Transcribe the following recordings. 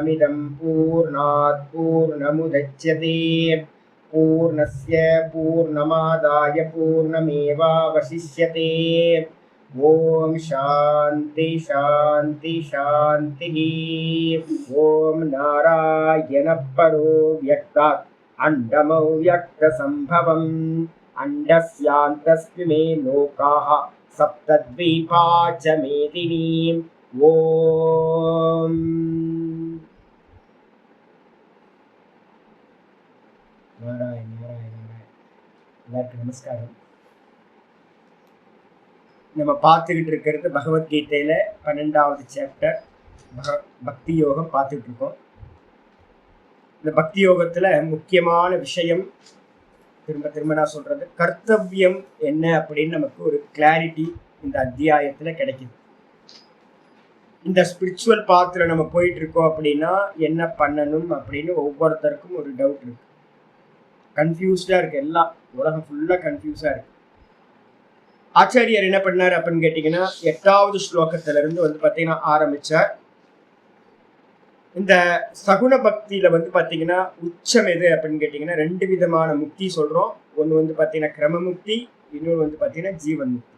पूर्णमिदं पूर्णात् पूर्णमुदच्यते पूर्णस्य पूर्णमादाय पूर्णमेवावशिष्यते। ओम शांति शांति शांति। ओम नारायण परो व्यक्तात् अंडमौ व्यक्त संभवम् अंडस्यान्तस्मिमे लोकाः सप्तद्वीपा च मेदिनी। ओम नारायण नारायण नारायण। எல்லாருக்கும் நமஸ்காரம். நம்ம பார்த்துக்கிட்டு இருக்கிறது பகவத்கீதையில 12வது சாப்டர் பக்தி யோகம் பார்த்துக்கிட்டு இருக்கோம். இந்த பக்தி யோகத்துல முக்கியமான விஷயம் திரும்ப திரும்ப நான் சொல்றது கர்த்தவியம் என்ன அப்படின்னு நமக்கு ஒரு கிளாரிட்டி இந்த அத்தியாயத்துல கிடைக்குது. இந்த ஸ்பிரிச்சுவல் பாத்துல நம்ம போயிட்டு இருக்கோம் அப்படின்னா என்ன பண்ணணும் அப்படின்னு ஒவ்வொருத்தருக்கும் ஒரு டவுட் இருக்கு, கன்ஃபியூஸ்டா இருக்கு. எல்லாம் உலகம் ஃபுல்லா கன்ஃபியூஸா இருக்கு. ஆச்சாரியர் என்ன பண்ணார் அப்படின்னு கேட்டீங்கன்னா 8வது ஸ்லோகத்துல இருந்து பாத்தீங்கன்னா ஆரம்பிச்சார். இந்த சகுன பக்தியில பாத்தீங்கன்னா உச்சம் எது அப்படின்னு கேட்டீங்கன்னா 2 விதமான முக்தி சொல்றோம். ஒண்ணு பாத்தீங்கன்னா கிரமமுக்தி, இன்னொன்று பாத்தீங்கன்னா ஜீவன் முக்தி.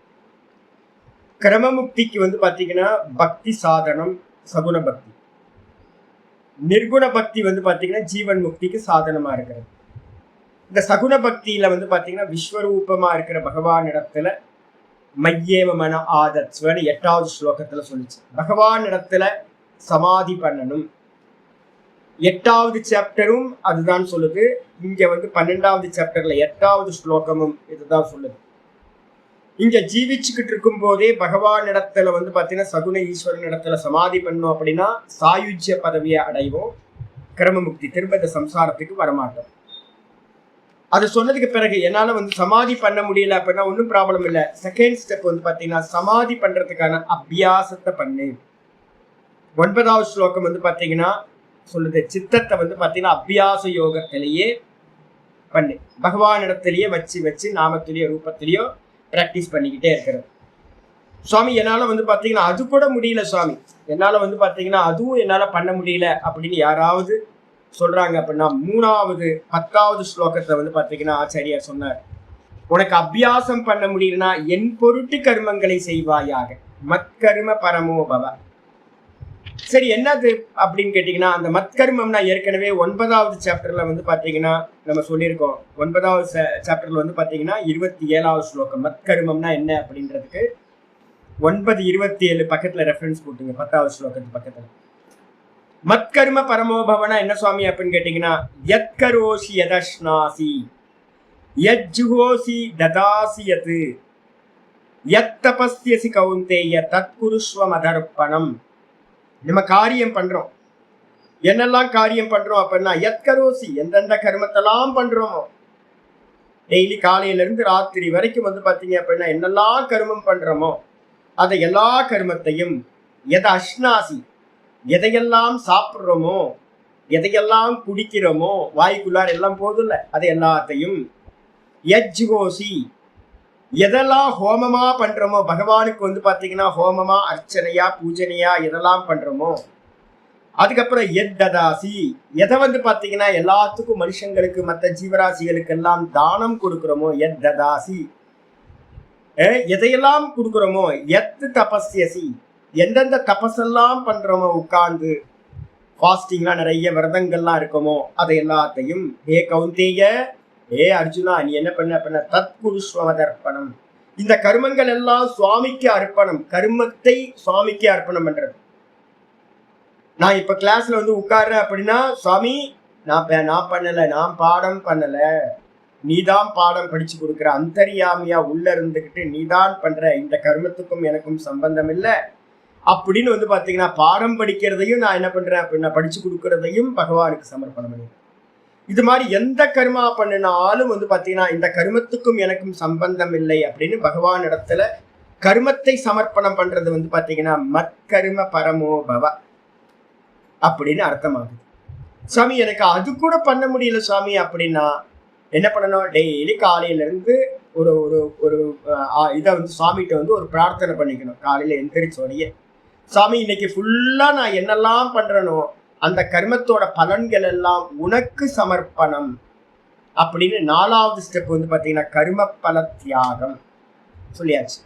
கிரமமுக்திக்கு பாத்தீங்கன்னா பக்தி சாதனம் சகுன பக்தி, நிர்குண பக்தி பாத்தீங்கன்னா ஜீவன் முக்திக்கு சாதனமா இருக்கிறது. இந்த சகுன பக்தியில பாத்தீங்கன்னா விஸ்வரூபமா இருக்கிற பகவான் இடத்துல மையேவ மன ஆதத்வன்னு 8வது ஸ்லோகத்துல சொல்லிச்சு. பகவான் இடத்துல சமாதி பண்ணணும். 8வது சாப்டரும் அதுதான் சொல்லுது. இங்க 12வது சாப்டர்ல 8வது ஸ்லோகமும் இதுதான் சொல்லுது. இங்க ஜீவிச்சுக்கிட்டு இருக்கும் போதே பகவான் இடத்துல பாத்தீங்கன்னா சகுன ஈஸ்வரன் இடத்துல சமாதி பண்ணோம் அப்படின்னா சாயுஜ்ய பதவியை அடைவோம், கிரமமுக்தி, திரும்ப இந்த சம்சாரத்துக்கு வரமாட்டோம். அது சொன்னதுக்கு பிறகு என்னால சமாதி பண்ண முடியல அப்படின்னா ஒன்றும் ப்ராப்ளம் இல்லை. செகண்ட் ஸ்டெப் பாத்தீங்கன்னா சமாதி பண்றதுக்கான அபியாசத்தை பண்ணு. 9வது ஸ்லோகம் பாத்தீங்கன்னா சொல்லுது சித்தத்தை பாத்தீங்கன்னா அபியாச யோகத்திலேயே பண்ணு, பகவான் இடத்திலேயே வச்சு வச்சு நாமத்திலேயோ ரூபத்திலேயோ பிராக்டிஸ் பண்ணிக்கிட்டே இருக்கிறது. சுவாமி என்னால பாத்தீங்கன்னா அது கூட முடியல சுவாமி, என்னால பாத்தீங்கன்னா அதுவும் என்னால பண்ண முடியல அப்படின்னு யாராவது சொல்றாங்க அப்படின்னா 10வது ஸ்லோகத்துல பாத்தீங்கன்னா ஆச்சாரியார் சொன்னார், உனக்கு அபியாசம் பண்ண முடியலன்னா என் பொருட்டு கர்மங்களை செய்வாயாக, மத்கர்ம பரமோபவ. சரி என்னது அப்படின்னு கேட்டீங்கன்னா அந்த மத்கர்மம்னா ஏற்கனவே 9வது சாப்டர்ல பாத்தீங்கன்னா நம்ம சொல்லியிருக்கோம். 9வது சாப்டர்ல பாத்தீங்கன்னா 27வது ஸ்லோகம் மத்கர்மம்னா என்ன அப்படின்றதுக்கு 9:27 பக்கத்துல ரெஃபரன்ஸ் போட்டுங்க. 10வது ஸ்லோகத்து பக்கத்துல மத்கர்ம பரமோபவனா என்ன சுவாமி அப்படின்னு கேட்டீங்கன்னா யத்கரோசி யதஷ்னாசி யஜ்ஜுஹோசி ததாசி யத் யத்தபஸ்யசி கௌந்தேய தத்குருஷ்வ மதர்ப்பணம். நம்ம காரியம் பண்றோம், என்னெல்லாம் காரியம் பண்றோம் அப்படின்னா யத்கரோசி எந்தெந்த கர்மத்தெல்லாம் பண்றோமோ, டெய்லி காலையில இருந்து ராத்திரி வரைக்கும் பாத்தீங்க அப்படின்னா என்னெல்லாம் கர்மம் பண்றோமோ அதை எல்லா கர்மத்தையும் எத அஷ்னாசி எதையெல்லாம் சாப்பிட்றோமோ எதையெல்லாம் குடிக்கிறோமோ வாய்க்குள்ளார் எல்லாம் போதும்ல அது எல்லாத்தையும், யஜ்ஜுகோசி எதெல்லாம் ஹோமமா பண்றோமோ பகவானுக்கு பாத்தீங்கன்னா ஹோமமா அர்ச்சனையா பூஜனையா எதெல்லாம் பண்றோமோ, அதுக்கப்புறம் எத்ததாசி எதை பாத்தீங்கன்னா எல்லாத்துக்கும் மனுஷங்களுக்கு மற்ற ஜீவராசிகளுக்கு எல்லாம் தானம் கொடுக்குறோமோ எத்ததாசி எதையெல்லாம் கொடுக்குறோமோ, எத்து தபஸ்யசி எந்தெந்த தபஸெல்லாம் பண்றோமோ உட்கார்ந்து ஃபாஸ்டிங்லாம் நிறைய விரதங்கள்லாம் இருக்குமோ அதை எல்லாத்தையும் ஹே கௌந்தேய ஹே அர்ஜுனா நீ என்ன பண்ண தத்குருஸ்வமதர்ப்பணம். இந்த கர்மங்கள் எல்லாம் சுவாமிக்கு அர்ப்பணம், கர்மத்தை சுவாமிக்கு அர்ப்பணம் பண்றது. நான் இப்ப கிளாஸ்ல உட்கார்றேன் அப்படின்னா சுவாமி நான் பண்ணல, நான் பாடம் பண்ணல, நீதான் பாடம் படிச்சு கொடுக்குற, அந்தரியாமியா உள்ள இருந்துகிட்டு நீதான் பண்ற, இந்த கர்மத்துக்கும் எனக்கும் சம்பந்தம் இல்லை அப்படின்னு பாத்தீங்கன்னா பாடம் படிக்கிறதையும் நான் என்ன பண்றேன் அப்படின்னா படிச்சு கொடுக்கறதையும் பகவானுக்கு சமர்ப்பணம் பண்ணி. இது மாதிரி எந்த கர்மா பண்ணினாலும் பாத்தீங்கன்னா இந்த கர்மத்துக்கும் எனக்கும் சம்பந்தம் இல்லை அப்படின்னு பகவான் இடத்துல கர்மத்தை சமர்ப்பணம் பண்றது பாத்தீங்கன்னா மத்கர்ம பரமோபவ அப்படின்னு அர்த்தமாகுது. சுவாமி எனக்கு அது கூட பண்ண முடியல சுவாமி அப்படின்னா என்ன பண்ணணும், டெய்லி காலையில இருந்து ஒரு ஒரு ஒரு இதை சுவாமிகிட்ட ஒரு பிரார்த்தனை பண்ணிக்கணும். காலையில எந்திரிச்சோடையே சுவாமி இன்னைக்கு ஃபுல்லா நான் என்னெல்லாம் பண்றேனோ அந்த கர்மத்தோட பலன்கள் எல்லாம் உனக்கு சமர்ப்பணம் அப்படின்னு 4வது ஸ்டெப் வந்து பாத்தீங்கன்னா கர்ம பல தியாகம் சொல்லியாச்சு.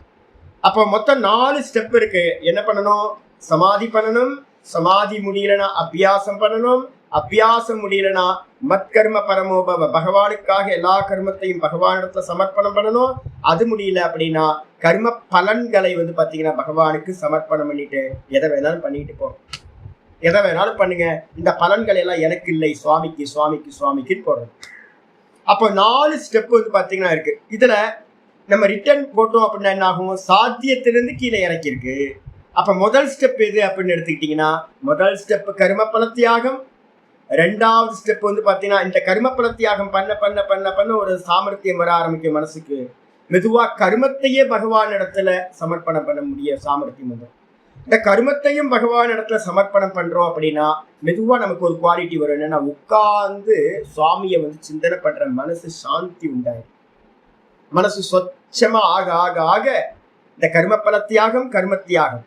அப்போ மொத்தம் 4 ஸ்டெப் இருக்கு. என்ன பண்ணணும்? சமாதி பண்ணணும், சமாதி முடியலனா அபியாசம் பண்ணணும், அபியாசம் முடியலனா மத்கர்ம பரமோபவ பகவானுக்காக எல்லா கர்மத்தையும் பகவானிடத்துல சமர்ப்பணம் பண்ணணும். அது முடியல அப்படின்னா கர்ம பலன்களை வந்து பாத்தீங்கன்னா பகவானுக்கு சமர்ப்பணம் பண்ணிட்டு எதை வேணாலும் பண்ணிட்டு போ, எதை வேணாலும் பண்ணுங்க, இந்த பலன்கள் எல்லாம் எனக்கு இல்லை, சுவாமிக்கு சுவாமிக்கு சுவாமிக்குன்னு போடுறது. அப்போ 4 ஸ்டெப் வந்து பாத்தீங்கன்னா இருக்கு. இதுல நம்ம ரிட்டர்ன் போட்டோம் அப்படின்னா என்ன ஆகும்? சாத்தியத்திலிருந்து கீழே இறக்கிருக்கு. அப்ப முதல் ஸ்டெப் எது அப்படின்னு எடுத்துக்கிட்டீங்கன்னா முதல் ஸ்டெப் கர்ம பல தியாகம். 2வது ஸ்டெப் வந்து பாத்தீங்கன்னா இந்த கர்ம பல தியாகம் பண்ண பண்ண பண்ண பண்ண ஒரு சாமர்த்தியம் வர ஆரம்பிக்கும் மனசுக்கு. மெதுவா கர்மத்தையே பகவான் இடத்துல சமர்ப்பணம் பண்ண முடிய சாமர்த்தியம் வரும். இந்த கர்மத்தையும் பகவான் இடத்துல சமர்ப்பணம் பண்றோம் அப்படின்னா மெதுவா நமக்கு ஒரு குவாலிட்டி வரும். என்னன்னா உட்கார்ந்து சுவாமியை வந்து சிந்தனை பண்ற மனசு சாந்தி உண்டாயிடும். மனசு சொச்சமா ஆக ஆக ஆக இந்த கர்ம பல தியாகம் கர்ம தியாகம்,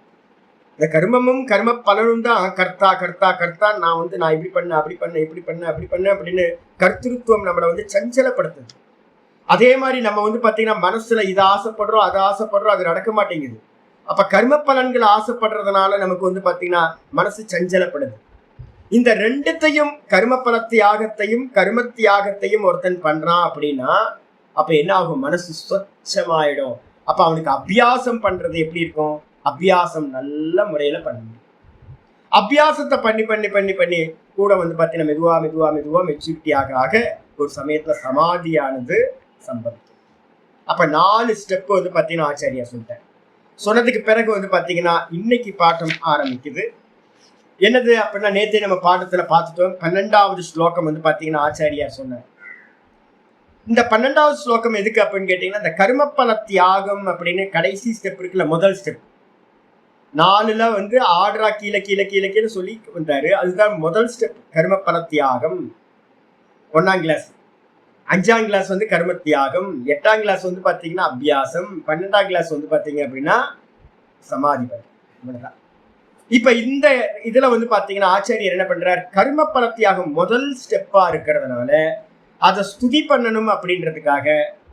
இந்த கர்மமும் கர்ம பலனும் தான் கர்த்தா கர்த்தா கர்த்தா. நான் இப்படி பண்ண அப்படி பண்ண இப்படி பண்ண அப்படி பண்ண அப்படின்னு கர்த்திருவம் நம்மளை வந்து சஞ்சலப்படுத்துது. அதே மாதிரி நம்ம வந்து பாத்தீங்கன்னா மனசுல இதை ஆசைப்படுறோம் அதை ஆசைப்படுறோம், அது நடக்க மாட்டேங்குது. அப்ப கர்ம பலன்கள் ஆசைப்படுறதுனால நமக்கு வந்து பாத்தீங்கன்னா மனசு சஞ்சலப்படுது. இந்த ரெண்டுத்தையும் கர்ம பல தியாகத்தையும் கர்ம தியாகத்தையும் ஒருத்தன் பண்றான் அப்படின்னா அப்ப என்ன ஆகும்? மனசு சொச்சமாயிடும். அப்ப அவனுக்கு அபியாசம் பண்றது எப்படி இருக்கும்? அபியாசம் நல்ல முறையில பண்ணணும். அபியாசத்தை பண்ணி பண்ணி பண்ணி பண்ணி கூட வந்து பாத்தீங்கன்னா மெதுவா மெதுவா மெதுவா மெச்சூரிட்டி ஆக ஆக ஒரு சமயத்துல சமாதியானது சம்பவிக்கும். அப்ப 4 ஸ்டெப் வந்து பாத்தீங்கன்னா ஆச்சாரியா சொல்லிட்டேன். சொன்னதுக்கு பிறகு வந்து பாத்தீங்கன்னா இன்னைக்கு பாடம் ஆரம்பிக்குது. என்னது அப்படின்னா நேத்தே நம்ம பாடத்துல பார்த்துட்டோம். 12வது ஸ்லோகம் வந்து பாத்தீங்கன்னா ஆச்சாரியா சொன்னார். இந்த 12வது ஸ்லோகம் எதுக்கு அப்படின்னு கேட்டீங்கன்னா இந்த கர்மப்பல தியாகம் அப்படின்னு கடைசி ஸ்டெப் இருக்குல்ல, முதல் ஸ்டெப் 4ல வந்து ஆர்டரா கீழே கீழே கீழே கீழே சொல்லி வந்தாரு. அதுதான் முதல் ஸ்டெப் கர்மப்பல தியாகம். 1ஆம் கிளாஸ் 5ஆம் கிளாஸ் வந்து கர்ம தியாகம், 8ஆம் கிளாஸ் வந்து பாத்தீங்கன்னா அபியாசம், 12ஆம் கிளாஸ் வந்து பாத்தீங்க அப்படின்னா சமாதி. இப்ப இந்த இதுல வந்து பாத்தீங்கன்னா ஆச்சாரியர் என்ன பண்றார்? கர்ம பல தியாகம் முதல் ஸ்டெப்பா இருக்கிறதுனால அதை ஸ்துதி பண்ணணும் அப்படின்றதுக்காக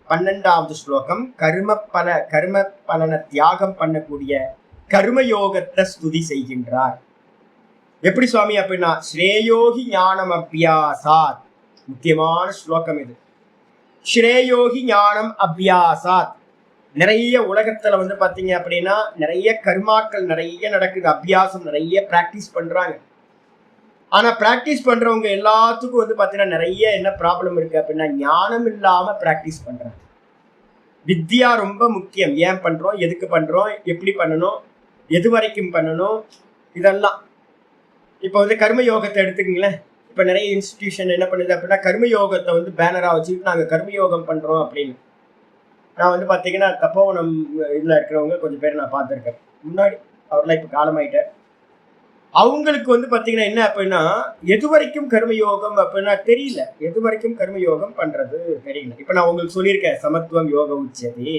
12வது ஸ்லோகம் கர்ம பலனை தியாகம் பண்ணக்கூடிய கர்மயோகத்தை ஸ்துதி செய்கின்றார். எப்படி சுவாமி அப்படின்னா ஸ்ரேயோகி ஞானம் அபியாசாத். முக்கியமான ஸ்லோகம் இது. ஸ்ரேயோகி ஞானம் அபியாசாத். நிறைய உலகத்துல வந்து பாத்தீங்க அப்படின்னா நிறைய கர்மாக்கள் நிறைய நடக்குது, அபியாசம் நிறைய பிராக்டிஸ் பண்றாங்க. ஆனா பிராக்டிஸ் பண்றவங்க எல்லாத்துக்கும் வந்து பாத்தீங்கன்னா நிறைய என்ன ப்ராப்ளம் இருக்கு அப்படின்னா ஞானம் இல்லாம பிராக்டிஸ் பண்றாங்க. வித்யா ரொம்ப முக்கியம். ஏன் பண்றோம், எதுக்கு பண்றோம், எப்படி பண்ணணும், எது வரைக்கும் பண்ணணும், இதெல்லாம். இப்ப வந்து கர்மயோகத்தை எடுத்துக்கீங்களேன். இப்ப நிறைய இன்ஸ்டிடியூஷன் என்ன பண்ணுது அப்படின்னா கர்மயோகத்தை வந்து பேனரா வச்சுக்கிட்டு நாங்க கர்மயோகம் பண்றோம் அப்படின்னு. நான் வந்து பாத்தீங்கன்னா தப்போவனம் இதுல இருக்கிறவங்க கொஞ்சம் பேர் நான் பார்த்துருக்கேன். முன்னாடி அவர்லாம் இப்ப காலமாயிட்டார். அவங்களுக்கு வந்து பாத்தீங்கன்னா என்ன அப்படின்னா எது வரைக்கும் கர்மயோகம் அப்படின்னா தெரியல, எது வரைக்கும் கர்மயோகம் பண்றது தெரியல. இப்ப நான் உங்களுக்கு சொல்லியிருக்கேன் சமத்துவம் யோக உச்சதி,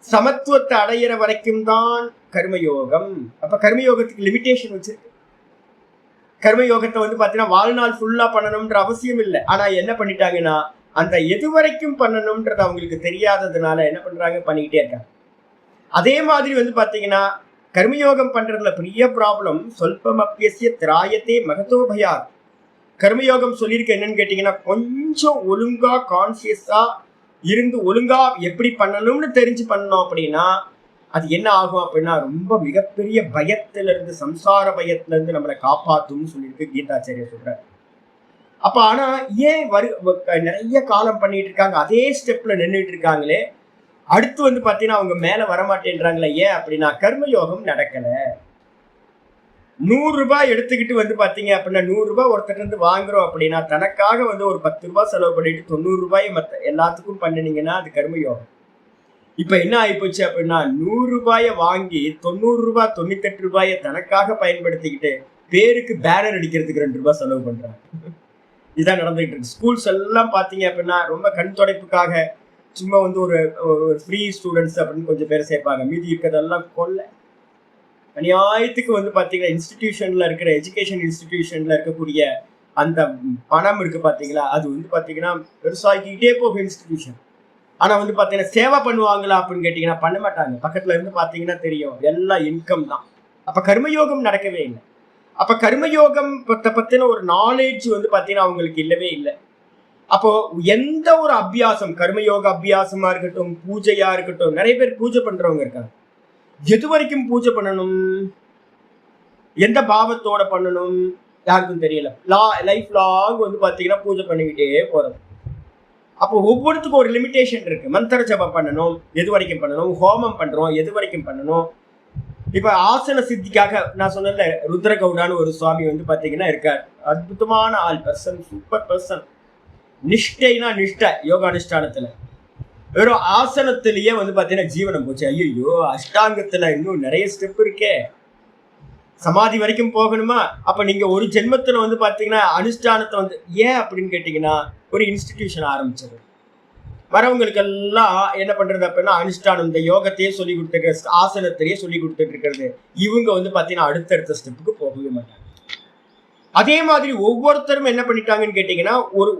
சமத்துவத்தை அடையிற வரைக்கும் தான் கர்மயோகம். அப்ப கர்மயோகத்துக்கு லிமிடேஷன் வச்சிருக்கு. கர்மயோகத்தை வந்து பாத்தீங்கன்னா வாழ்நாள் ஃபுல்லா பண்ணணும்ன்ற அவசியம் இல்லை. ஆனா என்ன பண்ணிட்டாங்கன்னா அந்த எது வரைக்கும் பண்ணணும்ன்றது அவங்களுக்கு தெரியாததுனால என்ன பண்றாங்க, பண்ணிக்கிட்டே இருக்காங்க. அதே மாதிரி வந்து பாத்தீங்கன்னா கர்மயோகம் பண்றதுல பெரிய ப்ராப்ளம் சொல்பம் அப்பியசிய திராயத்தே மகத்தோபயா. கர்மயோகம் சொல்லியிருக்க என்னன்னு கேட்டீங்கன்னா கொஞ்சம் ஒழுங்கா கான்சியஸா இருந்து ஒழுங்கா எப்படி பண்ணணும்னு தெரிஞ்சு பண்ணோம் அப்படின்னா அது என்ன ஆகும் அப்படின்னா ரொம்ப மிகப்பெரிய பயத்துல இருந்து சம்சார பயத்துல இருந்து நம்மளை காப்பாத்தும்னு சொல்லியிருக்கு கீதாச்சாரியர் சொல்ற. அப்ப ஆனா ஏன் நிறைய காலம் பண்ணிட்டு இருக்காங்க, அதே ஸ்டெப்ல நின்றுட்டு இருக்காங்களே, அடுத்து வந்து பாத்தீங்கன்னா அவங்க மேல வரமாட்டேன்றாங்களே. ஏன் அப்படின்னா கர்மயோகம் நடக்கல. 100 ரூபாய் எடுத்துக்கிட்டு வந்து பாத்தீங்க அப்படின்னா 100 ரூபாய் ஒருத்தர் இருந்து வாங்குறோம் அப்படின்னா தனக்காக வந்து ஒரு 10 ரூபாய் செலவு பண்ணிட்டு 90 ரூபாய் மத்த எல்லாத்துக்கும் பண்ணினீங்கன்னா அது கர்மயோகம். இப்ப என்ன ஆயிப்போச்சு அப்படின்னா 100 ரூபாய வாங்கி 90 ரூபாய் 98 ரூபாயை தனக்காக பயன்படுத்திக்கிட்டு பேருக்கு பேனர் அடிக்கிறதுக்கு 2 ரூபாய் செலவு பண்றாங்க. இதான் நடந்துகிட்டு இருக்கு. ஸ்கூல்ஸ் எல்லாம் பாத்தீங்க அப்படின்னா ரொம்ப கண் துடைப்புக்காக சும்மா வந்து ஒரு ஃப்ரீ ஸ்டூடெண்ட்ஸ் அப்படின்னு கொஞ்சம் பேர் சேர்ப்பாங்க, மீதி இருக்கிறதெல்லாம் கொள்ள. அநியாயத்துக்கு வந்து பாத்தீங்கன்னா இன்ஸ்டிடியூஷன்ல இருக்கிற எஜுகேஷன் இன்ஸ்டிடியூஷன்ல இருக்கக்கூடிய அந்த பணம் இருக்கு பாத்தீங்களா, அது வந்து பாத்தீங்கன்னா பெருசாகிக்கிட்டே போகும் இன்ஸ்டிடியூஷன். ஆனா வந்து பாத்தீங்கன்னா சேவை பண்ணுவாங்களா அப்படின்னு கேட்டீங்கன்னா பண்ண மாட்டாங்க. பக்கத்துல இருந்து பாத்தீங்கன்னா தெரியும், எல்லாம் இன்கம் தான். அப்ப கர்மயோகம் நடக்கவே இல்லை. அப்ப கர்மயோகம் பத்தின ஒரு நாலேஜ் வந்து பாத்தீங்கன்னா அவங்களுக்கு இல்லவே இல்லை. அப்போ எந்த ஒரு அபியாசம், கர்மயோக அபியாசமா இருக்கட்டும், பூஜையா இருக்கட்டும், நிறைய பேர் பூஜை பண்றவங்க இருக்காங்க. எது வரைக்கும் பூஜை பண்ணணும், எந்த பாவத்தோட பண்ணணும் யாருக்கும் தெரியல. லைஃப் லாங் வந்து பாத்தீங்கன்னா பூஜை பண்ணிக்கிட்டே போறது. அப்போ ஒவ்வொருத்துக்கும் ஒரு லிமிடேஷன் இருக்கு. மந்திர ஜபம் பண்ணணும், எது வரைக்கும் பண்ணணும், ஹோமம் பண்றோம், எது வரைக்கும் பண்ணணும். இப்ப ஆசன சித்திக்காக நான் சொன்னல, ருத்ரகவுடான்னு ஒரு சுவாமி வந்து பாத்தீங்கன்னா இருக்கார். அற்புதமான ஆள், பர்சன், சூப்பர் பர்சன். நிஷ்டைனா நிஷ்டை, யோகா அனுஷ்டானத்துல வெறும் ஆசனத்திலேயே வந்து பாத்தீங்கன்னா ஜீவனம் போச்சு. ஐயோ, அஷ்டாங்கத்துல இன்னும் நிறைய ஸ்டெப் இருக்கே, சமாதி வரைக்கும் போகணுமா? அப்ப நீங்க ஒரு ஜென்மத்துல வந்து பாத்தீங்கன்னா அனுஷ்டானத்தை வந்து ஏன் அப்படின்னு கேட்டீங்கன்னா ஒரு இன்ஸ்டிடியூஷன் ஆரம்பிச்சது. வரவங்களுக்கு எல்லாம் என்ன பண்றது அப்படின்னா அனுஷ்டானம், இந்த யோகத்தையே சொல்லி கொடுத்துருக்க, ஆசனத்திலேயே சொல்லி கொடுத்துட்டு இருக்கிறது. இவங்க வந்து பாத்தீங்கன்னா அடுத்தடுத்த ஸ்டெப்புக்கு போகவே மாட்டாங்க. அதே மாதிரி ஒவ்வொருத்தரும் என்ன பண்ணிட்டாங்கன்னு கேட்டீங்கன்னா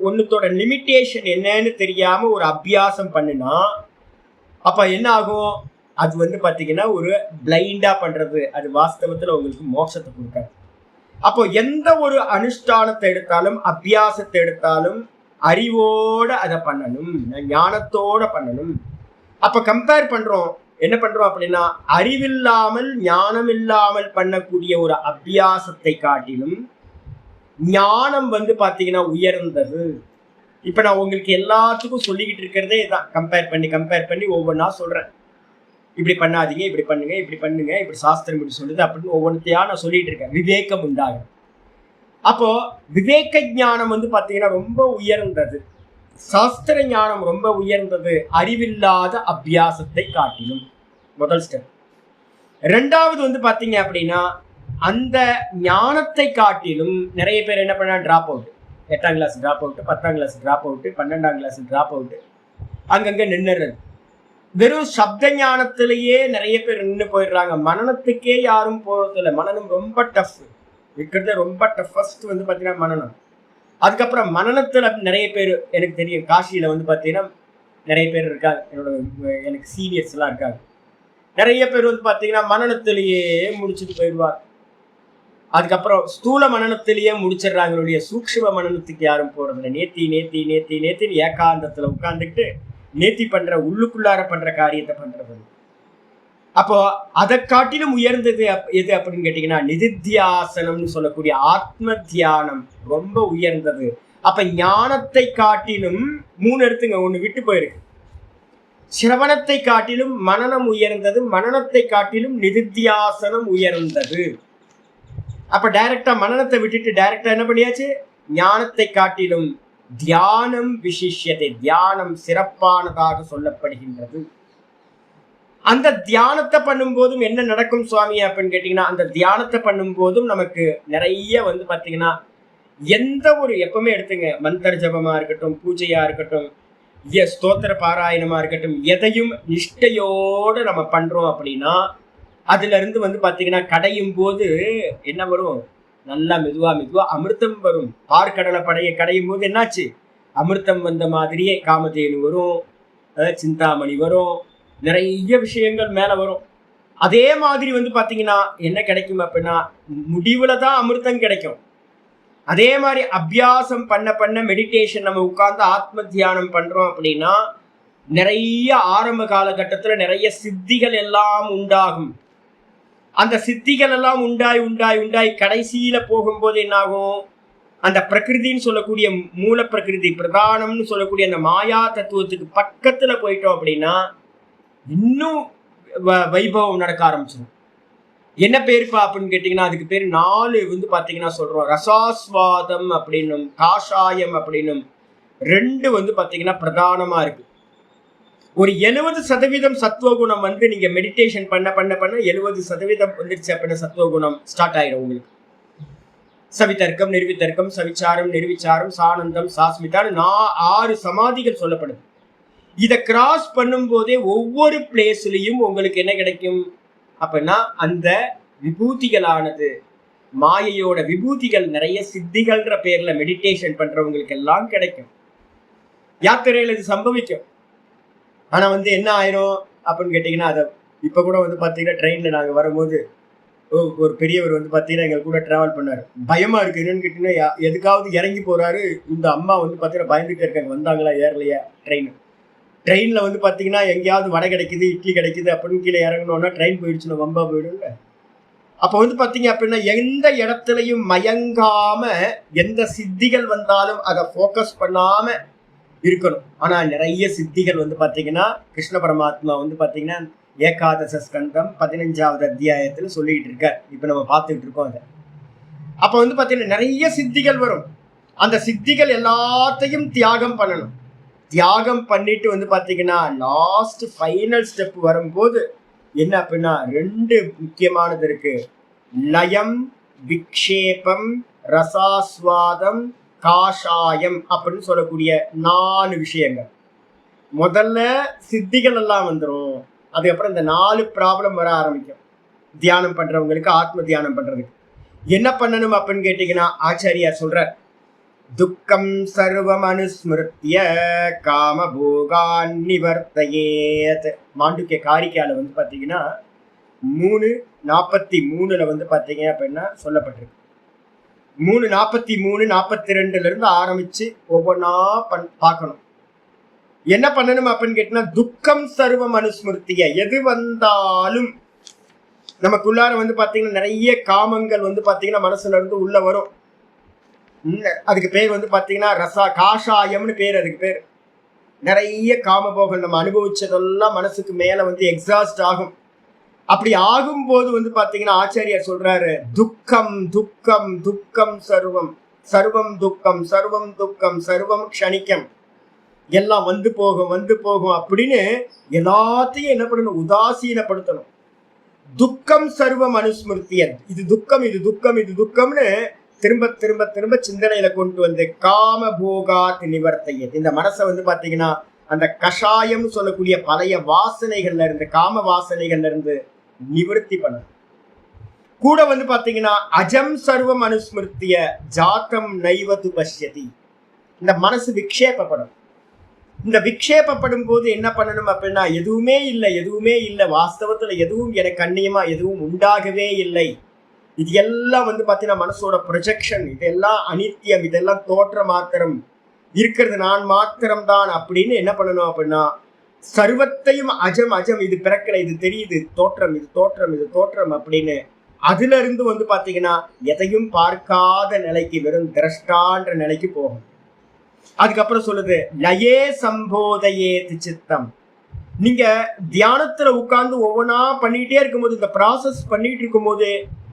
ஒன்னுத்தோட லிமிட்டேஷன் என்னன்னு தெரியாம ஒரு அபியாசம் பண்ணுனா அப்ப என்ன ஆகும், அது வந்து பாத்தீங்கன்னா ஒரு பிளைண்டா பண்றது. அது வாஸ்தவத்துல உங்களுக்கு மோட்சத்தை கொடுக்காது. அப்போ எந்த ஒரு அனுஷ்டானத்தை எடுத்தாலும், அபியாசத்தை எடுத்தாலும் அறிவோட அதை பண்ணணும், ஞானத்தோட பண்ணணும். அப்ப கம்பேர் பண்றோம், என்ன பண்றோம் அப்படின்னா அறிவில்லாமல் ஞானம் இல்லாமல் பண்ணக்கூடிய ஒரு அபியாசத்தை காட்டிலும் ஞானம் வந்து பாத்தீங்கன்னா உயர்ந்தது. இப்ப நான் உங்களுக்கு எல்லாத்துக்கும் சொல்லிக்கிட்டு இருக்கிறதே இதான். கம்பேர் பண்ணி ஒவ்வொன்றா சொல்றேன். இப்படி பண்ணாதீங்க, இப்படி பண்ணுங்க, இப்படி பண்ணுங்க, இப்படி சாஸ்திரம் இப்படி சொல்லுது அப்படின்னு ஒவ்வொன்றையா நான் சொல்லிட்டு இருக்கேன். விவேகம் உண்டாகும். அப்போ விவேக ஞானம் வந்து பாத்தீங்கன்னா ரொம்ப உயர்ந்தது, சாஸ்திர ஞானம் ரொம்ப உயர்ந்தது அறிவில்லாத அபியாசத்தை காட்டிலும். முதல் ஸ்டெப். ரெண்டாவது வந்து பாத்தீங்க அப்படின்னா அந்த ஞானத்தை காட்டிலும் நிறைய பேர் என்ன பண்ணா டிராப் அவுட். 8ஆம் கிளாஸ் டிராப் அவுட், 10ஆம் கிளாஸ் டிராப் அவுட், 12ஆம் கிளாஸ் டிராப் அவுட், அங்கங்க நின்னுறது. வெறும் சப்த ஞானத்திலேயே நிறைய பேர் நின்று போயிடுறாங்க. மனனத்துக்கே யாரும் போறதில்லை. மனனம் ரொம்ப டஃப் இருக்கிறது, ரொம்ப டஃபஸ்ட் வந்து பாத்தீங்கன்னா மனனம். அதுக்கப்புறம் மனனத்துல நிறைய பேர் எனக்கு தெரியும், காசியில வந்து பாத்தீங்கன்னா நிறைய பேர் இருக்காங்க, எனக்கு சீனியர்ஸ் எல்லாம் இருக்காங்க. நிறைய பேர் வந்து பாத்தீங்கன்னா மனனத்திலேயே முடிச்சுட்டு போயிடுவார். அதுக்கப்புறம் ஸ்தூல மனனத்திலேயே முடிச்சிடுறாங்களுடைய சூக்ஷ்ம மனனத்துக்கு யாரும் போறதில்லை. நேத்தி ஏகாந்தத்துல உட்கார்ந்துட்டு நேத்தி பண்ற, உள்ளுக்குள்ளார பண்ற காரியத்தை பண்றது. அப்போ அதை காட்டிலும் உயர்ந்தது எது அப்படின்னு கேட்டீங்கன்னா நிதித்தியாசனம்னு சொல்லக்கூடிய ஆத்ம தியானம் ரொம்ப உயர்ந்தது. அப்ப ஞானத்தை காட்டிலும் 3 எடுத்துங்க, ஒண்ணு விட்டு போயிருக்கு. சிரவணத்தை காட்டிலும் மனனம் உயர்ந்தது, மனனத்தை காட்டிலும் நிதித்தியாசனம் உயர்ந்தது. அப்ப டைரக்டா மனனத்தை விட்டுட்டு டைரக்டா என்ன பண்ணியாச்சு, ஞானத்தை காட்டிலும் தியானம் விசிஷ்யத்தை, தியானம் சிறப்பானதாக சொல்லப்படுகின்றது. அந்த தியானத்தை பண்ணும் போதும் என்ன நடக்கும் சுவாமி அப்படின்னு கேட்டீங்கன்னா, அந்த தியானத்தை பண்ணும் போதும் நமக்கு நிறைய வந்து பாத்தீங்கன்னா எந்த ஒரு, எப்பவுமே எடுத்துங்க, மந்திர ஜபமா இருக்கட்டும், பூஜையா இருக்கட்டும், ஸ்தோத்திர பாராயணமா இருக்கட்டும், எதையும் நிஷ்டையோட நம்ம பண்றோம் அப்படின்னா அதுல இருந்து வந்து பாத்தீங்கன்னா கடையும் போது என்ன வரும், நல்லா மெதுவா அமிர்தம் வரும். பார்க்கடலை கடையும் போது என்னாச்சு, அமிர்தம் வந்த மாதிரியே காமதேனு வரும், சிந்தாமணி வரும், நிறைய விஷயங்கள் மேல வரும். அதே மாதிரி வந்து பாத்தீங்கன்னா என்ன கிடைக்கும் அப்படின்னா முடிவுல தான் அமிர்தம் கிடைக்கும். அதே மாதிரி அபியாசம் பண்ண மெடிடேஷன் நம்ம உட்கார்ந்து ஆத்ம தியானம் பண்றோம் அப்படின்னா நிறைய ஆரம்ப காலகட்டத்துல நிறைய சித்திகள் எல்லாம் உண்டாகும். அந்த சித்திகள் எல்லாம் உண்டாய் கடைசியில போகும்போது என்ன ஆகும், அந்த பிரகிருதின்னு சொல்லக்கூடிய மூல பிரகிருதி, பிரதானம்னு சொல்லக்கூடிய அந்த மாயா தத்துவத்துக்கு பக்கத்துல போயிட்டோம் அப்படின்னா இன்னும் வைபவம் நடக்க ஆரம்பிச்சிடும். என்ன பேருப்பா அப்படின்னு கேட்டீங்கன்னா அதுக்கு பேரு 4 வந்து பாத்தீங்கன்னா சொல்றோம். ரசாஸ்வாதம் அப்படின்னும் காஷாயம் அப்படின்னும் 2 வந்து பாத்தீங்கன்னா பிரதானமா இருக்கு. ஒரு 70% சத்துவகுணம் வந்து நீங்க மெடிடேஷன் பண்ண 70% வந்துருச்சு அப்படின்னா சத்துவகுணம் ஸ்டார்ட் ஆயிடும் உங்களுக்கு. சவிதர்க்கம், நிர்வித்தர்க்கம், சவிச்சாரம், நிர்விச்சாரம், சானந்தம், சாஸ்மிதான் 6 சமாதிகள் சொல்லப்படுது. இதை கிராஸ் பண்ணும் போதே ஒவ்வொரு பிளேஸ்லயும் உங்களுக்கு என்ன கிடைக்கும் அப்படின்னா அந்த விபூதிகளானது, மாயையோட விபூதிகள் நிறைய சித்திகள்ன்ற பேர்ல மெடிடேஷன் பண்றவங்களுக்கு எல்லாம் கிடைக்கும். யாத்திரையில இது சம்பவிக்கும். ஆனா என்ன ஆயிரும் அப்படின்னு கேட்டீங்கன்னா, அதை இப்ப கூட பாத்தீங்கன்னா ட்ரெயின்ல நாங்க வரும்போது ஒரு பெரியவர் பாத்தீங்கன்னா எங்க கூட டிராவல் பண்ணாரு. பயமா இருக்கு. என்னன்னு கேட்டீங்கன்னா, எதுக்காவது இறங்கி போறாரு. இந்த அம்மா பாத்தீங்கன்னா பயந்துட்டே இருக்காங்க. வந்தாங்களா ஏறலையா ட்ரெயின்ல பாத்தீங்கன்னா எங்கேயாவது வடை கிடைக்குது, இட்லி கிடைக்குது அப்படின்னு கீழே இறங்கணும்னா ட்ரெயின் போயிடுச்சுன்னா வம்பா போயிடும்ல. அப்ப பாத்தீங்க அப்படின்னா எந்த இடத்துலையும் மயங்காம எந்த சித்திகள் வந்தாலும் அதை போக்கஸ் பண்ணாம இருக்கணும். ஆனா நிறைய சித்திகள் பாத்தீங்கன்னா கிருஷ்ண பரமாத்மா பாத்தீங்கன்னா ஏகாதச ஸ்கந்தம் 15வது அத்தியாயத்துல சொல்லிட்டு இருக்கார். இப்ப நம்ம பார்த்துட்டு இருக்கோம் அதை. அப்ப பாத்தீங்கன்னா நிறைய சித்திகள் வரும். அந்த சித்திகள் எல்லாத்தையும் தியாகம் பண்ணணும். தியாகம் பண்ணிட்டு பாத்தீங்கன்னா லாஸ்ட் ஃபைனல் ஸ்டெப் வரும்போது என்ன அப்படின்னா 2 முக்கியமானது இருக்கு. லயம், விக்ஷேபம், ரசாஸ்வாதம், காஷாயம் அப்படின்னு சொல்லக்கூடிய 4 விஷயங்கள். முதல்ல சித்திகள் எல்லாம் வந்துடும். அதுக்கப்புறம் இந்த 4 ப்ராப்ளம் வர ஆரம்பிக்கும். தியானம் பண்றவங்களுக்கு, ஆத்ம தியானம் பண்றதுக்கு என்ன பண்ணணும் அப்படின்னு கேட்டீங்கன்னா, ஆச்சாரியார் சொல்றார், துக்கம் சர்வம் அனுஸ்மிருத்ய காமபோகான் நிவர்த்தயேத். மாண்டுக்கிய காரிக்கையால பாத்தீங்கன்னா 3:43 பாத்தீங்க அப்படின்னா சொல்லப்பட்டிருக்கு. 3:43, 42 இருந்து ஆரம்பிச்சு ஒவ்வொன்னா பார்க்கணும். என்ன பண்ணணும் அப்படின்னு கேட்டீங்கன்னா, துக்கம் சர்வம் அனுஸ்மிருத்திய. எது வந்தாலும் நமக்குள்ளார பாத்தீங்கன்னா நிறைய காமங்கள் பாத்தீங்கன்னா மனசுல இருந்து உள்ள வரும். அதுக்கு பேர் பாத்தீங்கன்னா காஷாயம்னு பேர். அதுக்கு பேர் நிறைய காமபோகம் நம்ம அனுபவிச்சதெல்லாம் மனசுக்கு மேல எக்ஸாஸ்ட் ஆகும். அப்படி ஆகும்போது பாத்தீங்கன்னா ஆச்சாரியார் சொல்றாரு, துக்கம் துக்கம் துக்கம் சர்வம், சர்வம் துக்கம், சர்வம் துக்கம், சர்வம் க்ஷணிக்கம். எல்லாம் வந்து போகும் அப்படின்னு எல்லாத்தையும் என்ன பண்ணணும், உதாசீனப்படுத்தணும். துக்கம் சர்வம் அனுஸ்மிருத்தியன். இது துக்கம், இது துக்கம், இது துக்கம்னு திரும்ப திரும்ப திரும்ப சிந்தனையில கொண்டு காம போகாத் நிவர்த்தைய. இந்த மனசை பாத்தீங்கன்னா அந்த கஷாயம் சொல்லக்கூடிய பழைய வாசனைகள்ல இருந்து, காம வாசனைகள்ல இருந்து நிவர்த்தி பண்ண. கூட பாத்தீங்கன்னா அஜம் சர்வம் அனுஸ்மிருத்திய ஜாத்தம் நைவது பஷ்யதி. இந்த மனசு விக்ஷேபப்படும். இந்த விக்ஷேபப்படும் போது என்ன பண்ணணும் அப்படின்னா, எதுவுமே இல்லை, வாஸ்தவத்துல எதுவும் எனக்கு அந்நியமா எதுவும் உண்டாகவே இல்லை, இது எல்லாம் பாத்தீங்கன்னா மனசோட ப்ரொஜெக்ஷன், இதெல்லாம் அனித்தியம், இதெல்லாம் தோற்ற மாத்திரம், இருக்கிறது நான் மாத்திரம் தான் அப்படின்னு என்ன பண்ணணும் அப்படின்னா, சர்வத்தையும் அஜம் அஜம், இது பிறக்கல, இது தெரியுது, தோற்றம், இது தோற்றம், இது தோற்றம் அப்படின்னு அதுல இருந்து பாத்தீங்கன்னா எதையும் பார்க்காத நிலைக்கு, வெறும் திரஷ்டான்ற நிலைக்கு போகும். அதுக்கப்புறம் சொல்லுது, லயே சம்போதையே சித்தம். நீங்க தியானத்துல உட்கார்ந்து ஒவ்வொன்றா பண்ணிட்டே இருக்கும்போது, இந்த ப்ராசஸ் பண்ணிட்டு இருக்கும் போது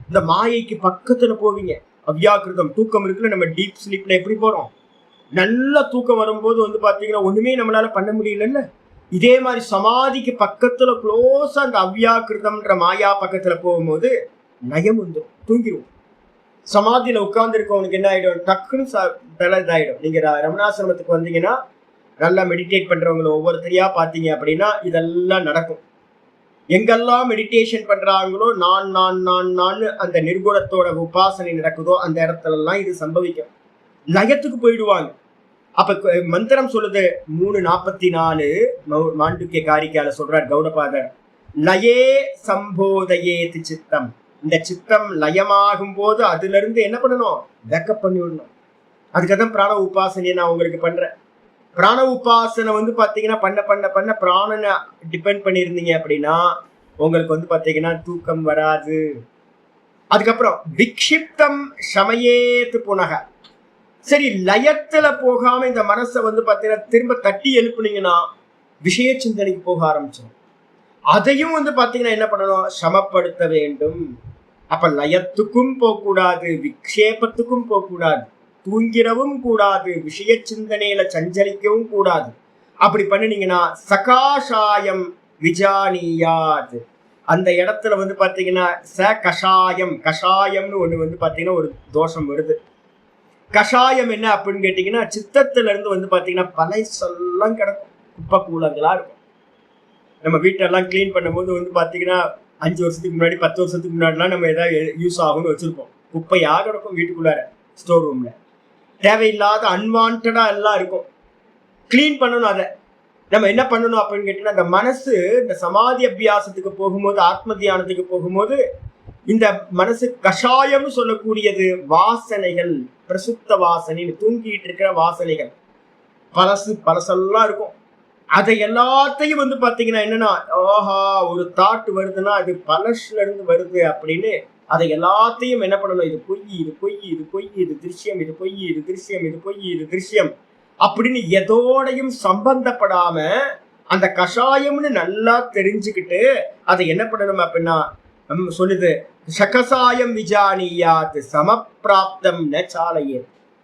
இந்த மாயைக்கு பக்கத்துல போவீங்க. அவ்யாக்கிருதம் தூக்கம் இருக்குல்ல, நம்ம டீப் ஸ்லீப்ல எப்படி போறோம், நல்ல தூக்கம் வரும்போது பாத்தீங்கன்னா ஒண்ணுமே நம்மளால பண்ண முடியலல்ல. இதே மாதிரி சமாதிக்கு பக்கத்துல க்ளோஸா அந்த அவ்யாக்கிருதம்ன்ற மாயா பக்கத்துல போகும்போது நயம் வந்துடும், தூங்கிடுவோம். சமாதியில உட்கார்ந்து இருக்கவனுக்கு என்ன ஆயிடும், டக்குன்னு இதாயிடும். நீங்க ரமணாசிரமத்துக்கு வந்தீங்கன்னா, நல்லா மெடிடேட் பண்றவங்களை ஒவ்வொருத்தரையா பாத்தீங்க அப்படின்னா இதெல்லாம் நடக்கும். எங்கெல்லாம் மெடிடேஷன் பண்றாங்களோ நான் நான் நான் நான் அந்த நிர்குணத்தோட உபாசனை நடக்குதோ அந்த இடத்துல எல்லாம் இது சம்பவிக்கும். லயத்துக்கு போயிடுவாங்க. அப்ப மந்திரம் சொல்லுது 3:44 மாண்டுக்கிய காரிக்கையால சொல்றார் கௌடபாதர், லயே சம்போதையே சித்தம். இந்த சித்தம் லயமாகும் போது அதுல இருந்து என்ன பண்ணணும், பேக்கப் பண்ணி விடணும். அதுக்காக பிராண உபாசனையை நான் உங்களுக்கு பண்றேன். பிராண உபாசனை பாத்தீங்கன்னா பண்ண பண்ண பண்ண பிராணனை டிபெண்ட் பண்ணியிருந்தீங்க அப்படின்னா உங்களுக்கு பாத்தீங்கன்னா தூக்கம் வராது. அதுக்கப்புறம் விக்ஷிப்தம் சமயேத்து புனக. சரி, லயத்துல போகாம இந்த மனசை பாத்தீங்கன்னா திரும்ப தட்டி எழுப்புனீங்கன்னா விஷய சிந்தனைக்கு போக ஆரம்பிச்சிடும். அதையும் பாத்தீங்கன்னா என்ன பண்ணணும், சமப்படுத்த வேண்டும். அப்ப லயத்துக்கும் போகக்கூடாது, விக்ஷேபத்துக்கும் போகக்கூடாது, தூங்கிடவும் கூடாது, விஷய சிந்தனையில சஞ்சலிக்கவும் கூடாது. அப்படி பண்ணினீங்கன்னா சகாஷாயம் விஜானியாத். அந்த இடத்துல பாத்தீங்கன்னா கஷாயம், கஷாயம்னு ஒண்ணு பாத்தீங்கன்னா ஒரு தோஷம் வருது. கஷாயம் என்ன அப்படின்னு கேட்டீங்கன்னா, சித்தத்துல இருந்து பாத்தீங்கன்னா பழைசெல்லாம் கிடக்கும், குப்பை கூலங்களா இருக்கும். நம்ம வீட்டெல்லாம் கிளீன் பண்ணும்போது பாத்தீங்கன்னா 5 வருஷத்துக்கு முன்னாடி 10 வருஷத்துக்கு முன்னாடிலாம் நம்ம ஏதாவது யூஸ் ஆகும்னு வச்சிருப்போம். குப்பையாக கிடக்கும் வீட்டுக்குள்ளார, ஸ்டோர் ரூம்ல. தேவையில்லாத அன்வான்டா எல்லாம் இருக்கும். கிளீன் பண்ணணும். அதை நம்ம என்ன பண்ணணும் அப்படின்னு கேட்டீங்கன்னா, அந்த மனசு இந்த சமாதி அபியாசத்துக்கு போகும்போது, ஆத்ம தியானத்துக்கு போகும்போது, இந்த மனசு கஷாயம்னு சொல்லக்கூடியது வாசனைகள், பிரசுத்த வாசனைன்னு தூங்கிட்டு இருக்கிற வாசனைகள் பழசெல்லாம் இருக்கும். அதை எல்லாத்தையும் வந்து பாத்தீங்கன்னா என்னன்னா, ஆஹா ஒரு தாட் வருதுன்னா அது பழசுல இருந்து வருது அப்படின்னு அதை எல்லாத்தையும் என்ன பண்ணணும், இது பொய், இது பொய், இது பொய், இது திருஷ்யம், இது பொய், இது திருஷ்யம், இது பொய், இது திருஷ்யம் அப்படின்னு எதோடையும் சம்பந்தப்படாம அந்த கஷாயம்னு நல்லா தெரிஞ்சுக்கிட்டு அதை என்ன பண்ணணும் அப்படின்னா, சொல்லுது சகசாயம் விஜானியாத் சமப்பிராப்தம் ந சாலையே.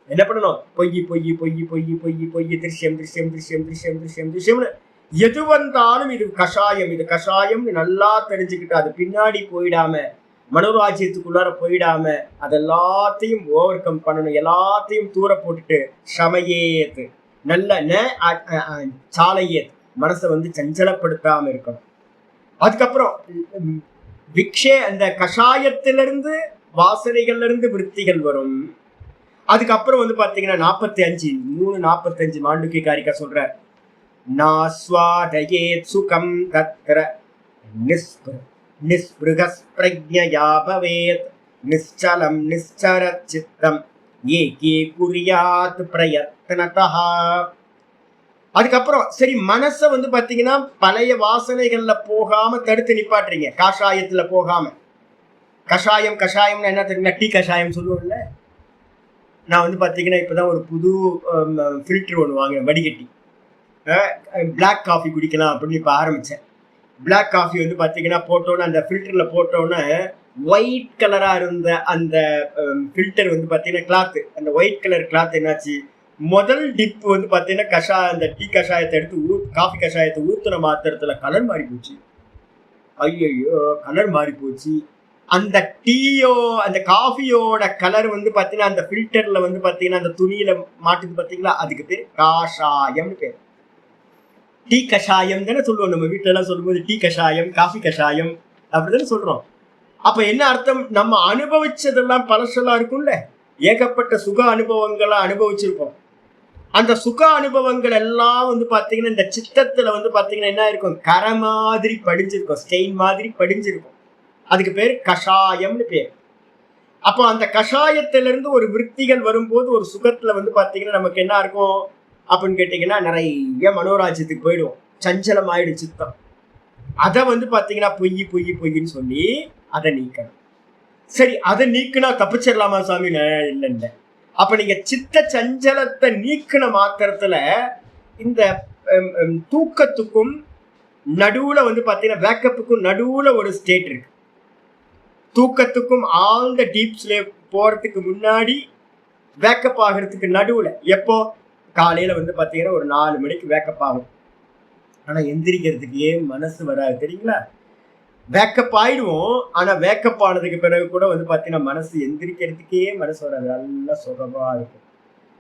என்ன பண்ணணும், பொய் பொய் பொய் பொய் பொய் பொய் திருஷ்யம் திருஷ்யம் திருஷ்யம் திருஷ்யம் திருஷ்யம் திருஷ்யம்னு எது வந்தாலும் இது கஷாயம், இது கஷாயம்னு நல்லா தெரிஞ்சுக்கிட்டு அது பின்னாடி போயிடாம, மனோராஜ்யத்துக்குள்ளார போயிடாம அதெல்லாத்தையும் ஓவர் கம் பண்ணணும். எல்லாத்தையும் தூர போட்டுட்டு சமயேத்து நல்ல சாலையேத் மனசை வந்து சஞ்சலப்படுத்தாம இருக்கணும். அதுக்கப்புறம் அந்த கஷாயத்திலிருந்து வாசனைகள்ல இருந்து விருத்திகள் வரும். அதுக்கப்புறம் வந்து பாத்தீங்கன்னா 45 மாண்டுக்கி காரிக்கா சொல்ற, நாஸ்வாதயே சுகம் தத்ர நிஸ்பிருகஸ் பிரக்ஞயா பவேத் நிச்சலம் நிச்சரத் சித்தம் ஏகே குர்யாத் பிரயத்னதஹ. அதுக்கப்புறம் சரி மனசை வந்து பாத்தீங்கன்னா பழைய வாசனைகள்ல போகாம தடுத்து நிப்பாட்டுறீங்க, கஷாயத்துல போகாம. கஷாயம்னு என்ன தெரியுங்க, டீ கஷாயம் சொல்லுவோம்ல. நான் வந்து பாத்தீங்கன்னா இப்பதான் ஒரு புது ஃபில்டர் ஒன்று வாங்கினேன், வடிகட்டி. பிளாக் காஃபி குடிக்கலாம் அப்படின்னு இப்போ ஆரம்பித்தேன். பிளாக் காஃபி வந்து பார்த்தீங்கன்னா போட்டோன்னே அந்த ஃபில்டரில் போட்டோன்னே ஒயிட் கலராக இருந்த அந்த ஃபில்டர் வந்து பார்த்தீங்கன்னா கிளாத்து, அந்த ஒயிட் கலர் கிளாத் என்னாச்சு, முதல் டிப் வந்து பார்த்தீங்கன்னா அந்த டீ கஷாயத்தை எடுத்து காஃபி கஷாயத்தை ஊற்றுன மாத்திரத்தில் கலர் மாறி போச்சு. ஐயோ கலர் மாறி போச்சு. அந்த அந்த காஃபியோட கலர் வந்து பார்த்தீங்கன்னா அந்த ஃபில்டரில் வந்து பார்த்தீங்கன்னா அந்த துணியில் மாட்டுது பார்த்தீங்களா, அதுக்கு பேர் காஷாயம்னு பேர். டீ கஷாயம் தானே சொல்லுவோம் நம்ம வீட்டில எல்லாம் சொல்லும்போது, டீ கஷாயம் காஃபி கஷாயம் அப்படிதானே சொல்றோம். அப்ப என்ன அர்த்தம், நம்ம அனுபவிச்சதெல்லாம் பழசெல்லாம் இருக்கும்ல, ஏகப்பட்ட சுக அனுபவங்களை அனுபவிச்சிருப்போம். அந்த சுக அனுபவங்கள் எல்லாம் வந்து பாத்தீங்கன்னா இந்த சித்தத்துல வந்து பாத்தீங்கன்னா என்ன இருக்கும், கரை மாதிரி படிஞ்சிருக்கும், ஸ்டெயின் மாதிரி படிஞ்சிருக்கும். அதுக்கு பேர் கஷாயம்னு பேர். அப்போ அந்த கஷாயத்திலிருந்து ஒரு விருத்திகள் வரும்போது ஒரு சுகத்துல வந்து பாத்தீங்கன்னா நமக்கு என்ன இருக்கும் அப்படின்னு கேட்டீங்கன்னா, நிறைய மனோராஜ்யத்துக்கு போயிடுவோம், சஞ்சலம் ஆயிடும் சித்தம். அதை வந்து பாத்தீங்கன்னா பொய் பொய் பொய்ன்னு சொல்லி அதை நீக்கணும். சரி அதை நீக்கினா தப்பிச்சிடலாமா சாமி? இல்லை. அப்ப நீங்க சித்த சஞ்சலத்தை நீக்கின மாத்திரத்துல இந்த தூக்கத்துக்கும் நடுவுல வந்து பாத்தீங்கன்னா வேக்கப்புக்கும் நடுவுல ஒரு ஸ்டேட் இருக்கு. தூக்கத்துக்கும் ஆழ்ந்த டீப் ஸ்லீப் போறதுக்கு முன்னாடி வேக்கப் ஆகிறதுக்கு நடுவுல எப்போ, காலையில வந்து பாத்தீங்கன்னா ஒரு 4 மணிக்கு வேக்கப் ஆகும். ஆனா எந்திரிக்கிறதுக்கே மனசு வராது தெரியுங்களா. வேக்கப் ஆயிடுவோம், ஆனா வேக்கப் ஆனதுக்கு பிறகு கூட வந்து பாத்தீங்கன்னா மனசு எந்திரிக்கிறதுக்கே மனசு வராது, நல்லா சுகமா இருக்கும்.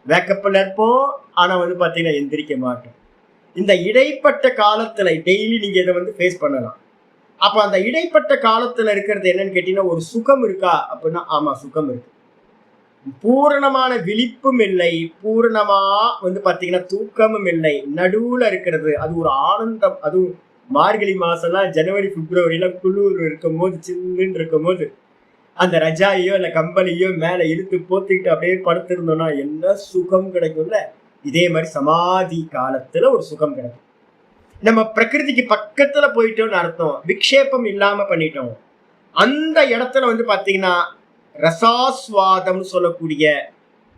வேக்கப்ல இருப்போம், ஆனா வந்து பாத்தீங்கன்னா எந்திரிக்க மாட்டோம். இந்த இடைப்பட்ட காலத்துல டெய்லி நீங்க இதை வந்து ஃபேஸ் பண்ணலாம். அப்ப அந்த இடைப்பட்ட காலத்துல இருக்கிறது என்னன்னு கேட்டீங்கன்னா, ஒரு சுகம் இருக்கா அப்படின்னா ஆமா சுகம் இருக்கு. பூரணமான விழிப்பும் இல்லை, பூரணமா வந்து பாத்தீங்கன்னா தூக்கமும் இல்லை, நடுவுல இருக்கிறது அது ஒரு ஆனந்தம். அதுவும் மார்கழி மாசம்லாம் ஜனவரி பிப்ரவரிலாம் குளிர் இருக்கும் போது, சில்லுன்னு இருக்கும் போது அந்த ரஜாயோ இல்ல கம்பளியோ மேல இழுத்து போத்திக்கிட்டு அப்படியே படுத்திருந்தோம்னா என்ன சுகம் கிடைக்கும்ல. இதே மாதிரி சமாதி காலத்துல ஒரு சுகம் கிடைக்கும். நம்ம பிரகிருதிக்கு பக்கத்துல போயிட்டோம்னு அர்த்தம், விக்ஷேபம் இல்லாம பண்ணிட்டோம். அந்த இடத்துல வந்து பாத்தீங்கன்னா ரசாஸ்வாதம் சொல்லக்கூடிய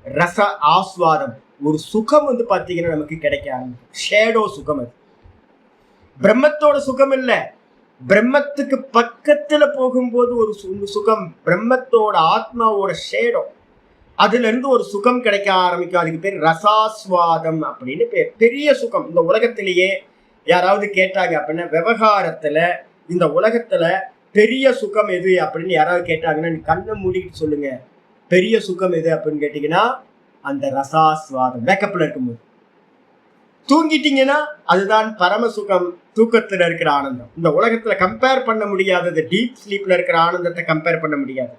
ரச ஆஸ்வாதம், ஒரு சுகம் வந்து பாத்தீங்கன்னா நமக்கு கிடைக்க ஆரம்பிக்கும். ஷேடோ சுகம், அது பிரம்மத்தோட சுகம் இல்ல. பிரம்மத்துக்கு பக்கத்துல போகும்போது ஒரு சுகம், பிரம்மத்தோட ஆத்மாவோட ஷேடோ, அதுல இருந்து ஒரு சுகம் கிடைக்க ஆரம்பிக்கும். அதுக்கு பேர் ரசாஸ்வாதம் அப்படின்னு பேர். பெரிய சுகம் இந்த உலகத்திலேயே யாராவது கேட்டாங்க அப்படின்னா, விவகாரத்துல இந்த உலகத்துல பெரிய சுகம் எது அப்படின்னு யாராவது கேட்டாங்கன்னா நீ கண்ணை மூடிக்கிட்டு சொல்லுங்க, பெரிய சுகம் எது அப்படின்னு கேட்டீங்கன்னா அந்த ரசாஸ்வாதம், வேக்கப்ல இருக்கும்போது. தூங்கிட்டீங்கன்னா அதுதான் பரம சுகம், தூக்கத்துல இருக்கிற ஆனந்தம். இந்த உலகத்துல கம்பேர் பண்ண முடியாதது, டீப் ஸ்லீப்ல இருக்கிற ஆனந்தத்தை கம்பேர் பண்ண முடியாது.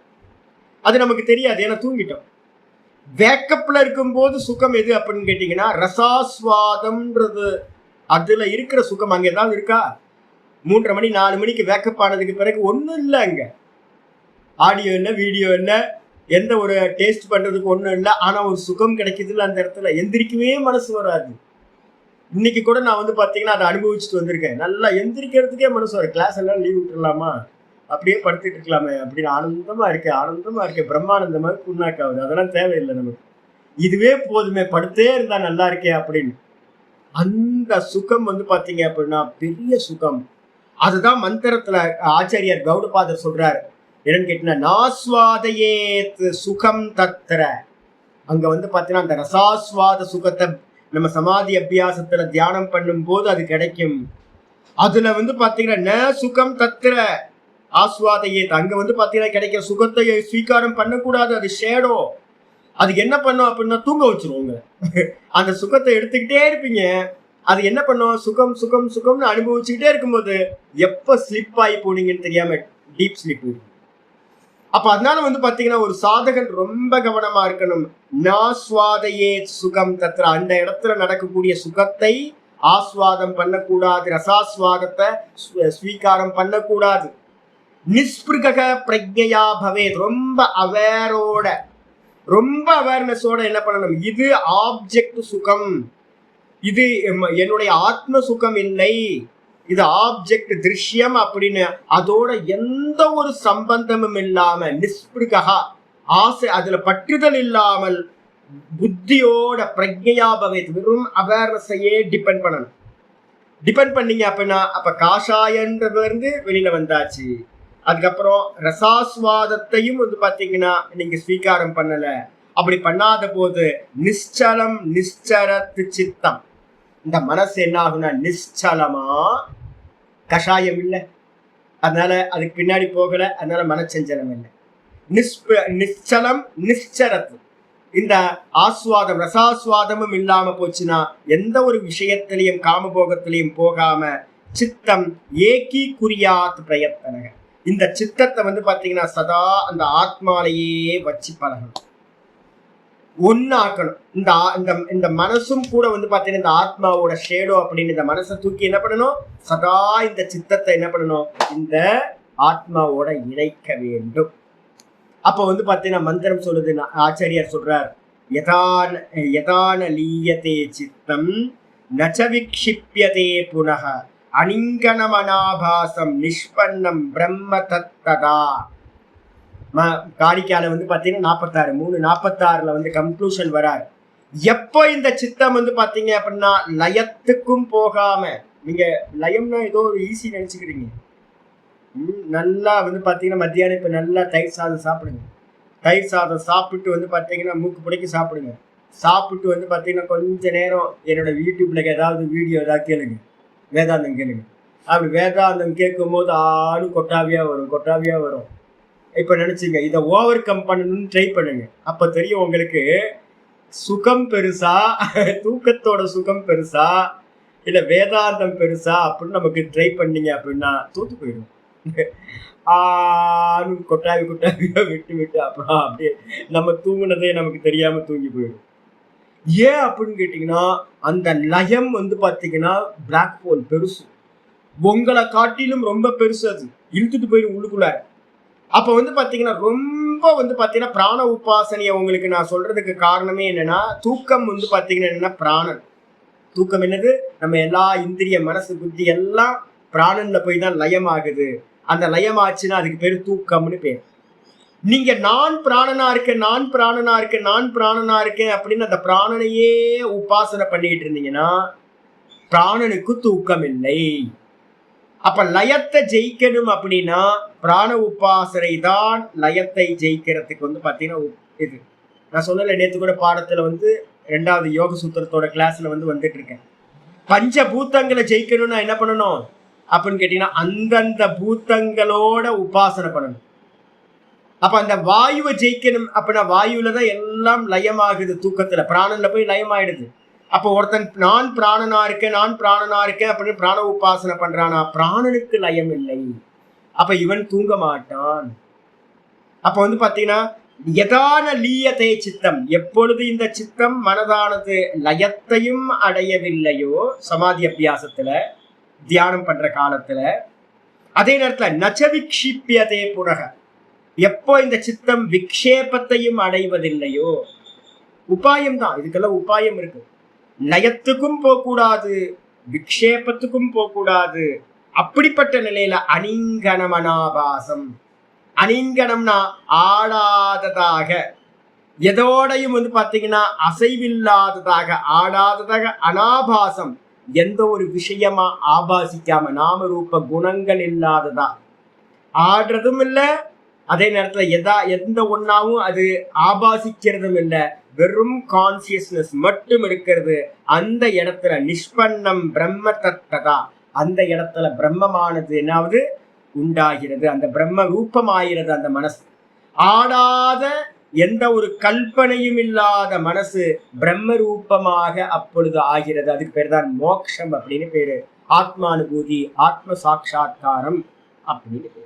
அது நமக்கு தெரியாது, ஏன்னா தூங்கிட்டோம். வேக்கப்ல இருக்கும்போது சுகம் எது அப்படின்னு கேட்டீங்கன்னா ரசாஸ்வாதம்ன்றது. அதுல இருக்கிற சுகம் அங்க ஏதாவது இருக்கா? 3:30 மணி 4 மணிக்கு வேக்கப் ஆனதுக்கு பிறகு ஒன்றும் இல்லை. அங்க ஆடியோ இல்லை, வீடியோ இல்லை, எந்த ஒரு டேஸ்ட் பண்றதுக்கு ஒன்றும் இல்லை. ஆனா ஒரு சுகம் கிடைக்குதுல்ல அந்த இடத்துல, எந்திரிக்கவே மனசு வராது. இன்னைக்கு கூட நான் வந்து பாத்தீங்கன்னா அதை அனுபவிச்சுட்டு வந்திருக்கேன். நல்லா எந்திரிக்கிறதுக்கே மனசு வரும். கிளாஸ் எல்லாம் லீவ் விட்டுடலாமா, அப்படியே படுத்துட்டு இருக்கலாமே அப்படின்னு ஆனந்தமா இருக்கேன். பிரம்மானந்தமா புண்ணாக்காவது, அதெல்லாம் தேவையில்லை நமக்கு. இதுவே போதுமே, படுத்தே இருந்தா நல்லா இருக்கே அப்படின்னு. அந்த சுகம் வந்து பாத்தீங்க அப்படின்னா பெரிய சுகம். அதுதான் மந்திரத்துல ஆச்சாரியார் கௌடபாதர் சொல்றாரு. என்னன்னு கேட்டீங்கன்னா நாஸ்வாதையே சுகம் தத்திர. அங்க வந்து பாத்தீங்கன்னா அந்த ரசாஸ்வாத சுகத்தை நம்ம சமாதி அபியாசத்துல தியானம் பண்ணும் போது அது கிடைக்கும். அதுல வந்து பாத்தீங்கன்னா ந சுகம் தத்திர ஆஸ்வாதையே. அங்க வந்து பாத்தீங்கன்னா கிடைக்கிற சுகத்தை ஸ்வீகாரம் பண்ணக்கூடாது, அது ஷேடோ. அது என்ன பண்ணும் அப்படின்னா தூங்க வச்சிருவோங்க. அந்த சுகத்தை எடுத்துக்கிட்டே இருப்பீங்க, அது என்ன பண்ணும், சுகம் சுகம் சுகம்னு அனுபவிச்சுக்கிட்டே இருக்கும்போது எப்ப ஸ்லிப் ஆகி போனீங்கன்னு தெரியாம டீப் ஸ்லீப். அப்ப அதனால வந்து பாத்தீங்கன்னா ஒரு சாதகன் ரொம்ப கவனமா இருக்கணும். நாஸ்வாதையே சுகம் தத்திர. அந்த இடத்துல நடக்கக்கூடிய சுகத்தை ஆஸ்வாதம் பண்ணக்கூடாது, ரசாஸ்வாதத்தை ஸ்வீகாரம் பண்ணக்கூடாது. நிஸ்பிருக பிரஜையா பவே. ரொம்ப அவேரோட, ரொம்ப அவேர்னஸோட என்ன பண்ணணும், இது ஆப்ஜெக்ட் சுகம், இது என்னுடைய ஆத்ம சுகம் இல்லை, இது ஆப்ஜெக்ட் திருஷ்யம் அப்படின்னு அதோட எந்த ஒரு சம்பந்தமும் இல்லாம நிஸ்பிருகா ஆசை, அதுல பற்றுதல் இல்லாமல் புத்தியோட பிரஜையா பவே, வெறும் அவேர்னஸையே டிபெண்ட் பண்ணணும். டிபெண்ட் பண்ணீங்க அப்படின்னா அப்ப காஷாயன்றதுல இருந்து வெளியில வந்தாச்சு. அதுக்கப்புறம் ரசாஸ்வாதத்தையும் வந்து பாத்தீங்கன்னா நீங்க ஸ்வீகாரம் பண்ணல. அப்படி பண்ணாத போது நிశ్చலம் நிశ్చரத்து சித்தம். இந்த மனசு என்ன ஆகுனா நிశ్చலமா, கஷாயம் இல்லை, அதனால அதுக்கு பின்னாடி போகல, அதனால மனச்சஞ்சலம் இல்லை. நிశ్చலம் நிశ్చரத்து. இந்த ஆஸ்வாதம் ரசாஸ்வாதமும் இல்லாம போச்சுன்னா எந்த ஒரு விஷயத்திலையும் காமபோகத்திலையும் போகாம சித்தம் ஏகி குறியாத் பிரயத்தனக. இந்த சித்தத்தை வந்து பாத்தீங்கன்னா சதா அந்த ஆத்மாலையே வச்சு பழகணும், ஒன்னு ஆக்கணும். இந்த மனசும் கூட வந்து பாத்தீங்கன்னா இந்த ஆத்மாவோட ஷேடோ அப்படின்னு இந்த மனசை தூக்கி என்ன பண்ணணும், சதா இந்த சித்தத்தை என்ன பண்ணணும், இந்த ஆத்மாவோட இணைக்க வேண்டும். அப்ப வந்து பாத்தீங்கன்னா மந்திரம் சொல்லுது, ஆச்சாரியார் சொல்றார், யதான லீயதே சித்தம் நச விக்ஷிப்யதே புனக அனிங்கனமனாபாசம் நிஷ்பன்னம் பிரம்ம தத்ததா. காரிக்கால வந்து பாத்தீங்கன்னா 46 வந்து கன்க்ளூஷன் வராரு. எப்போ இந்த சித்தம் வந்து பாத்தீங்க அப்படின்னா லயத்துக்கும் போகாம, நீங்க லயம்னா ஏதோ ஒரு ஈஸி நினைச்சுக்கிறீங்க. நல்லா வந்து பாத்தீங்கன்னா மத்தியானம் இப்ப நல்லா தயிர் சாதம் சாப்பிடுங்க. தயிர் சாதம் சாப்பிட்டு வந்து பாத்தீங்கன்னா மூக்கு புடைக்க சாப்பிடுங்க. சாப்பிட்டு வந்து பாத்தீங்கன்னா கொஞ்ச நேரம் என்னோட யூடியூப்ல ஏதாவது வீடியோ ஏதாவது கேளுங்க, வேதாந்தம் கேளுங்க. அப்படி வேதாந்தம் கேட்கும் போது கொட்டாவியா வரும். இப்ப நினைச்சுங்க, இதை ஓவர் கம் பண்ணணும்னு ட்ரை பண்ணுங்க. அப்ப தெரியும் உங்களுக்கு சுகம் பெருசா, தூக்கத்தோட சுகம் பெருசா, இல்ல வேதாந்தம் பெருசா அப்படின்னு நமக்கு ட்ரை பண்ணீங்க அப்படின்னா தூத்து போயிடும். கொட்டாவியா விட்டு அப்புறம் அப்படியே நம்ம தூங்குனதே நமக்கு தெரியாம தூங்கி போயிடும். ஏன் அப்படின்னு கேட்டீங்கன்னா அந்த லயம் வந்து பாத்தீங்கன்னா பிளாக் ஹோல் பெருசு, உங்களை காட்டிலும் ரொம்ப பெருசு, அது இழுத்துட்டு போயிடும் உள்ளுக்குள்ள. அப்ப வந்து பாத்தீங்கன்னா ரொம்ப வந்து பாத்தீங்கன்னா பிராண உபாசனைய உங்களுக்கு நான் சொல்றதுக்கு காரணமே என்னன்னா, தூக்கம் வந்து பாத்தீங்கன்னா என்னன்னா பிராணன். தூக்கம் என்னது, நம்ம எல்லா இந்திரிய மனசு புத்தி எல்லாம் பிராணன்ல போய் தான் லயம் ஆகுது. அந்த லயம் ஆச்சுன்னா அதுக்கு பேரு தூக்கம்னு பேர். நீங்க நான் பிராணனா இருக்கேன் அப்படின்னு அந்த பிராணனையே உபாசனை பண்ணிட்டு இருந்தீங்கன்னா பிராணனுக்கு தூக்கம் இல்லை. அப்ப லயத்தை ஜெயிக்கணும் அப்படின்னா பிராண உபாசனை தான் லயத்தை ஜெயிக்கிறதுக்கு வந்து பாத்தீங்கன்னா இது. நான் சொன்னல நேற்று கூட பாடத்துல வந்து 2வது யோக சூத்திரத்தோட கிளாஸ்ல வந்து வந்துட்டு இருக்கேன். பஞ்ச பூத்தங்களை ஜெயிக்கணும்னா என்ன பண்ணணும் அப்படின்னு கேட்டீங்கன்னா அந்தந்த பூத்தங்களோட உபாசனை பண்ணணும். அப்ப அந்த வாயுவை ஜெயிக்கணும் அப்படின்னா வாயுல தான் எல்லாம் லயமாகுது. தூக்கத்துல பிராணன்ல போய் லயமாயிடுது. அப்போ ஒருத்தன் நான் பிராணனா இருக்கேன் அப்படின்னு பிராண உபாசனை பண்றானா, பிராணனுக்கு லயம் இல்லை, அப்ப இவன் தூங்க மாட்டான். அப்ப வந்து பாத்தீங்கன்னா யதான லீயதே சித்தம், எப்பொழுது இந்த சித்தம் மனதானது லயத்தையும் அடையவில்லையோ சமாதி அபியாசத்துல தியானம் பண்ற காலத்துல, அதே நேரத்துல நச்ச விக்ஷிப்பியதே புனக, எப்போ இந்த சித்தம் விக்ஷேபத்தையும் அடைவதில்லையோ, உபாயம் தான் இதுக்கெல்லாம் உபாயம் இருக்கு. லயத்துக்கும் போகக்கூடாது, விக்ஷேபத்துக்கும் போகக்கூடாது. அப்படிப்பட்ட நிலையில அனிங்கனமனாபாசம், அனிங்கனம்னா ஆடாததாக, எதோடையும் வந்து பாத்தீங்கன்னா அசைவில்லாததாக, ஆடாததாக, அனாபாசம், எந்த ஒரு விஷயமா ஆபாசிக்காம, நாம ரூப குணங்கள் இல்லாததா, ஆடுறதும் இல்லை, அதே நேரத்துல எந்த ஒன்னாவும் அது ஆபாசிக்கிறதும் இல்லை, வெறும் கான்சியஸ்னஸ் மட்டும் இருக்கிறது. அந்த இடத்துல நிஷ்பன்னம் பிரம்ம தத்ததா, அந்த இடத்துல பிரம்மமானது என்னாவது உண்டாகிறது, அந்த பிரம்ம ரூபமாகிறது. அந்த மனசு ஆடாத, எந்த ஒரு கல்பனையும் இல்லாத மனசு பிரம்ம ரூபமாக அப்பொழுது ஆகிறது. அதுக்கு பேர் தான் மோக்ஷம் அப்படின்னு பேரு, ஆத்மானுபூதி, ஆத்ம சாட்சா்காரம் அப்படின்னு பேரு.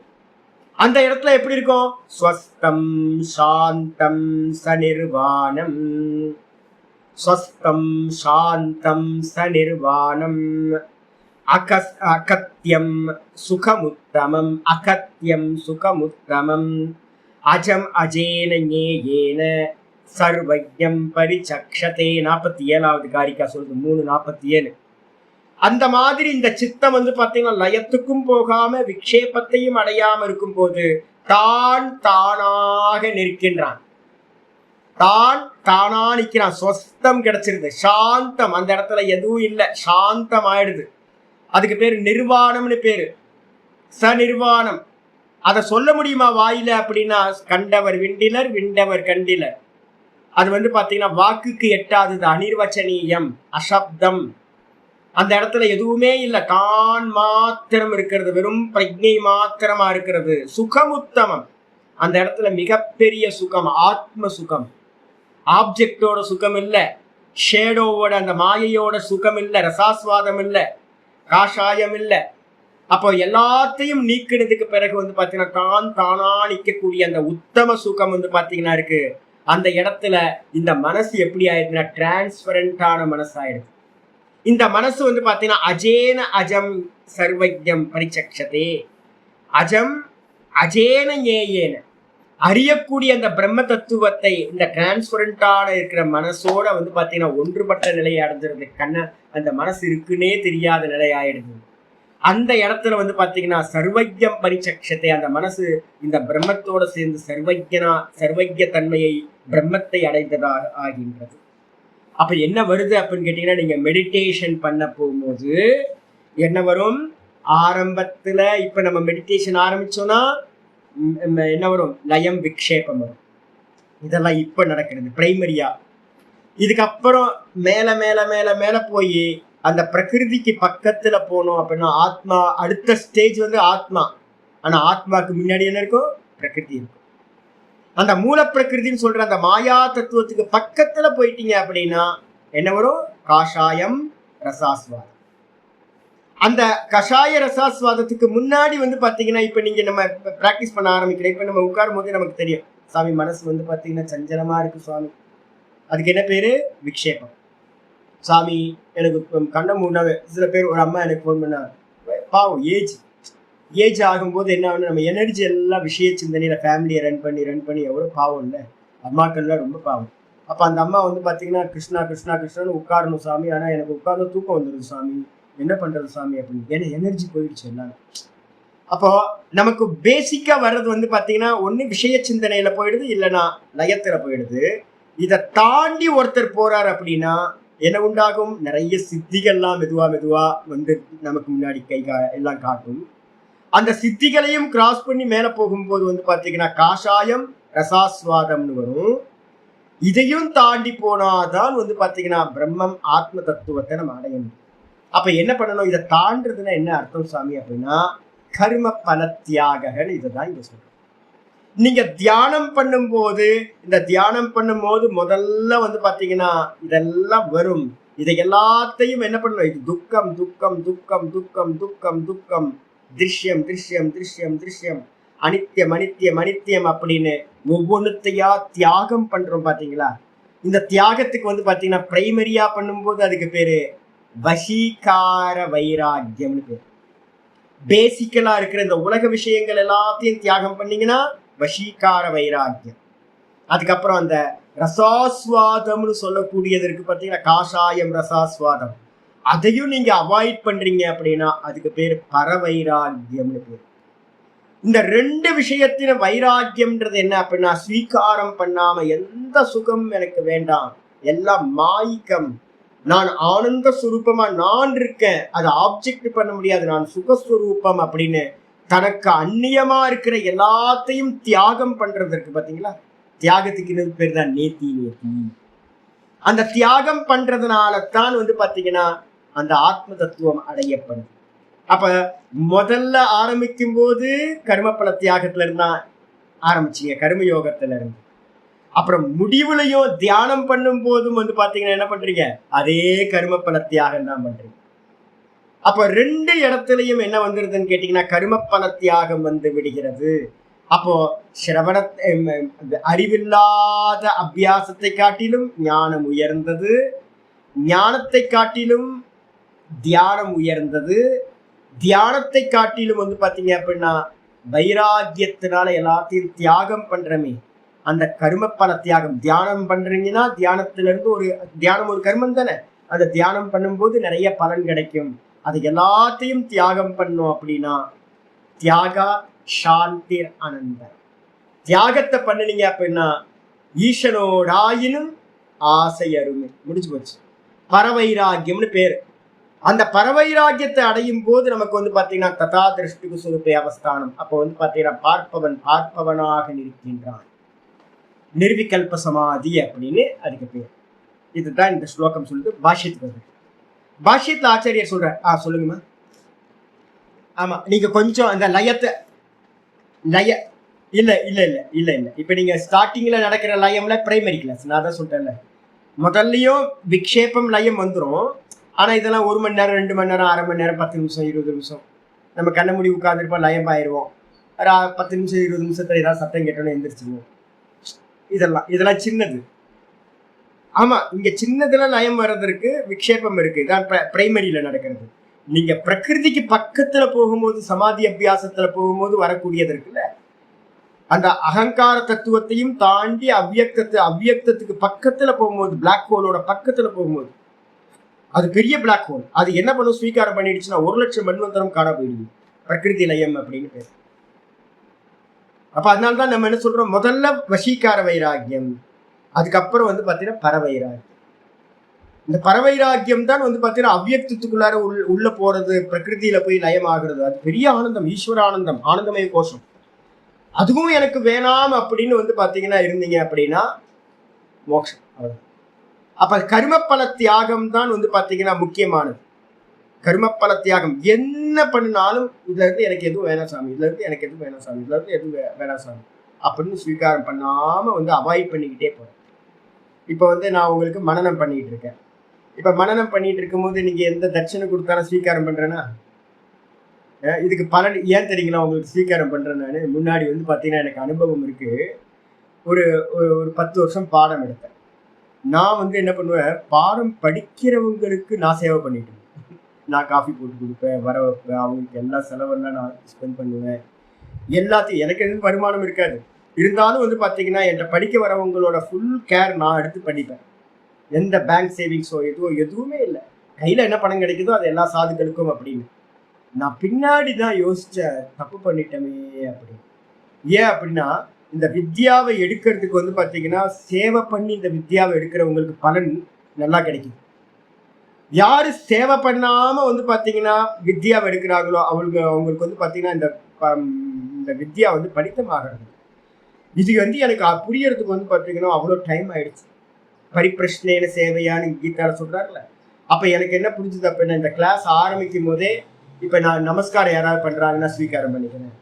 அந்த இடத்துல எப்படி இருக்கும்? ஸ்வஸ்தம் சாந்தம் சநிர்வாணம், ஸ்வஸ்தம் சாந்தம் சநிர்வாணம், அகத்யம் சுகமுத்தமம், அகத்யம் சுகமுத்தமம், அஜம் அஜேன ஞேயேன சர்வஜம் பரிசக்ஷதே. 47வது காரிக்கா சொல்லுது, 3:47. அந்த மாதிரி இந்த சித்தம் வந்து பாத்தீங்கன்னா லயத்துக்கும் போகாம விக்ஷேபத்தையும் அடையாம இருக்கும் போது தான் தானாக நிற்கின்றான், தான் தானா நிற்கிறான். ஸ்வஸ்தம் கிடைச்சிருது, சாந்தம், அந்த இடத்துல எதுவும் இல்லை, சாந்தம் ஆயிடுது. அதுக்கு பேரு நிர்வாணம்னு பேரு, சநிர்வாணம். அதை சொல்ல முடியுமா வாயில அப்படின்னா, கண்டவர் விண்டிலர் விண்டவர் கண்டிலர். அது வந்து பாத்தீங்கன்னா வாக்குக்கு எட்டாதது, அனிர்வச்சனீயம், அசப்தம். அந்த இடத்துல எதுவுமே இல்லை, தான் மாத்திரம் இருக்கிறது, வெறும் பிரஜை மாத்திரமா இருக்கிறது. சுகமுத்தமம், அந்த இடத்துல மிகப்பெரிய சுகம், ஆத்ம சுகம். ஆப்ஜெக்டோட சுகம் இல்லை, ஷேடோவோட அந்த மாயையோட சுகம் இல்லை, ரசாஸ்வாதம் இல்லை, காஷாயம் இல்லை. அப்போ எல்லாத்தையும் நீக்கினதுக்கு பிறகு வந்து பாத்தீங்கன்னா தான் தானா நிற்கக்கூடிய அந்த உத்தம சுகம் வந்து பாத்தீங்கன்னா இருக்கு. அந்த இடத்துல இந்த மனசு எப்படி ஆயிடுதுன்னா டிரான்ஸ்பரண்டான மனசு ஆயிடுது. இந்த மனசு வந்து பாத்தீங்கன்னா அஜேன அஜம் சர்வஜம் பரிசக்ஷதே, அஜம் அஜேன ஞேயேன, அறியக்கூடிய அந்த பிரம்ம தத்துவத்தை இந்த டிரான்ஸ்பரண்டான இருக்கிற மனசோட வந்து பாத்தீங்கன்னா ஒன்றுபட்ட நிலையை அடைஞ்சிருது. அந்த மனசு இருக்குன்னே தெரியாத நிலை ஆயிடுது. அந்த இடத்துல வந்து பாத்தீங்கன்னா சர்வஜம் பரிசக்ஷத்தை, அந்த மனசு இந்த பிரம்மத்தோட சேர்ந்து சர்வஜ தன்மையை, பிரம்மத்தை அடைந்ததாக ஆகின்றது. அப்ப என்ன வருது அப்படின்னு கேட்டீங்கன்னா, நீங்க மெடிடேஷன் பண்ண போகும்போது என்ன வரும்? ஆரம்பத்துல இப்ப நம்ம மெடிடேஷன் ஆரம்பிச்சோம்னா என்ன வரும்? லயம் விக்ஷேபம் வரும். இதெல்லாம் இப்ப நடக்கிறது பிரைமரியா. இதுக்கப்புறம் மேல மேல மேல மேல போய் அந்த பிரகிருதிக்கு பக்கத்துல போனோம் அப்படின்னா ஆத்மா, அடுத்த ஸ்டேஜ் வந்து ஆத்மா. ஆனா ஆத்மாக்கு முன்னாடி என்ன இருக்கும்? பிரகிருதி இருக்கும். அந்த மூல பிரகிருதின்னு சொல்ற அந்த மாயா தத்துவத்துக்கு பக்கத்துல போயிட்டீங்க அப்படின்னா என்ன வரும்? காஷாயம் ரசாஸ்வாதம். அந்த கஷாய ரசாஸ்வாதத்துக்கு முன்னாடி வந்து பாத்தீங்கன்னா இப்ப நீங்க நம்ம பிராக்டிஸ் பண்ண ஆரம்பிக்கிறேன். இப்ப நம்ம உட்காரும் போது நமக்கு தெரியும், சாமி மனசு வந்து பாத்தீங்கன்னா சஞ்சலமா இருக்கு சுவாமி. அதுக்கு என்ன பேரு? விக்ஷேபம். சாமி எனக்கு கண்ண மூணாவே. சில பேர், ஒரு அம்மா எனக்கு ஃபோன் பண்ணா, பாவம் ஏஜ் ஆகும்போது என்ன ஆகுது, நம்ம எனர்ஜி எல்லாம் விஷய சிந்தனையில ஃபேமிலியை ரன் பண்ணி எவ்வளோ பாவம் இல்லை, அம்மாக்கள்லாம் ரொம்ப பாவம். அப்போ அந்த அம்மா வந்து பார்த்தீங்கன்னா கிருஷ்ணா கிருஷ்ணா கிருஷ்ணான்னு உட்காரணும் சாமி, ஆனால் எனக்கு உட்கார்ந்து தூக்கம் வந்துடுது சாமி, என்ன பண்ணுறது சாமி அப்படின்னு. ஏன்னா எனர்ஜி போயிடுச்சு எல்லாம். அப்போ நமக்கு பேசிக்கா வர்றது வந்து பார்த்தீங்கன்னா ஒன்று விஷய சிந்தனையில போயிடுது, இல்லைன்னா லயத்துல போயிடுது. இதை தாண்டி ஒருத்தர் போறாரு அப்படின்னா என்ன உண்டாகும்? நிறைய சித்திகள்லாம் மெதுவா வந்து நமக்கு முன்னாடி எல்லாம் காட்டும். அந்த சித்திகளையும் கிராஸ் பண்ணி மேல போகும்போது வந்து பாத்தீங்கன்னா காஷாயம் ரசாஸ்வாதம்னு வரும். இதையும் தாண்டி போனாதான் வந்து பாத்தீங்கன்னா பிரம்மம் ஆத்ம தத்துவத்தை நம்ம அடையணும். அப்ப என்ன பண்ணணும்? இதை தாண்டதுன்னா என்ன அர்த்தம் சாமி அப்படின்னா கர்ம பல தியாகங்கள். இதுதான் இங்க சொல்றோம். நீங்க தியானம் பண்ணும்போது முதல்ல வந்து பாத்தீங்கன்னா இதெல்லாம் வரும். இதை எல்லாத்தையும் என்ன பண்ணணும், இது துக்கம் துக்கம் துக்கம் துக்கம் துக்கம் துக்கம், திருஷ்யம் திருஷ்யம் திருஷ்யம் திருஷ்யம், அனித்தியம் அனித்தியம் அனித்தியம் அப்படின்னு ஒவ்வொன்றுத்தையா தியாகம் பண்றோம் பாத்தீங்களா. இந்த தியாகத்துக்கு வந்து பாத்தீங்கன்னா பிரைமரியா பண்ணும்போது அதுக்கு பேரு வசீகார வைராக்கியம்னு பேரு. பேசிக்கலா இருக்கிற இந்த உலக விஷயங்கள் எல்லாத்தையும் தியாகம் பண்ணீங்கன்னா வசீகார வைராக்கியம். அதுக்கப்புறம் அந்த ரசாஸ்வாதம்னு சொல்லக்கூடியது இருக்கு பார்த்தீங்கன்னா, காஷாயம் ரசாஸ்வாதம், அதையும் நீங்க அவாய்ட் பண்றீங்க அப்படின்னா அதுக்கு பேர் பரவைராக்கியம்னு பேர். இந்த ரெண்டு விஷயத்தின வைராக்கியம்ன்றது என்ன அப்படின்னா, ஸ்வீகாரம் பண்ணாம எந்த சுகம் எனக்கு வேண்டாம், எல்லாம் மாயிக்கம், நான் ஆனந்த சுரூபமா நான் இருக்கேன், அதை ஆப்ஜெக்ட் பண்ண முடியாது, நான் சுகஸ்வரூபம் அப்படின்னு தனக்கு அந்நியமா இருக்கிற எல்லாத்தையும் தியாகம் பண்றது இருக்கு பாத்தீங்களா. தியாகத்துக்கு பேர் தான் நேத்தி நேத்தி. அந்த தியாகம் பண்றதுனால தான் வந்து பாத்தீங்கன்னா அந்த ஆத்ம தத்துவம் அடையப்படுது. அப்ப முதல்ல ஆரம்பிக்கும் போது கர்மபல தியாகத்துல இருந்தா ஆரம்பிச்சீங்க, கர்மயோகத்துல இருந்து. அப்புறம் முடிவுலையும் தியானம் பண்ணும் போதும் வந்து பாத்தீங்கன்னா என்ன பண்றீங்க, அதே கர்மபல தியாகம் தான் பண்றீங்க. அப்ப ரெண்டு இடத்துலயும் என்ன வந்துருதுன்னு கேட்டீங்கன்னா கர்மபல தியாகம் வந்து விடுகிறது. அப்போ சிரவண அறிவில்லாத அபியாசத்தை காட்டிலும் ஞானம் உயர்ந்தது, ஞானத்தை காட்டிலும் தியானம் உயர்ந்தது, தியானத்தை காட்டிலும் வந்து பாத்தீங்க அப்படின்னா வைராக்கியத்தினால எல்லாத்தையும் தியாகம் பண்றமே அந்த கர்மபல தியாகம். தியானம் பண்றீங்கன்னா தியானத்துல இருந்து ஒரு தியானம் ஒரு கர்மம் தானே, அந்த தியானம் பண்ணும்போது நிறைய பலன் கிடைக்கும். அது எல்லாத்தையும் தியாகம் பண்ணும் அப்படின்னா தியாகா சாந்தி ஆனந்த. தியாகத்தை பண்ணினீங்க அப்படின்னா ஈசனோடாயினும் ஆசை அருமை, முடிஞ்சு போச்சு. பரவைராக்கியம்னு பேரு. அந்த பரவைராக்கியத்தை அடையும் போது நமக்கு வந்து பாத்தீங்கன்னா ததா திருஷ்டிக்கு சுரூபே அவஸ்தானம். அப்போ வந்து பாத்தீங்கன்னா பார்ப்பவன் பார்ப்பவனாக நிற்கின்றான், நிர்விகல்ப சமாதி அப்படின்னு அதுக்கு பேர். இதுதான் இந்த ஸ்லோகம் சொல்லுது. பாஷ்யத்துக்கு பாஷ்யத்துல ஆச்சாரியர் சொல்ற சொல்லுங்கம்மா. ஆமா, நீங்க கொஞ்சம் அந்த லயத்தை லய இல்ல இல்ல இல்ல இல்ல இல்ல இப்ப நீங்க ஸ்டார்டிங்ல நடக்கிற லயம்ல பிரைமரி கிளாஸ் நான் தான் சொல்றேன்ல, முதல்லயும் விக்ஷேபம் லயம் வந்துடும். ஆனா இதெல்லாம் 1 மணி நேரம் 2 மணி நேரம் 1/2 மணி நேரம் 10 நிமிஷம் 20 நிமிஷம் நம்ம கண்ண மூடி உட்கார்ந்துருப்போம், லயம் ஆயிடுவோம். 10 நிமிஷம் 20 நிமிஷத்துல ஏதாவது சத்தம் கேட்டோன்னு எந்திரிச்சிருவோம். இதெல்லாம் சின்னது. ஆமா, இங்க சின்னதுல லயம் வர்றதுக்கு விக்ஷேபம் இருக்கு, இதான் பிரைமரியில நடக்கிறது. நீங்க பிரகிருதிக்கு பக்கத்துல போகும்போது சமாதி அபியாசத்துல போகும்போது வரக்கூடியது இருக்குல்ல, அந்த அகங்கார தத்துவத்தையும் தாண்டி அவ்வியக்தத்துக்கு பக்கத்துல போகும்போது, பிளாக் ஹோலோட பக்கத்துல போகும்போது, அது பெரிய பிளாக் ஹோல், அது என்ன பண்ணும், ஸ்வீகாரம் பண்ணிடுச்சுன்னா 1,00,000 மன்வந்தரம் காண போயிடுது. பிரகிருதி லயம் அப்படின்னு பேர். அப்ப அதனால்தான் நம்ம என்ன சொல்றோம், முதல்ல வசீகார வைராக்கியம், அதுக்கப்புறம் வந்து பாத்தீங்கன்னா பரவைராக்கியம். இந்த பரவைராக்கியம் தான் வந்து பாத்தீங்கன்னா அவ்வியக்தத்துக்குள்ளார உள்ள போறது, பிரகிருதியில போய் லயம் ஆகுறது. அது பெரிய ஆனந்தம், ஈஸ்வர ஆனந்தம், ஆனந்தமய கோஷம். அதுவும் எனக்கு வேணாம் அப்படின்னு வந்து பாத்தீங்கன்னா இருந்தீங்க அப்படின்னா மோட்சம். அப்ப கர்மபல தியாகம் தான் வந்து பாத்தீங்கன்னா முக்கியமானது. கர்மபல தியாகம் என்ன பண்ணினாலும் இதுல இருந்து எனக்கு எதுவும் வேணாம் சாமி, இதுல இருந்து எனக்கு எதுவும் வேணாம் சாமி, இதுல இருந்து எதுவும் வேணாம் சாமி அப்படின்னு ஸ்வீகாரம் பண்ணாம வந்து அவாய்ட் பண்ணிக்கிட்டே போறேன். இப்ப வந்து நான் உங்களுக்கு மனனம் பண்ணிட்டு இருக்கேன். இப்ப மனனம் பண்ணிட்டு இருக்கும் போது நீங்க எந்த தட்சணை கொடுத்தாலும் ஸ்வீகாரம் பண்றேன்னா, இதுக்கு பலன் ஏன் தெரியுங்களா உங்களுக்கு ஸ்வீகாரம் பண்றேன். நான் முன்னாடி வந்து பாத்தீங்கன்னா எனக்கு அனுபவம் இருக்கு. ஒரு ஒரு 10 வருஷம் பாடம் எடுத்தேன். நான் வந்து என்ன பண்ணுவேன், பாடம் படிக்கிறவங்களுக்கு நான் சேவை பண்ணிட்டு நான் காஃபி போட்டு கொடுப்பேன், வர வைப்பேன், அவங்களுக்கு எல்லா செலவெல்லாம் நான் ஸ்பெண்ட் பண்ணுவேன். எல்லாத்தையும் எனக்கு எதுவும் வருமானம் இருக்காது, இருந்தாலும் வந்து பாத்தீங்கன்னா என்கிட்ட படிக்க வரவங்களோட ஃபுல் கேர் நான் எடுத்து படிப்பேன். எந்த பேங்க் சேவிங்ஸோ எதுவுமே இல்லை, கையில என்ன பணம் கிடைக்குதோ அது எல்லா சாதுக்களுக்கும் அப்படின்னு. நான் பின்னாடி தான் யோசிச்சேன், தப்பு பண்ணிட்டமே அப்படின்னு. ஏன் அப்படின்னா இந்த வித்யாவை எடுக்கிறதுக்கு வந்து பாத்தீங்கன்னா சேவை பண்ணி இந்த வித்யாவை எடுக்கிறவங்களுக்கு பலன் நல்லா கிடைக்குது. யாரு சேவை பண்ணாம வந்து பாத்தீங்கன்னா வித்யாவை எடுக்கிறாங்களோ அவங்களுக்கு வந்து பாத்தீங்கன்னா இந்த வித்யா வந்து படித்தமாகிறது. இது வந்து எனக்கு புரியறதுக்கு வந்து பாத்தீங்கன்னா அவ்வளோ டைம் ஆயிடுச்சு. பரிப்பிரஷ்னேன சேவையான்னு கீதால சொல்றாருல. அப்ப எனக்கு என்ன புரிஞ்சுது அப்படின்னா, இந்த கிளாஸ் ஆரம்பிக்கும் போதே இப்ப நான் நமஸ்காரம் யாராவது பண்றாங்கன்னா ஸ்வீகாரம் பண்ணிக்கிறேன்,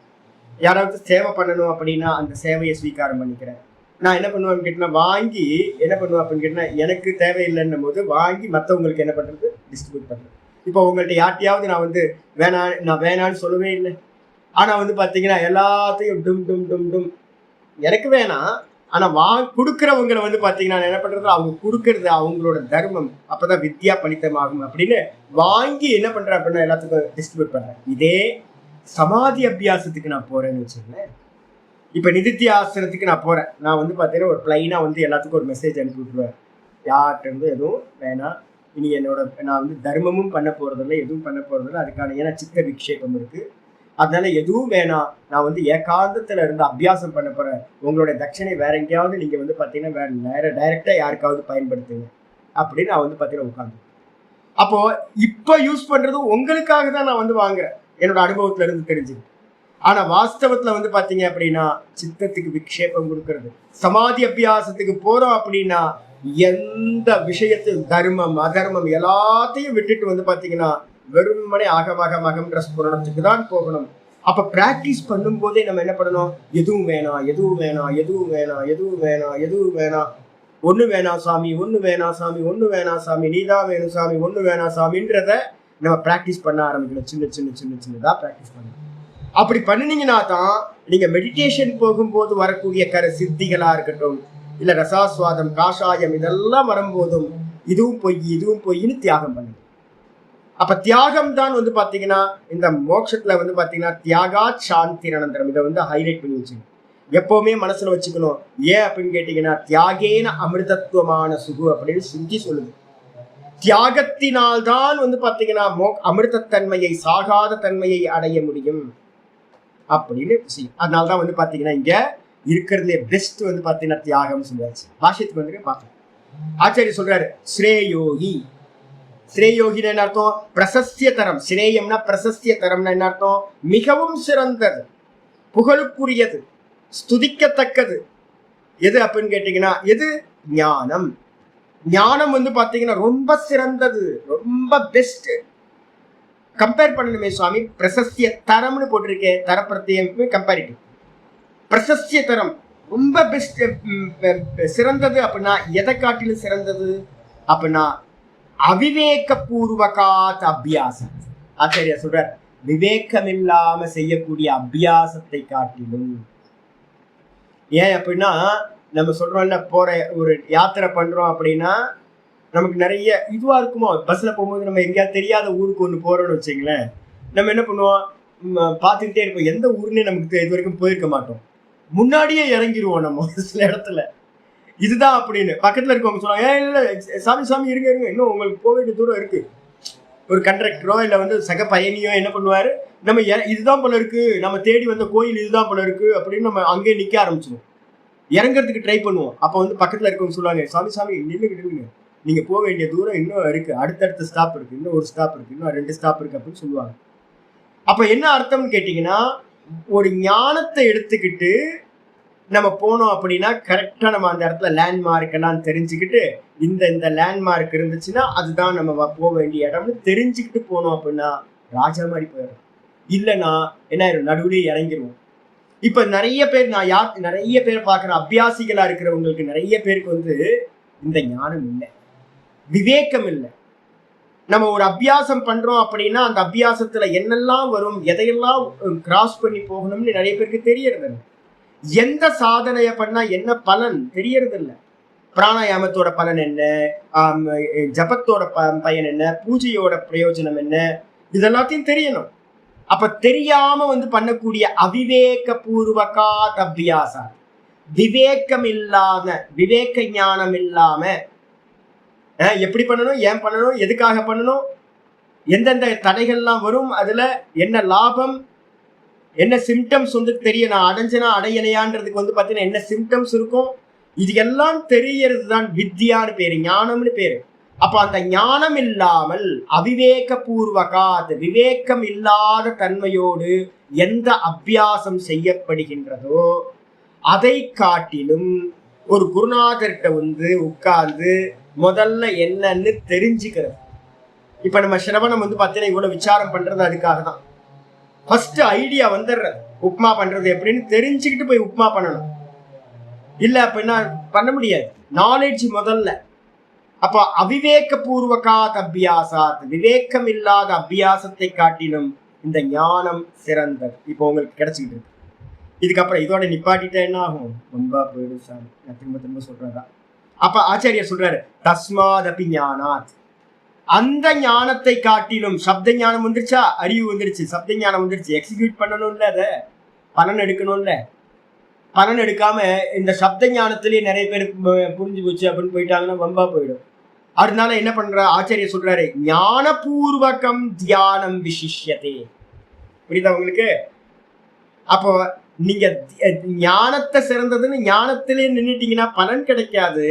யாராவது சேவை பண்ணணும் அப்படின்னா அந்த சேவையை ஸ்வீகாரம் பண்ணிக்கிறேன், நான் என்ன பண்ணுவேன்னு கேட்டேன்னா, வாங்கி என்ன பண்ணுவேன் அப்படின்னு கேட்டேன்னா, எனக்கு தேவையில்லைன்னும் போது வாங்கி மற்றவங்களுக்கு என்ன பண்ணுறது, டிஸ்ட்ரிபியூட் பண்ணுறது. இப்போ உங்கள்கிட்ட யார்ட்டையாவது நான் வந்து நான் வேணான்னு சொல்லவே இல்லை. ஆனால் வந்து பார்த்தீங்கன்னா எல்லாத்தையும் டும் டும் டும் டும் எனக்கு வேணாம். ஆனால் கொடுக்குறவங்களை வந்து பார்த்தீங்கன்னா என்ன பண்ணுறது, அவங்க கொடுக்கறது அவங்களோட தர்மம், அப்போ தான் வித்யா பலித்தமாகும் அப்படின்னு வாங்கி என்ன பண்ணுறேன் அப்படின்னா எல்லாத்துக்கும் டிஸ்ட்ரிபியூட் பண்ணுறேன். இதே சமாதி அபியாசத்துக்கு நான் போகிறேன்னு வச்சுக்கோங்களேன். இப்போ நிதித்தியாசனத்துக்கு நான் போகிறேன். நான் வந்து பார்த்தீங்கன்னா ஒரு பிளைனாக வந்து எல்லாத்துக்கும் ஒரு மெசேஜ் அனுப்பி விட்டுருவேன். யார்கிட்ட எதுவும் வேணாம், இனி நான் வந்து தர்மமும் பண்ண போகிறதில்ல, எதுவும் பண்ண போகிறதில்ல. அதுக்கான ஏன்னா சித்த விக்ஷேபம் இருக்குது, அதனால எதுவும் வேணாம். நான் வந்து ஏகாந்தத்தில் இருந்து அபியாசம் பண்ண போகிறேன். உங்களுடைய தட்சணை வேற எங்கேயாவது நீங்கள் வந்து பார்த்தீங்கன்னா வேற டைரெக்டாக யாருக்காவது பயன்படுத்துங்க அப்படின்னு நான் வந்து பார்த்தீங்கன்னா உட்காந்து. அப்போது இப்போ யூஸ் பண்ணுறது உங்களுக்காக தான் நான் வந்து வாங்குறேன், என்னோட அனுபவத்துல இருந்து தெரிஞ்சுக்கிட்டு. ஆனால் வாஸ்தவத்தில் வந்து பார்த்தீங்க அப்படின்னா சித்தத்துக்கு விக்ஷேபம் கொடுக்கறது. சமாதி அபியாசத்துக்கு போகிறோம் அப்படின்னா எந்த விஷயத்தில் தர்மம் அதர்மம் எல்லாத்தையும் விட்டுட்டு வந்து பார்த்தீங்கன்னா வெறுமனே அகமகமகம்ன்ற ஸ்புரணத்துக்கு தான் போகணும். அப்போ ப்ராக்டிஸ் பண்ணும்போதே நம்ம என்ன பண்ணணும், எதுவும் வேணாம் எதுவும் வேணாம் எதுவும் வேணாம் எதுவும் வேணாம் எதுவும் வேணாம், ஒன்று வேணாம் சாமி ஒன்று வேணாம் சாமி ஒன்று வேணாம் சாமி நீதான் வேணும் சாமி ஒன்று வேணாம் சாமின்றத நம்ம ப்ராக்டிஸ் பண்ண ஆரம்பிக்கணும். சின்ன சின்ன சின்ன சின்னதாக ப்ராக்டிஸ் பண்ணணும். அப்படி பண்ணினீங்கன்னா தான் நீங்கள் மெடிடேஷன் போகும்போது வரக்கூடிய சித்திகளாக இருக்கட்டும், இல்லை ரசாஸ்வாதம் காஷாயம் இதெல்லாம் வரும்போதும் இதுவும் பொய்ன்னு தியாகம் பண்ணுங்க. அப்ப தியாகம் தான் வந்து பாத்தீங்கன்னா இந்த மோட்சத்துல வந்து பாத்தீங்கன்னா தியாகா சாந்தி அனந்தரம். இதை வந்து ஹைலைட் பண்ணி வச்சுக்கணும், எப்பவுமே மனசுல வச்சுக்கணும். ஏன் அப்படின்னு கேட்டீங்கன்னா தியாகேன அமிர்தத்துவமான சுகு அப்படின்னு சுருக்கி சொல்லுது. தியாகத்தினால்தான் வந்து பாத்தீங்கன்னா அமிர்தத்தன்மையை சாகாத தன்மையை அடைய முடியும் அப்படின்னு விஷயம். அதனால்தான் வந்து பாத்தீங்கன்னா இங்க இருக்கிறதுலே பெஸ்ட் வந்து பாத்தீங்கன்னா தியாகம் சொல்லியாச்சு. பாஷ்யத்துக்கு வந்து பார்த்தோம். ஆச்சாரிய சொல்றாரு ஸ்ரேயோகி. ஸ்ரேயோகின்னு என்ன அர்த்தம், பிரசஸ்திய தரம். ஸ்ரேயம்னா பிரசஸ்திய தரம்னா என்ன அர்த்தம், மிகவும் சிறந்தது, புகழுக்குரியது, ஸ்துதிக்கத்தக்கது. எது அப்படின்னு கேட்டீங்கன்னா எது, ஞானம். ஞானம் வந்து பாத்தீங்கன்னா ரொம்ப சிறந்தது, ரொம்ப பெஸ்ட். கம்பேர் பண்ணணுமே சுவாமி, பிரசஸ்திய தரம்னு போட்டிருக்கேன், தரப்பிரத்தியமே கம்பேரிட்டிவ். பிரசஸ்திய தரம் ரொம்ப பெஸ்ட் சிறந்தது அப்படின்னா எதை காட்டிலும் சிறந்தது அப்படின்னா அவிவேக பூர்வகாத் அபியாசம். ஆச்சாரியா சொல்றார், விவேகம் இல்லாம செய்யக்கூடிய அபியாசத்தை காட்டிலும். ஏன் அப்படின்னா நம்ம சொல்றோம்ல, போற ஒரு யாத்திரை பண்றோம் அப்படின்னா நமக்கு நிறைய இதுவா இருக்குமோ. பஸ்ல போகும்போது நம்ம எங்கேயாவது தெரியாத ஊருக்கு ஒன்று போறோம்னு வச்சுங்களேன், நம்ம என்ன பண்ணுவோம், பார்த்துக்கிட்டே இருப்போம். எந்த ஊருன்னு நமக்கு இது வரைக்கும் போயிருக்க மாட்டோம், முன்னாடியே இறங்கிடுவோம் நம்ம சில இடத்துல. இதுதான் அப்படின்னு பக்கத்துல இருக்கவங்க சொல்லுவாங்க, ஏன் இல்லை சாமி சாமி இருங்க இன்னும் உங்களுக்கு போக வேண்டிய தூரம் இருக்கு. ஒரு கண்டக்டரோ இல்லை வந்து சக பயணியோ என்ன பண்ணுவாரு, நம்ம இதுதான் போல இருக்கு, நம்ம தேடி வந்த கோயில் இதுதான் போல இருக்கு அப்படின்னு நம்ம அங்கேயே நிற்க ஆரம்பிச்சிடுவோம், இறங்குறதுக்கு ட்ரை பண்ணுவோம். அப்போ வந்து பக்கத்துல இருக்கவங்க சொல்லுவாங்க, சாமி சாமி நில்லுங்க, நீங்க போக வேண்டிய தூரம் இன்னும் இருக்கு, அடுத்தடுத்த ஸ்டாப் இருக்கு, இன்னும் ஒரு ஸ்டாப் இருக்கு, இன்னும் 2 ஸ்டாப் இருக்கு அப்படின்னு சொல்லுவாங்க. அப்ப என்ன அர்த்தம்னு கேட்டீங்கன்னா, ஒரு ஞானத்தை எடுத்துக்கிட்டு நம்ம போனோம் அப்படின்னா கரெக்டா நம்ம அந்த இடத்துல லேண்ட்மார்க் எல்லாம் தெரிஞ்சுக்கிட்டு, இந்த லேண்ட்மார்க் இருந்துச்சுன்னா அதுதான் நம்ம போக வேண்டிய இடம்னு தெரிஞ்சுக்கிட்டு போனோம் அப்படின்னா ராஜா மாதிரி போயிடும். இல்லைன்னா என்ன ஆயிரும், நடுவுலயே இறங்கிடுவோம். இப்ப நிறைய பேர் பார்க்குற அபியாசிகளா இருக்கிறவங்களுக்கு நிறைய பேருக்கு வந்து இந்த ஞானம் இல்லை, விவேகம் இல்லை. நம்ம ஒரு அபியாசம் பண்றோம் அப்படின்னா அந்த அபியாசத்துல என்னெல்லாம் வரும், எதையெல்லாம் கிராஸ் பண்ணி போகணும்னு நிறைய பேருக்கு தெரியறது இல்லை. எந்த சாதனைய பண்ணா என்ன பலன் தெரியறது இல்லை. பிராணாயாமத்தோட பலன் என்ன, ஜபத்தோட பயன் என்ன, பூஜையோட பிரயோஜனம் என்ன, இதெல்லாத்தையும் தெரியணும். அப்ப தெரியாம வந்து பண்ணக்கூடிய அவிவேக பூர்வகாத் அபியாசா, விவேகம் இல்லாத, விவேக ஞானம் இல்லாம எப்படி பண்ணணும், ஏன் பண்ணணும், எதுக்காக பண்ணணும், எந்தெந்த தடைகள்லாம் வரும், அதுல என்ன லாபம், என்ன சிம்டம்ஸ் வந்து தெரியும், நான் அடைஞ்சனா அடையலையான்றதுக்கு வந்து பார்த்தீங்கன்னா என்ன சிம்டம்ஸ் இருக்கும், இது எல்லாம் தெரியறது தான் வித்யான்னு பேரு, ஞானம்னு பேரு. அப்ப அந்த ஞானம் இல்லாமல் அவிவேக பூர்வகாத், விவேகம் இல்லாத தன்மையோடு எந்த அபியாசம் செய்யப்படுகின்றதோ அதை காட்டிலும் ஒரு குருநாதர்கிட்ட வந்து உட்கார்ந்து முதல்ல என்னன்னு தெரிஞ்சுக்கிறது. இப்ப நம்ம சிரவணம் வந்து பார்த்தீங்கன்னா இவ்வளவு விசாரம் பண்றது அதுக்காக தான். ஃபர்ஸ்ட் ஐடியா வந்துடுறது, உப்மா பண்றது எப்படின்னு தெரிஞ்சுக்கிட்டு போய் உப்மா பண்ணணும். இல்ல அப்படின்னா பண்ண முடியாது. நாலேஜ் முதல்ல. அப்ப அவிவேக பூர்வகாத் அபியாசாத், விவேகம் இல்லாத அபியாசத்தை காட்டிலும் இந்த ஞானம் சிறந்தது. இப்போ உங்களுக்கு கிடைச்சிக்கிட்டு இருக்கு. இதுக்கப்புறம் இதோட நிப்பாட்டிட்டா என்ன ஆகும்? ரொம்ப போயிடும் சாமி. நான் திரும்ப திரும்ப சொல்றதா. அப்ப ஆச்சாரியர் சொல்றாரு, தஸ்மாதபி ஞானாத், அந்த ஞானத்தை காட்டிலும். சப்த ஞானம் வந்துருச்சா, அறிவு வந்துருச்சு, சப்த ஞானம் வந்துருச்சு. எக்ஸிக்யூட் பண்ணணும்ல, அதை பலன் எடுக்கணும்ல. பலன் எடுக்காம இந்த சப்த ஞானத்திலேயே நிறைய பேர் புரிஞ்சு போச்சு அப்படின்னு போயிட்டாங்கன்னா வம்பா போயிடும். அதனால என்ன பண்ற ஆச்சாரியர் சொல்றாரு, ஞானபூர்வகம் தியானம் விசிஷ்யதே. புரியுதா உங்களுக்கு? அப்போ நீங்க ஞானத்தை சிறந்ததுன்னு ஞானத்திலே நின்றுட்டீங்கன்னா பலன் கிடைக்காது.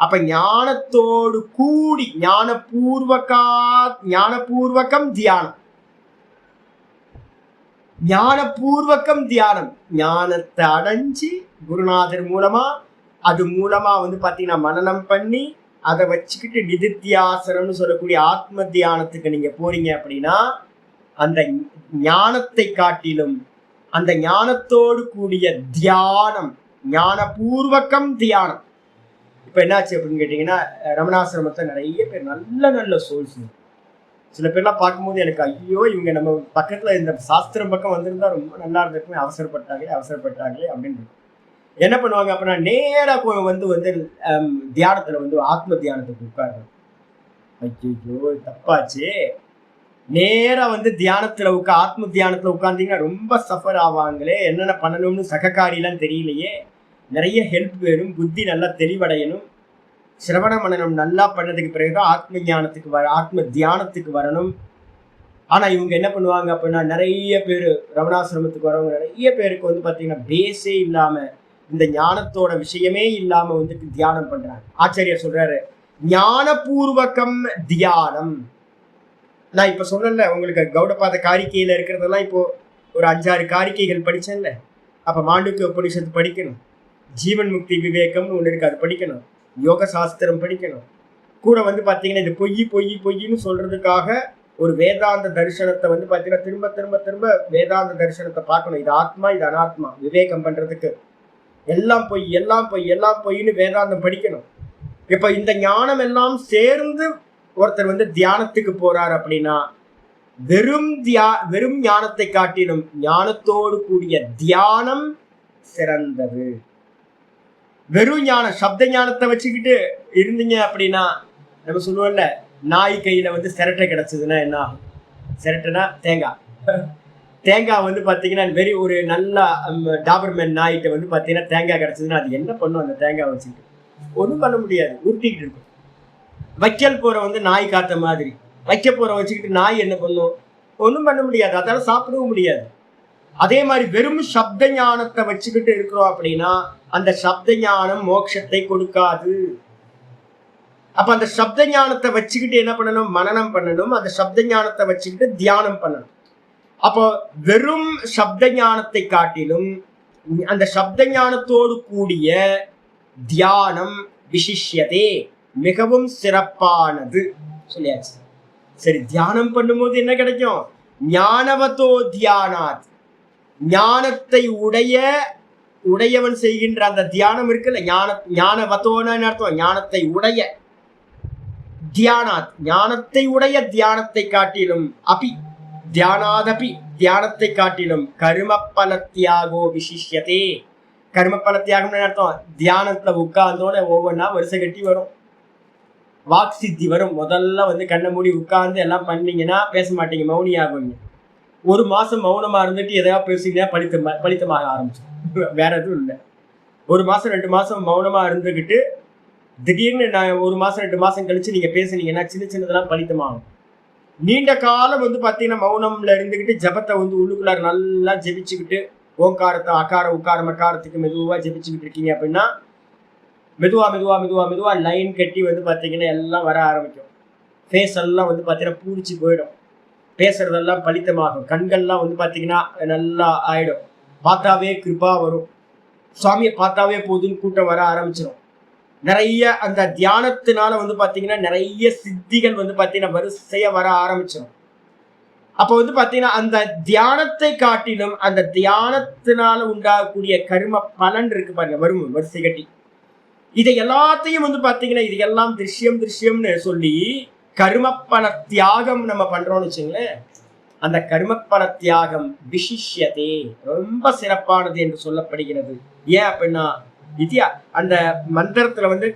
அப்ப ஞானத்தோடு கூடி ஞானபூர்வகம் தியானம், ஞானபூர்வகம் தியானம், ஞானத்தை அடைஞ்சு குருநாதர் மூலமா அது மூலமா பாத்தீங்கன்னா மனனம் பண்ணி அதை வச்சுக்கிட்டு நிதித்தியாசனம்னு சொல்லக்கூடிய ஆத்ம தியானத்துக்கு நீங்க போறீங்க அப்படின்னா அந்த ஞானத்தை காட்டிலும் அந்த ஞானத்தோடு கூடிய தியானம், ஞானபூர்வகம் தியானம். இப்ப என்னாச்சு அப்படின்னு கேட்டீங்கன்னா, ரமணாசிரமத்தை நிறைய பேர் நல்ல நல்ல சோல்ஸ். சில பேர்லாம் பார்க்கும்போது எனக்கு ஐயோ இவங்க நம்ம பக்கத்துல இந்த சாஸ்திரம் பக்கம் வந்திருந்தா ரொம்ப நல்லா இருந்திருக்குமே, அவசரப்பட்டாங்களே அப்படின்னு. என்ன பண்ணுவாங்க அப்படின்னா, நேரா தியானத்துல ஆத்ம தியானத்துக்கு உட்காருங்க. ஐயோ தப்பாச்சு. நேரா தியானத்துல ஆத்ம தியானத்துல உட்கார்ந்தீங்கன்னா ரொம்ப சஃபர் ஆவாங்களே, என்னென்ன பண்ணணும்னு சககாரியெல்லாம் தெரியலையே, நிறைய ஹெல்ப் வேணும், புத்தி நல்லா தெளிவடையணும், சிரவண மனனம் நல்லா பண்ணதுக்கு பிறகுதான் ஆத்ம தியானத்துக்கு வரணும். ஆனா இவங்க என்ன பண்ணுவாங்க அப்படின்னா, நிறைய பேர் ரமணாசிரமத்துக்கு வரவங்க நிறைய பேருக்கு பாத்தீங்கன்னா பேஸே இல்லாம, இந்த ஞானத்தோட விஷயமே இல்லாம தியானம் பண்றாங்க. ஆச்சாரியர் சொல்றாரு, ஞானபூர்வகம் தியானம். நான் இப்ப சொன்னேன்ல உங்களுக்கு, கௌடபாத காரிக்கையில இருக்கிறதெல்லாம் இப்போ ஒரு 5-6 காரிக்கைகள் படிச்சேன்ல. அப்ப மாண்டூக்கிய உபனிஷத்து படிக்கணும், ஜீவன் முக்தி விவேகம்னு ஒண்ணு இருக்கு, அது படிக்கணும், யோக சாஸ்திரம் படிக்கணும். கூட பாத்தீங்கன்னா இது பொய்ன்னு சொல்றதுக்காக ஒரு வேதாந்த தரிசனத்தை பாத்தீங்கன்னா திரும்ப திரும்ப திரும்ப வேதாந்த தரிசனத்தை பார்க்கணும். இது ஆத்மா, இது அனாத்மா, விவேகம் பண்றதுக்கு எல்லாம் பொய்ன்னு வேதாந்தம் படிக்கணும். இப்ப இந்த ஞானம் எல்லாம் சேர்ந்து ஒருத்தர் தியானத்துக்கு போறார் அப்படின்னா வெறும் ஞானத்தை காட்டிலும் ஞானத்தோடு கூடிய தியானம் சிறந்தது. வெறும் ஞானம், சப்த ஞானத்தை வச்சுக்கிட்டு இருந்தீங்க அப்படின்னா, நம்ம சொல்லுவோம்ல, நாய் கையில சிரட்டை கிடைச்சதுன்னா என்ன ஆகும்? சிரட்டைனா தேங்காய் பாத்தீங்கன்னா ஒரு நல்ல டாபர்மேன் நாய்கிட்ட பாத்தீங்கன்னா தேங்காய் கிடைச்சதுன்னா அது என்ன பண்ணும்? அந்த தேங்காய் வச்சுக்கிட்டு ஒன்றும் பண்ண முடியாது, உருட்டிக்கிட்டு இருக்கும். வைக்கல் போற நாய் காத்த மாதிரி, வைக்க போற வச்சுக்கிட்டு நாய் என்ன பண்ணும்? ஒன்றும் பண்ண முடியாது, அதால சாப்பிடவும் முடியாது. அதே மாதிரி வெறும் சப்த ஞானத்தை வச்சுக்கிட்டு இருக்கிறோம் அப்படின்னா அந்த சப்த ஞானம் மோட்சத்தை கொடுக்காது. அப்ப அந்த சப்த ஞானத்தை வச்சுக்கிட்டு என்ன பண்ணணும்? மனனம் பண்ணணும். அந்த சப்த ஞானத்தை வச்சுக்கிட்டு தியானம் பண்ணணும். அப்போ வெறும் சப்த ஞானத்தை காட்டிலும் அந்த சப்த ஞானத்தோடு கூடிய தியானம் விசிஷ்யதே, மிகவும் சிறப்பானது சொல்லியாச்சு. சரி, தியானம் பண்ணும்போது என்ன கிடைக்கும்? ஞானவதோ தியானாத், ஞானத்தை உடையவன் செய்கின்ற அந்த தியானம் இருக்குல்ல, ஞானவதோன்னு அர்த்தம், ஞானத்தை உடைய தியானாத், ஞானத்தை உடைய தியானத்தை காட்டிலும் தியானாதபி, தியானத்தை காட்டிலும் கர்மபல தியாகோ விசிஷ்யதே. கர்மபல தியாகம்னு அர்த்தம், தியானத்துல உட்கார்ந்தோட ஒவ்வொன்றா வருஷம் கட்டி வரும், வாக் சித்தி வரும். முதல்ல கண்ணை மூடி உட்கார்ந்து எல்லாம் பண்ணீங்கன்னா பேச மாட்டீங்க, மௌனியாகுங்க. 1 மாசம் மௌனமா இருந்துட்டு எதையாவது பேசிங்கன்னா பலித்தமாக ஆரம்பிச்சோம். வேற எதுவும் இல்லை. 1 மாசம் 2 மாசம் மௌனமா இருந்துகிட்டு திடீர்னு 1 மாசம் 2 மாசம் கழிச்சு நீங்க பேசுனீங்கன்னா சின்னதெல்லாம் பலித்தமாகும். நீண்ட காலம் பாத்தீங்கன்னா மௌனம்ல இருந்துகிட்டு ஜபத்தை உள்ளுக்குள்ளார நல்லா ஜெபிச்சுக்கிட்டு ஓங்காரத்தை அகார உக்கார மக்காரத்துக்கு மெதுவா ஜெபிச்சுக்கிட்டு இருக்கீங்க அப்படின்னா மெதுவா லைன் கட்டி பாத்தீங்கன்னா எல்லாம் வர ஆரம்பிக்கும். ஃபேஸ் எல்லாம் பாத்தீங்கன்னா பூரிச்சு போயிடும், பேசுறதெல்லாம் பலித்தமாகும், கண்கள்லாம் பாத்தீங்கன்னா நல்லா ஆயிடும், பார்த்தாவே கிருபா வரும், சுவாமியை பார்த்தாவே போதுன்னு கூட்டம் வர ஆரம்பிச்சிடும். நிறைய அந்த தியானத்தினால பாத்தீங்கன்னா நிறைய சித்திகள் பாத்தீங்கன்னா வரிசையா வர ஆரம்பிச்சிடும். அப்ப வந்து பாத்தீங்கன்னா அந்த தியானத்தை காட்டிலும் அந்த தியானத்தினால உண்டாகக்கூடிய கர்ம பலன் இருக்கு பாருங்க, வரும் வரிசை கட்டி. இதை எல்லாத்தையும் வந்து பாத்தீங்கன்னா இது எல்லாம் திருஷ்யம்னு சொல்லி கர்மப்பல தியாகம் நம்ம பண்றோம்னு வச்சுங்களேன். அந்த கர்மப்பல தியாகம் விசிஷ்யதே, ரொம்ப சிறப்பானது என்று சொல்லப்படுகிறது. ஏன் அப்படின்னா வித்யா அந்த மந்திரத்துல வந்து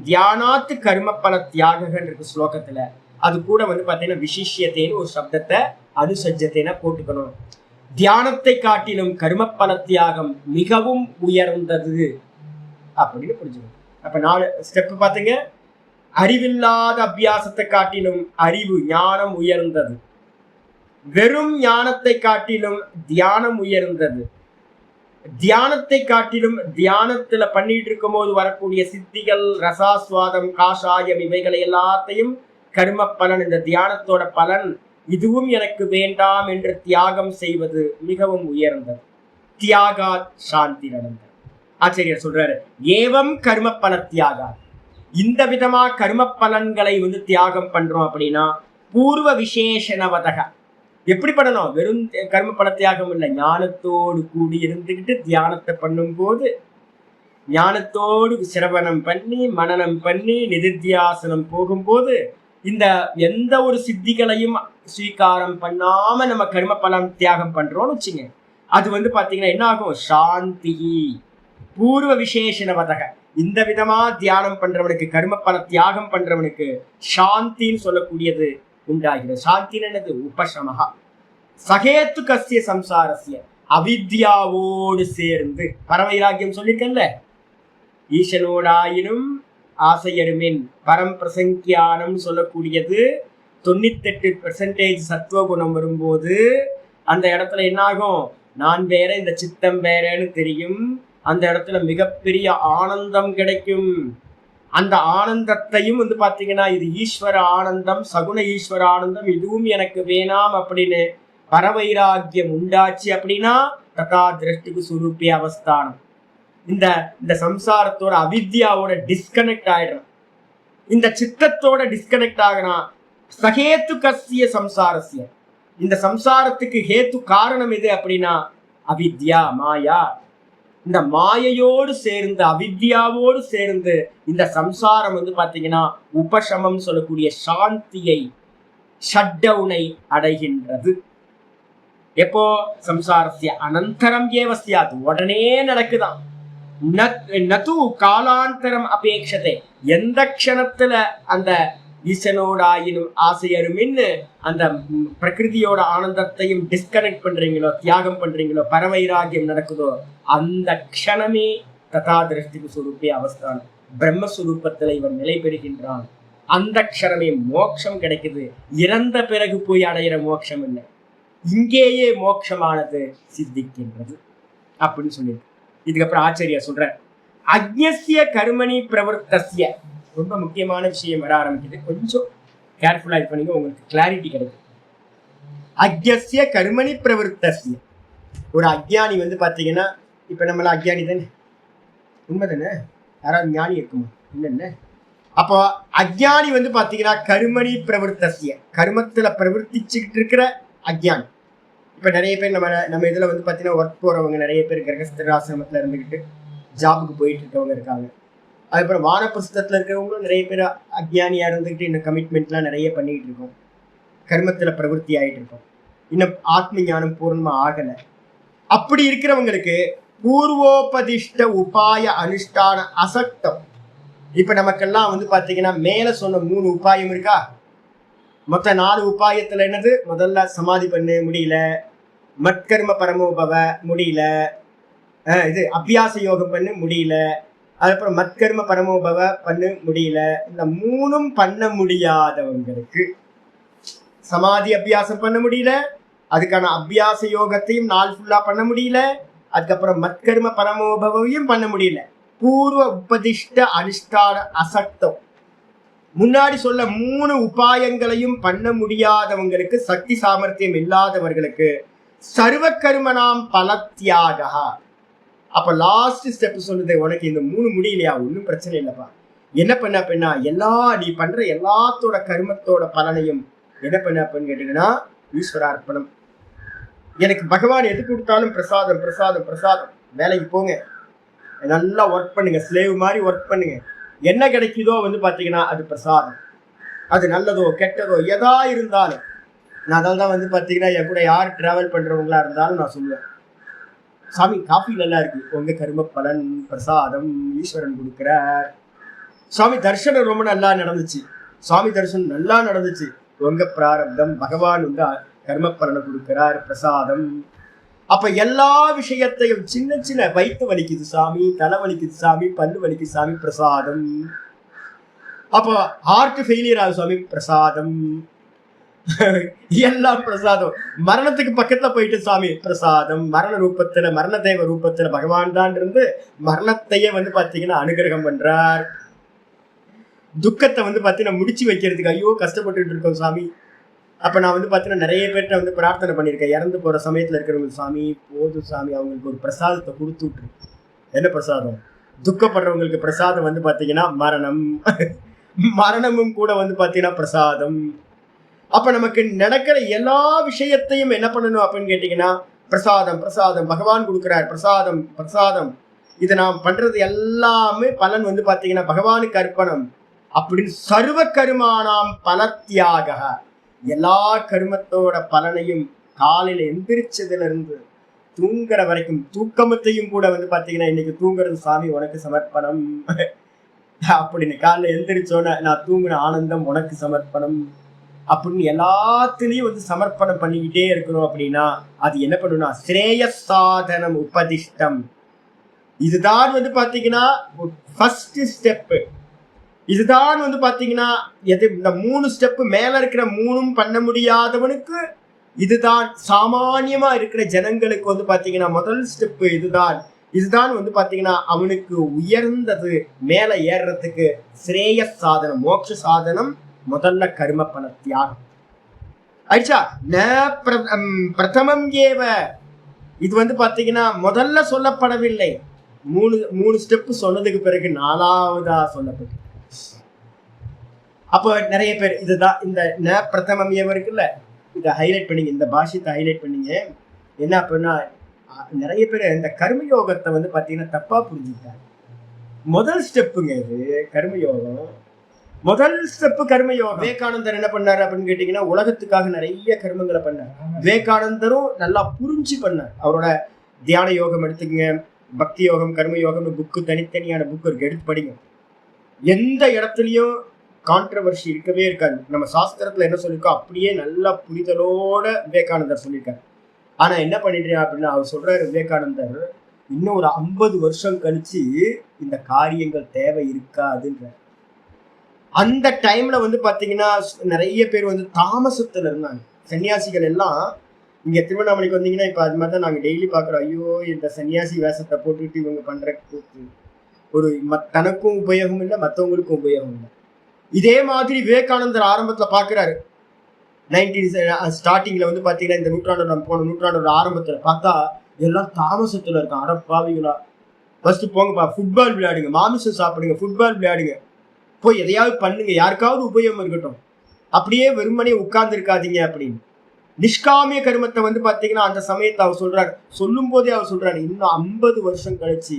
தியானாத்து கர்மப்பல தியாகங்கள் இருக்கு ஸ்லோகத்துல. அது கூட வந்து பாத்தீங்கன்னா விசிஷ்யத்தேன்னு ஒரு சப்தத்தை அனுசஜ்ஜத்தைனா போட்டுக்கணும். தியானத்தை காட்டிலும் கர்மப்பல தியாகம் மிகவும் உயர்ந்தது அப்படின்னு புரிஞ்சுக்கணும். அப்ப 4 ஸ்டெப் பாத்துங்க. அறிவில்லாத அபியாசத்தை காட்டிலும் அறிவு ஞானம் உயர்ந்தது. வெறும் ஞானத்தை காட்டிலும் தியானம் உயர்ந்தது. தியானத்தை காட்டிலும் தியானத்துல பண்ணிட்டு இருக்கும் போது வரக்கூடிய சித்திகள், ரசாஸ்வாதம், காஷாயம், இவைகளை எல்லாத்தையும் கர்ம பலன், இந்த தியானத்தோட பலன், இதுவும் எனக்கு வேண்டாம் என்று தியாகம் செய்வது மிகவும் உயர்ந்தது. தியாகா சாந்தி நடந்த ஆச்சரியர் சொல்றாரு, ஏவம் கர்ம பல தியாகா. இந்த விதமா கர்ம பலன்களை வந்து தியாகம் பண்றோம் அப்படின்னா பூர்வ விசேஷணவதக. எப்படி பண்ணணும்? வெறும் கர்ம பல தியாகம் இல்லை, ஞானத்தோடு கூடி இருந்துகிட்டு தியானத்தை பண்ணும் போது, ஞானத்தோடு சிரவணம் பண்ணி மனனம் பண்ணி நிதித்தியாசனம் போகும்போது, இந்த எந்த ஒரு சித்திகளையும் ஸ்வீகாரம் பண்ணாம நம்ம கர்ம பலம் தியாகம் பண்றோம்னு வச்சுங்க, அது வந்து பாத்தீங்கன்னா என்ன ஆகும்? சாந்தி பூர்வ விசேஷணவதக. இந்த விதமா தியானம் பண்றவனுக்கு, கர்ம பல தியாகம் பண்றவனுக்கு சாந்தின்னு சொல்லக்கூடியது உண்டாகிறது. சாந்தின்னு என்னது? உபசமஹா. சகேத்து கஸ்ய சம்சாரஸ்ய, அவித்யாவோடு சேர்ந்து பரவைராக்கியம் சொல்லிருக்கல, ஈசனோடாயினும் ஆசையருமின் பரம் பிரசங்கியானம் சொல்லக்கூடியது 98% சத்துவகுணம் வரும்போது அந்த இடத்துல என்ன ஆகும்? நான் வேற இந்த சித்தம் வேறன்னு தெரியும். அந்த இடத்துல மிகப்பெரிய ஆனந்தம் கிடைக்கும். அந்த ஆனந்தத்தையும் வந்து பாத்தீங்கன்னா இது ஈஸ்வர ஆனந்தம், சகுண ஈஸ்வர ஆனந்தம், இதுவும் எனக்கு வேணாம் அப்படின்னு பரவைராக்கியம் உண்டாச்சு அப்படின்னா ததா திருஷ்டிக்கு சுரூபிய அவஸ்தானம். இந்த சம்சாரத்தோட அவித்யாவோட டிஸ்கனெக்ட் ஆயிடும். இந்த சித்தத்தோட டிஸ்கனெக்ட் ஆகினா சகேத்து கஸ்ய சம்சாரஸ்ய, இந்த சம்சாரத்துக்கு ஹேத்து காரணம் எது அப்படின்னா அவித்யா, மாயா. இந்த மாயையோடு சேர்ந்து அவித்யாவோடு சேர்ந்து இந்த சம்சாரம் வந்து பாத்தீங்கன்னா உபசமம் சொல்லக்கூடிய சாந்தியை, ஷட்டவுனை அடைகின்றது. எப்போ? சம்சாரஸ்ய அனந்தரம் ஏவஸ்யாது, உடனே நடக்குதான். நது காலாந்தரம் அபேட்சத்தை, எந்த க்ஷணத்துல அந்த ஈசனோடாயினும் ஆசையருமின்னு அந்த பிரகிருதியோட ஆனந்தத்தையும் டிஸ்கனெக்ட் பண்றீங்களோ, தியாகம் பண்றீங்களோ, பரவைராகியம் நடக்குதோ, அந்த க்ஷணமே ததா திருஷ்டிக்கு சுரூபிய அவஸ்தானம், பிரம்மஸ்வரூபத்துல இவன் நிலை பெறுகின்றான். அந்த க்ஷணமே மோட்சம் கிடைக்குது. இறந்த பிறகு போய் அடையிற மோட்சம் இல்லை, இங்கேயே மோட்சமானது சித்திக்கின்றது அப்படின்னு சொல்லியிருக்கு. இதுக்கப்புறம் ஆச்சரியா சொல்ற, அக்ஞஸ்ய கர்மணி பிரவர்த்தஸ்ய, ரொம்ப முக்கியமான விஷயம் வர ஆரம்பிக்குது. கொஞ்சம் கேர்ஃபுல்லா இது பண்ணீங்க, உங்களுக்கு கிளாரிட்டி கிடைக்கும். அக்ஞஸ்ய கர்மணி பிரவர்த்தஸ்ய, ஒரு அக்ஞானி வந்து பாத்தீங்கன்னா, இப்ப நம்மள அக்ஞானி தானே, உண்மைதானே? யாராவது ஞானி இருக்குமா? இல்லைல்ல. அப்போ அக்ஞானி வந்து பாத்தீங்கன்னா கர்மணி பிரவர்த்தஸ்ய, கர்மத்துல பிரவர்த்திச்சுக்கிட்டு இருக்கிற அக்ஞானி. இப்ப நிறைய பேர் நம்ம இதுல வந்து பாத்தீங்கன்னா ஒர்க் போறவங்க நிறைய பேர் கிரகஸ்திராசிரமத்துல இருந்துகிட்டு ஜாபுக்கு போயிட்டு இருக்கவங்க இருக்காங்க. அதுக்கப்புறம் வானப்பிரஸ்தத்துல இருக்கிறவங்களும் நிறைய பேர் அக்ஞானியா இருந்துகிட்டு இந்த கமிட்மெண்ட்லாம் நிறைய பண்ணிட்டு இருக்கோம், கர்மத்துல பிரவருத்தி ஆயிட்டு இருக்கோம், இன்னும் ஆத்ம ஞானம் பூர்ணமா ஆகலை. அப்படி இருக்கிறவங்களுக்கு பூர்வோபதிஷ்ட உபாய அனுஷ்டான அசக்தம். இப்ப நமக்கெல்லாம் வந்து பாத்தீங்கன்னா மேல சொன்ன 3 உபாயம் இருக்கா, மொத்த 4 உபாயத்துல என்னது? முதல்ல சமாதி பண்ணு, முடியல. மத்கர்ம பரமோபவ, முடியல. இது அபியாச யோகம் பண்ணு, முடியல. அதுக்கப்புறம் மத்கர்ம பரமோபவ பண்ணு, முடியல. இந்த 3ம் பண்ண முடியாதவங்களுக்கு சமாதி அபியாசம் பண்ண முடியல, அதுக்கான அபியாச யோகத்தையும் நாள் ஃபுல்லா பண்ண முடியல, அதுக்கப்புறம் மத்கர்ம பரமோபவையும் பண்ண முடியல. பூர்வ உபதிஷ்ட அனுஷ்டான அசக்தம், முன்னாடி சொல்ல 3 உபாயங்களையும் பண்ண முடியாதவங்களுக்கு, சக்தி சாமர்த்தியம் இல்லாதவர்களுக்கு சர்வ கர்மனாம் பலத்தியாக. அப்ப லாஸ்ட் ஸ்டெப் சொல்லுது, உனக்கு இந்த 3 முடியலையா, ஒன்றும் பிரச்சனை இல்லைப்பா. என்ன பண்ண அப்படின்னா நீ பண்ற எல்லாத்தோட கர்மத்தோட பலனையும் என்ன பண்ண அப்படின்னு கேட்டீங்கன்னா ஈஸ்வரார்ப்பணம். எனக்கு பகவான் எது கொடுத்தாலும் பிரசாதம் பிரசாதம் பிரசாதம். வேலைக்கு போங்க, நல்லா ஒர்க் பண்ணுங்க, ஸ்லேவ் மாதிரி ஒர்க் பண்ணுங்க. என்ன கிடைக்குதோ வந்து பார்த்தீங்கன்னா அது பிரசாதம். அது நல்லதோ கெட்டதோ எதா இருந்தாலும், நான் அதால் தான் வந்து பார்த்தீங்கன்னா என் கூட யார் டிராவல் பண்ணுறவங்களா இருந்தாலும் நான் சொல்லுவேன், சாமி காஃபி நல்லா இருக்கு, உங்க கர்ம பலன் பிரசாதம் ஈஸ்வரன் கொடுக்குறார். சுவாமி தரிசனம் ரொம்ப நல்லா நடந்துச்சு, சுவாமி தரிசனம் நல்லா நடந்துச்சு, உங்க பிராரப்தம், பகவான் வந்து கர்ம பலனை கொடுக்கிறார், பிரசாதம். அப்ப எல்லா விஷயத்தையும் சின்ன சின்ன வயிற்று வலிக்குது சாமி, தலை வலிக்குது சாமி, பல்லு வலிக்குது சாமி, பிரசாதம். அப்போ ஹார்ட் ஃபெயிலியர் ஆகுது சாமி, பிரசாதம். எல்லாம் பிரசாதம். மரணத்துக்கு பக்கத்துல போயிட்டு சாமி, பிரசாதம். மரண ரூபத்துல, மரண தேவ ரூபத்துல பகவான் தான் இருந்து மரணத்தையே வந்து பாத்தீங்கன்னா அனுகிரகம் பண்றார். துக்கத்தை வந்து பாத்தீங்கன்னா முடிச்சு வைக்கிறதுக்கு ஐயோ கஷ்டப்பட்டுட்டு இருக்கோம் சாமி. அப்ப நான் வந்து பாத்தீங்கன்னா நிறைய பேர்ட்ட வந்து பிரார்த்தனை பண்ணியிருக்கேன், இறந்து போற சமயத்துல இருக்கிறவங்க, சாமி போதும் சாமி அவங்களுக்கு ஒரு பிரசாதத்தை கொடுத்து விட்டுரு. என்ன பிரசாதம்? துக்கப்படுறவங்களுக்கு பிரசாதம் வந்து பாத்தீங்கன்னா மரணம். மரணமும் கூட வந்து பாத்தீங்கன்னா பிரசாதம். அப்ப நமக்கு நடக்கிற எல்லா விஷயத்தையும் என்ன பண்ணணும் அப்படின்னு கேட்டீங்கன்னா பிரசாதம் பிரசாதம். பகவான் கொடுக்கிறார் பிரசாதம் பிரசாதம். இதை நாம் பண்றது எல்லாமே பலன் வந்து பாத்தீங்கன்னா பகவானுக்கு அர்ப்பணம் அப்படின்னு. சர்வ கருமானாம் பலத்தியாக, எல்லா கருமத்தோட பலனையும் காலையில எந்திரிச்சதுல இருந்து தூங்குற வரைக்கும், தூக்கமத்தையும் கூட வந்து பாத்தீங்கன்னா இன்னைக்கு தூங்குறது சாமி உனக்கு சமர்ப்பணம் அப்படின்னு. காலைல எந்திரிச்சோன்னு நான் தூங்குன ஆனந்தம் உனக்கு சமர்ப்பணம் அப்படின்னு எல்லாத்துலயும் வந்து சமர்ப்பணம் பண்ணிக்கிட்டே இருக்கணும். அப்படின்னா அது என்ன பண்ணணும்னா ஸ்ரேய சாதனம் உபதிஷ்டம். இதுதான் வந்து பாத்தீங்கன்னா ஃபர்ஸ்ட் ஸ்டெப். இதுதான் வந்து பாத்தீங்கன்னா எது இந்த 3 ஸ்டெப் மேல இருக்கிற 3ம் பண்ண முடியாதவனுக்கு இதுதான், சாமானியமா இருக்கிற ஜனங்களுக்கு வந்து பாத்தீங்கன்னா முதல் ஸ்டெப் இதுதான். இதுதான் வந்து பாத்தீங்கன்னா அவனுக்கு உயர்ந்தது, மேல ஏறுறதுக்கு ஸ்ரேய சாதனம், மோட்ச சாதனம். முதல்ல கர்ம பல தியாகம் ஆயிடுச்சா? பிரதமம் ஏவ, இது வந்து பாத்தீங்கன்னா முதல்ல சொல்லப்படவில்லை. 3 ஸ்டெப் சொன்னதுக்கு பிறகு 4வதா சொல்லப்பட்டு. அப்போ நிறைய பேர் இதுதான் இந்த பிரதமம் ஏவ இருக்குல்ல, இதை ஹைலைட் பண்ணீங்க, இந்த பாஷ்யத்தை ஹைலைட் பண்ணீங்க. என்ன அப்படின்னா நிறைய பேர் இந்த கர்மயோகத்தை வந்து பாத்தீங்கன்னா தப்பா புரிஞ்சுக்கிட்டாங்க. முதல் ஸ்டெப்புங்க இது கர்மயோகம். முதல் ஸ்டெப் கர்மயோகம். விவேகானந்தர் என்ன பண்ணாரு அப்படின்னு கேட்டீங்கன்னா உலகத்துக்காக நிறைய கர்மங்களை பண்ணார். விவேகானந்தரும் நல்லா புரிஞ்சு பண்ணார். அவரோட தியான யோகம் எடுத்துக்கங்க, பக்தி யோகம், கர்ம யோகம்னு புக்கு தனித்தனியான புக்கு இருக்கு, எடுத்து படிங்க. எந்த இடத்துலயும் கான்ட்ரவர்சி இருக்கவே இருக்காது. நம்ம சாஸ்திரத்துல என்ன சொல்லியிருக்கோ அப்படியே நல்லா புரிதலோட விவேகானந்தர் சொல்லியிருக்காரு. ஆனா என்ன பண்ணிட்டேன் அப்படின்னா அவர் சொல்றாரு, விவேகானந்தர் இன்னும் ஒரு 50 வருஷம் கழிச்சு இந்த காரியங்கள் தேவை இருக்காதுன்ற. அந்த டைம்ல வந்து பாத்தீங்கன்னா நிறைய பேர் வந்து தாமசத்துல இருந்தாங்க. சன்னியாசிகள் எல்லாம் இங்க திருவண்ணாமலைக்கு வந்தீங்கன்னா இப்ப அது மாதிரி தான் நாங்க டெய்லி பாக்குறோம். ஐயோ இந்த சன்னியாசி வேஷத்தை போட்டுட்டு இவங்க பண்ற கூத்து ஒரு தனக்கும் உபயோகம் இல்லை, மற்றவங்களுக்கும் உபயோகம் இல்லை. இதே மாதிரி விவேகானந்தர் ஆரம்பத்துல பாக்குறாரு. 19 ஸ்டார்டிங்ல வந்து பாத்தீங்கன்னா இந்த நூற்றாண்டு, நம்ம போன நூற்றாண்டோட ஆரம்பத்துல பார்த்தா எல்லாம் தாமசத்துல இருக்கான். அடப்பாவிங்களா, ஃபர்ஸ்ட் போங்கப்பா, ஃபுட்பால் விளையாடுங்க, மாமிசம் சாப்பிடுங்க, ஃபுட்பால் விளையாடுங்க, போய் எதையாவது பண்ணுங்க, யாருக்காவது உபயோகம் இருக்கட்டும், அப்படியே வெறுமனே உட்கார்ந்து இருக்காதீங்க அப்படின்னு. நிஷ்காமிய கர்மத்தை வந்து பாத்தீங்கன்னா அந்த சமயத்தை அவர் சொல்றாரு. சொல்லும் போதே அவர் சொல்றாரு, இன்னும் 50 வருஷம் கழிச்சு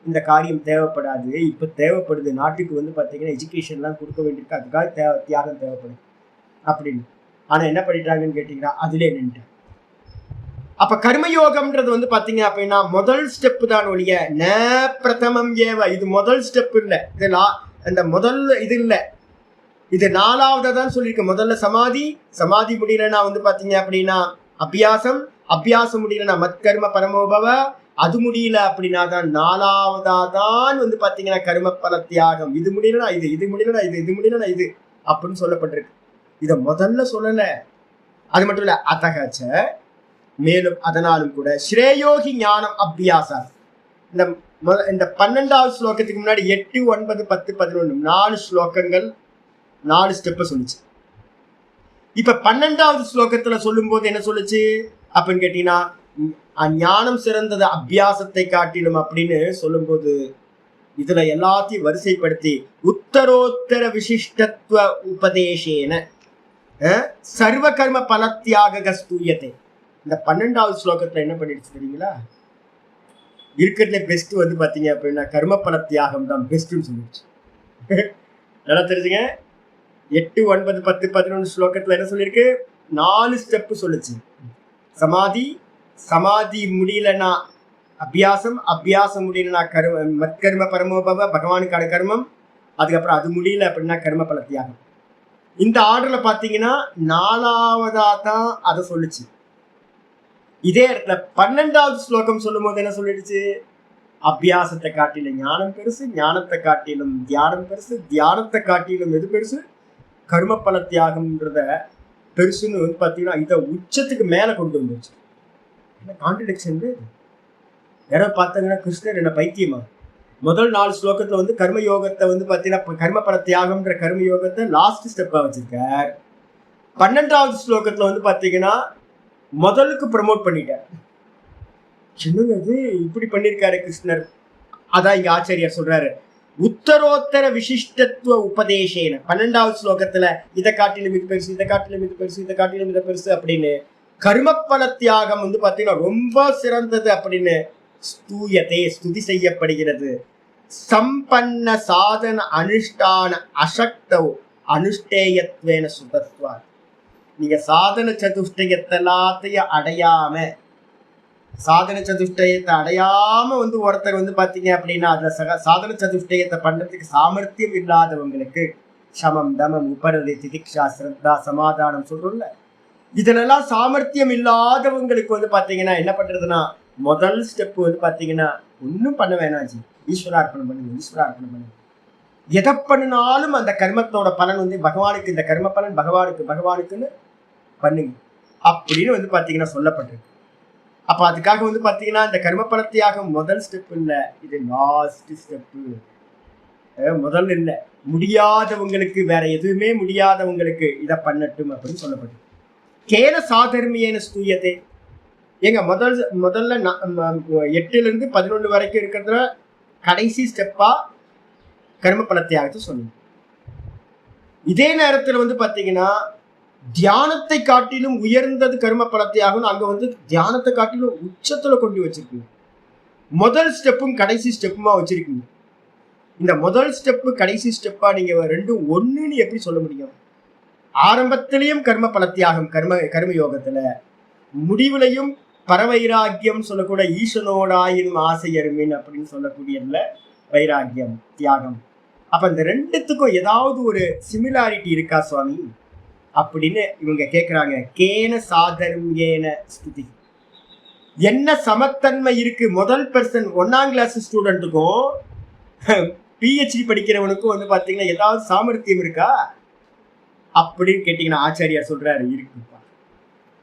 இந்த காரியம் தேவைப்படாது, இப்ப தேவைப்படுது. நாட்டுக்கு வந்து பாத்தீங்கன்னா எஜுகேஷன் எல்லாம் கொடுக்க வேண்டியிருக்கு, அதுக்காக தியாகம் தேவைப்படுது அப்படின்னு. ஆனா என்ன பண்ணிட்டாங்கன்னு கேட்டீங்கன்னா அதுல நின்று. அப்ப கர்மயோகம்ன்றது வந்து பாத்தீங்க அப்படின்னா முதல் ஸ்டெப் தான் ஒழிய ந பிரதமம் ஏவ. இது முதல் ஸ்டெப் இல்ல, இதெல்லாம் அந்த முதல் இது இல்ல, இது 4வதா தான் சொல்லியிருக்கு. முதல்ல சமாதி முடியலன்னா வந்து பாத்தீங்க அப்படின்னா அபியாசம் முடியலன்னா மத்கர்ம பரமோபவ, அது முடியல அப்படின்னா தான் 4வதா தான் வந்து பாத்தீங்கன்னா கர்ம பல தியாகம். இது முடியலன்னா இது முடியலன்னா இது முடியலன்னா இது அப்படின்னு சொல்லப்பட்டிருக்கு. இத முதல்ல சொல்லல. அது மட்டும் இல்ல, அத்தகச்ச மேலும் அதனாலும் கூட ஸ்ரேயோகி ஞானம் அபியாசா. இந்த 12வது ஸ்லோகத்துக்கு முன்னாடி 8, 9, 10, 11 4 ஸ்லோகங்கள் 4 ஸ்டெப்ப சொல்லுச்சு. இப்ப 12வது ஸ்லோகத்துல சொல்லும் போது என்ன சொல்லுச்சு அப்படின்னு கேட்டீங்கன்னா ஞானம் சிறந்தது அபியாசத்தை காட்டிலும் அப்படின்னு சொல்லும் போது இதுல எல்லாத்தையும் வரிசைப்படுத்தி உத்தரோத்தர விசிஷ்டத்துவ உபதேசேன, சர்வ கர்ம பலத்தியாக ஸ்தூயத்தை. இந்த 12வது ஸ்லோகத்துல என்ன பண்ணிடுச்சு தெரியுங்களா? இருக்கிறதுல பெஸ்ட் வந்து பாத்தீங்க அப்படின்னா கர்ம பல தியாகம் தான் பெஸ்ட்னு சொல்லிடுச்சு. நல்லா தெரிஞ்சுங்க. 8, 9, 10, 11 ஸ்லோகத்துல என்ன சொல்லியிருக்கு? 4 ஸ்டெப் சொல்லுச்சு. சமாதி, சமாதி முடியலன்னா அபியாசம், அபியாசம் முடியலன்னா மத்கர்ம பரமோபவ, பகவானுக்கான கர்மம், அதுக்கப்புறம் அது முடியல அப்படின்னா கர்ம பல தியாகம். இந்த ஆர்டர்ல பாத்தீங்கன்னா 4வதா தான் அதை சொல்லுச்சு. இதே இடத்துல 12வது ஸ்லோகம் சொல்லும் போது என்ன சொல்லிடுச்சு? அபியாசத்தை காட்டிலும் ஞானம் பெருசு, ஞானத்தை காட்டிலும் தியானம் பெருசு, தியானத்தை காட்டிலும் எது பெருசு? கர்ம பல தியாகம்ன்றத பெருசுன்னு வந்து பாத்தீங்கன்னா இதை உச்சத்துக்கு மேல கொண்டு வந்துருச்சு. என்ன கான்ட்ரடிக்ஷன்? யாராவது பார்த்தாங்கன்னா கிருஷ்ணர் என்ன பைத்தியமா? முதல் 4 ஸ்லோகத்துல வந்து கர்ம யோகத்தை வந்து பாத்தீங்கன்னா கர்ம பல தியாகம்ன்ற கர்ம யோகத்தை லாஸ்ட் ஸ்டெப்பா வச்சிருக்கார். 12வது ஸ்லோகத்துல வந்து பாத்தீங்கன்னா முதலுக்கு ப்ரமோட் பண்ணிட்டார். சின்னது இது இப்படி பண்ணிருக்காரு கிருஷ்ணர். அதான் இங்க ஆச்சாரியார் சொல்றாரு, உத்தரோத்தர விசிஷ்டத்துவ உபதேசேன 12வது ஸ்லோகத்துல இதை காட்டிலும் இது பெருசு, இதை காட்டிலும் இது பெருசு, இதை காட்டிலும் இதை பெருசு அப்படின்னு கர்மப்பல தியாகம் வந்து பாத்தீங்கன்னா ரொம்ப சிறந்தது அப்படின்னு ஸ்தூயத்தை ஸ்துதி செய்யப்படுகிறது. சம்பன்ன சாதன அனுஷ்டான அசக்தவ் அனுஷ்டேயத்வேன சுதத்வா. நீங்க சாதன சதுஷ்டயத்தை எல்லாத்தையும் அடையாம, சாதன சதுஷ்டயத்தை அடையாம வந்து ஒருத்தர் வந்து பாத்தீங்க அப்படின்னா அதுல சாதன சதுஷ்டயத்தை பண்றதுக்கு சாமர்த்தியம் இல்லாதவங்களுக்கு சமம், தமம், உபரதி, திதிக்ஷா, ஸ்ரத்தா, சமாதானம் சொல்றோம்ல, இதுலெல்லாம் சாமர்த்தியம் இல்லாதவங்களுக்கு வந்து பாத்தீங்கன்னா என்ன பண்றதுன்னா முதல் ஸ்டெப் வந்து பாத்தீங்கன்னா ஒன்னும் பண்ண வேணாச்சு, ஈஸ்வரார்ப்பணம் பண்ணுங்க, ஈஸ்வரார்ப்பணம் பண்ணுங்க. எதை பண்ணினாலும் அந்த கர்மத்தோட பலன் வந்து பகவானுக்கு, இந்த கர்ம பலன் பகவானுக்குன்னு பண்ணுங்க அப்படின்னு வந்து பாத்தீங்கன்னா சொல்லப்பட்டிருக்கு. அப்ப அதுக்காக வந்து பாத்தீங்கன்னா இந்த கர்ம பலத்தியாக முதல் ஸ்டெப் இல்ல, இது லாஸ்ட் ஸ்டெப்பு. முதல்ல இல்ல, முடியாதவங்களுக்கு, வேற எதுவுமே முடியாதவங்களுக்கு இதை பண்ணட்டும் அப்படின்னு சொல்லப்பட்டிருக்கு. கேன சாதர்மியேன ஸ்தூயத்தை. ஏங்க முதல்ல 8லிருந்து 11 வரைக்கும் இருக்கிறதுல கடைசி ஸ்டெப்பா கர்ம பலத்தியாகத்தை சொன்னீங்க. இதே நேரத்துல வந்து பாத்தீங்கன்னா தியானத்தை காட்டிலும் உயர்ந்தது கர்ம பலத்தியாகும். அங்க வந்து தியானத்தை காட்டிலும் உச்சத்துல கொண்டு வச்சிருக்கீங்க. முதல் ஸ்டெப்பும் கடைசி ஸ்டெப்புமா வச்சிருக்கீங்க. இந்த முதல் ஸ்டெப்பு கடைசி ஸ்டெப்பா நீங்க ரெண்டும் ஒண்ணுன்னு எப்படி சொல்ல முடியும்? ஆரம்பத்திலையும் கர்ம பலத்தியாகம் கர்ம யோகத்துல, முடிவுலையும் பரவைராக்கியம் சொல்லக்கூட ஈசனோடாயினும் ஆசையருமின் அப்படின்னு சொல்லக்கூடியதுல வைராக்கியம், தியாகம். அப்ப இந்த ரெண்டுத்துக்கும் ஏதாவது ஒரு சிமிலாரிட்டி இருக்கா சுவாமி அப்படின்னு இவங்க கேட்குறாங்க. கேன சாதர்மியேன ஸ்துதி. என்ன சமத்தன்மை இருக்கு முதல் பர்சன் 1ஆம் கிளாஸ் ஸ்டூடெண்ட்டுக்கும் பிஹெச்டி படிக்கிறவனுக்கும் வந்து பாத்தீங்கன்னா ஏதாவது சாமர்த்தியம் இருக்கா அப்படின்னு கேட்டீங்கன்னா ஆச்சாரியார் சொல்றாரு, இருக்குப்பா.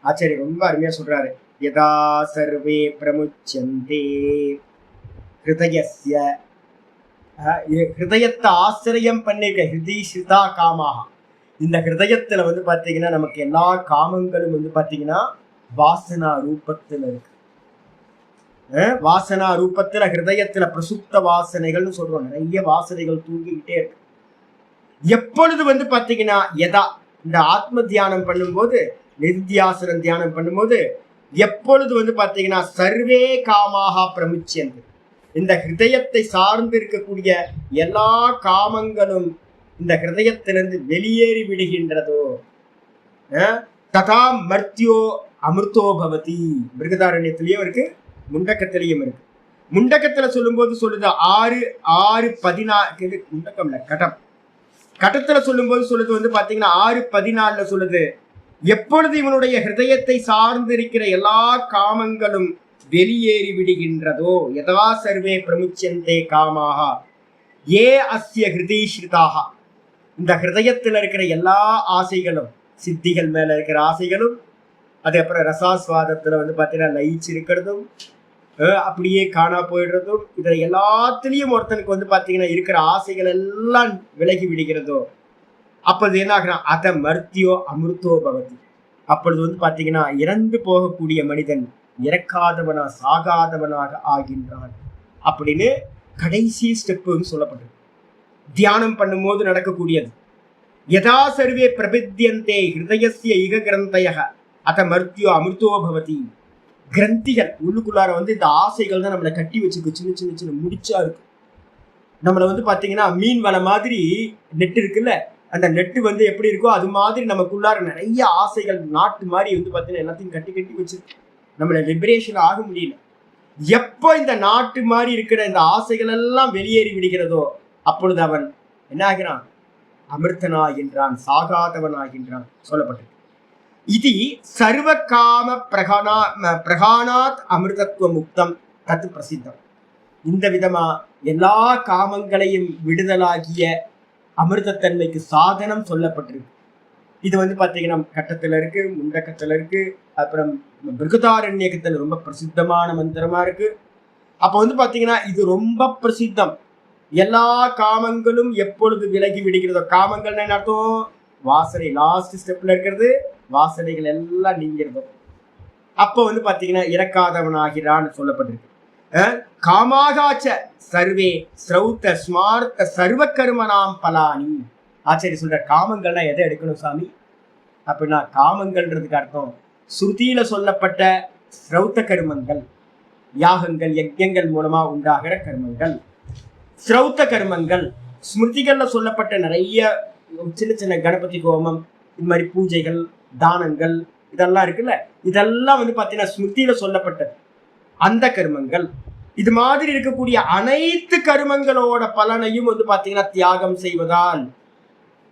ஆச்சாரியர் ரொம்ப அருமையா சொல்றாரு. யதா சர்வே பிரமுச்சந்தே ஹிருதயஸ்ய, ஹிருதயத்தை ஆசிரியம் பண்ணிருக்க ஹிருதி ஸ்ருதா காமாக. இந்த ஹிருதயத்துல வந்து பாத்தீங்கன்னா நமக்கு எல்லா காமங்களும் வந்து பாத்தீங்கன்னா வாசனா ரூபத்துல இருக்கு. வாசனா ரூபத்துல ஹிருதயத்துல பிரசுப்த வாசனைகள்னு சொல்றோம். நிறைய வாசனைகள் தூங்கிக்கிட்டே இருக்கு. எப்பொழுது வந்து பாத்தீங்கன்னா எதா இந்த ஆத்ம தியானம் பண்ணும்போது, நிர்த்தியாசனம் தியானம் பண்ணும்போது எப்பொழுது வந்து பாத்தீங்கன்னா சர்வே காமாக பிரமுச்சியந்து, இந்த ஹிருதயத்தை சார்ந்து இருக்கக்கூடிய எல்லா காமங்களும் இந்த ஹிருதயத்திலிருந்து வெளியேறி விடுகின்றதோ, ததா மர்த்தியோ அமிர்தோ பவதி. மிருகதாரண்யத்திலயும் இருக்கு, முண்டக்கத்திலையும் இருக்கு. முண்டக்கத்துல சொல்லும்போது சொல்லுது 6:14. முண்டக்கம் இல்ல, கடம். கடத்துல சொல்லும்போது சொல்லுது வந்து பாத்தீங்கன்னா 6:14 சொல்லுது, எப்பொழுது இவனுடைய ஹிருதயத்தை சார்ந்து இருக்கிற எல்லா காமங்களும் வெளியேறி விடுகின்றதோ, யதா சர்வே பிரமுச்சந்தே காமாக ஏ அஸ்ய ஹிருதீஸ்ருதாக. இந்த ஹிருதயத்துல இருக்கிற எல்லா ஆசைகளும், சித்திகள் மேல இருக்கிற ஆசைகளும், அதுக்கப்புறம் ரசாஸ்வாதத்துல வந்து பாத்தீங்கன்னா லயிச்சு இருக்கிறதும், அப்படியே காணா போயிடுறதும், இதுல எல்லாத்துலயும் ஒருத்தனுக்கு வந்து பாத்தீங்கன்னா இருக்கிற ஆசைகள் எல்லாம் விலகி விடுகிறதோ, அப்போது என்ன ஆகுறான்? அத மர்த்தியோ அமிர்தோ பவதி. அப்பொழுது வந்து பாத்தீங்கன்னா இறந்து போகக்கூடிய மனிதன் இறக்காதவனா சாகாதவனாக ஆகின்றான் அப்படின்னு கடைசி ஸ்டெப்புன்னு சொல்லப்பட்டது. தியானம் பண்ணும்போது நடக்கக்கூடியது. யதா சர்வே பிரபித்தியந்தே ஹிருதயஸ்ய இக கிரந்தயः அத மர்த்தியோ அமிர்தோ பவதி. கிரந்திகள் உள்ளுக்குள்ளார இந்த ஆசைகள் தான் நம்மளை கட்டி வச்சுக்கு, சின்ன சின்ன சின்ன முடிச்சா இருக்கு. நம்மளை பாத்தீங்கன்னா மீன் வலை மாதிரி நெட் இருக்குல்ல, அந்த நெட்டு எப்படி இருக்கோ அது மாதிரி நமக்குள்ளார நிறைய ஆசைகள் நாட்டு மாதிரி பாத்தீங்கன்னா எல்லாத்தையும் கட்டி கட்டி வச்சு நம்மளை லிபரேஷன் ஆக முடியல. எப்போ இந்த நாட்டு மாதிரி இருக்கிற இந்த ஆசைகள் எல்லாம் வெளியேறி விடுகிறதோ அப்பொழுது அவன் என்ன ஆகிறான்? அமிர்தனாகின்றான், சாகாதவனாகின்றான் சொல்லப்பட்டிருக்கு. இது சர்வ காம பிரகாணாத் அமிர்தத்துவ முக்தம் தத்து பிரசித்தம். இந்த விதமா எல்லா காமங்களையும் விடுதலாகிய அமிர்தத்தன்மைக்கு சாதனம் சொல்லப்பட்டிருக்கு. இது பாத்தீங்கன்னா கட்டத்துல இருக்கு, முண்டக்கத்துல இருக்கு, அப்புறம் பிருகதாரண்யக்கத்துல ரொம்ப பிரசித்தமான மந்திரமா இருக்கு. அப்ப பாத்தீங்கன்னா இது ரொம்ப பிரசித்தம். எல்லா காமங்களும் எப்பொழுது விலகி விடுகிறதோ, காமங்கள் என்ன அர்த்தம்? வாசனை லாஸ்ட் ஸ்டெப்ல இருக்கிறது, வாசனைகள் எல்லாம் நீங்கிறதோ அப்போ பாத்தீங்கன்னா இறக்காதவனாகிறான்னு சொல்லப்பட்டிருக்கு. காமாகாச்ச சர்வே ஸ்ரௌத்த ஸ்மார்த்த சர்வ கர்மனாம் பலானி. ஆச்சரிய சொல்ற காமங்கள்னா எதை எடுக்கணும் சாமி அப்படின்னா, காமங்கள்ன்றதுக்கு அர்த்தம் ஸ்ருதியில சொல்லப்பட்ட ஸ்ரௌத்த கர்மங்கள், யாகங்கள் யஜ்யங்கள் மூலமா உண்டாகிற கர்மங்கள், ஸ்ரௌத்த கர்மங்கள். ஸ்மிருதிகள்ல சொல்லப்பட்ட நிறைய சின்ன சின்ன கணபதி ஹோமம், இது மாதிரி பூஜைகள், தானங்கள் இதெல்லாம் இருக்குல்ல, இதெல்லாம் பாத்தீங்கன்னா ஸ்மிருதியில சொல்லப்பட்டது அந்த கர்மங்கள். இது மாதிரி இருக்கக்கூடிய அனைத்து கர்மங்களோட பலனையும் பாத்தீங்கன்னா தியாகம் செய்வதால்.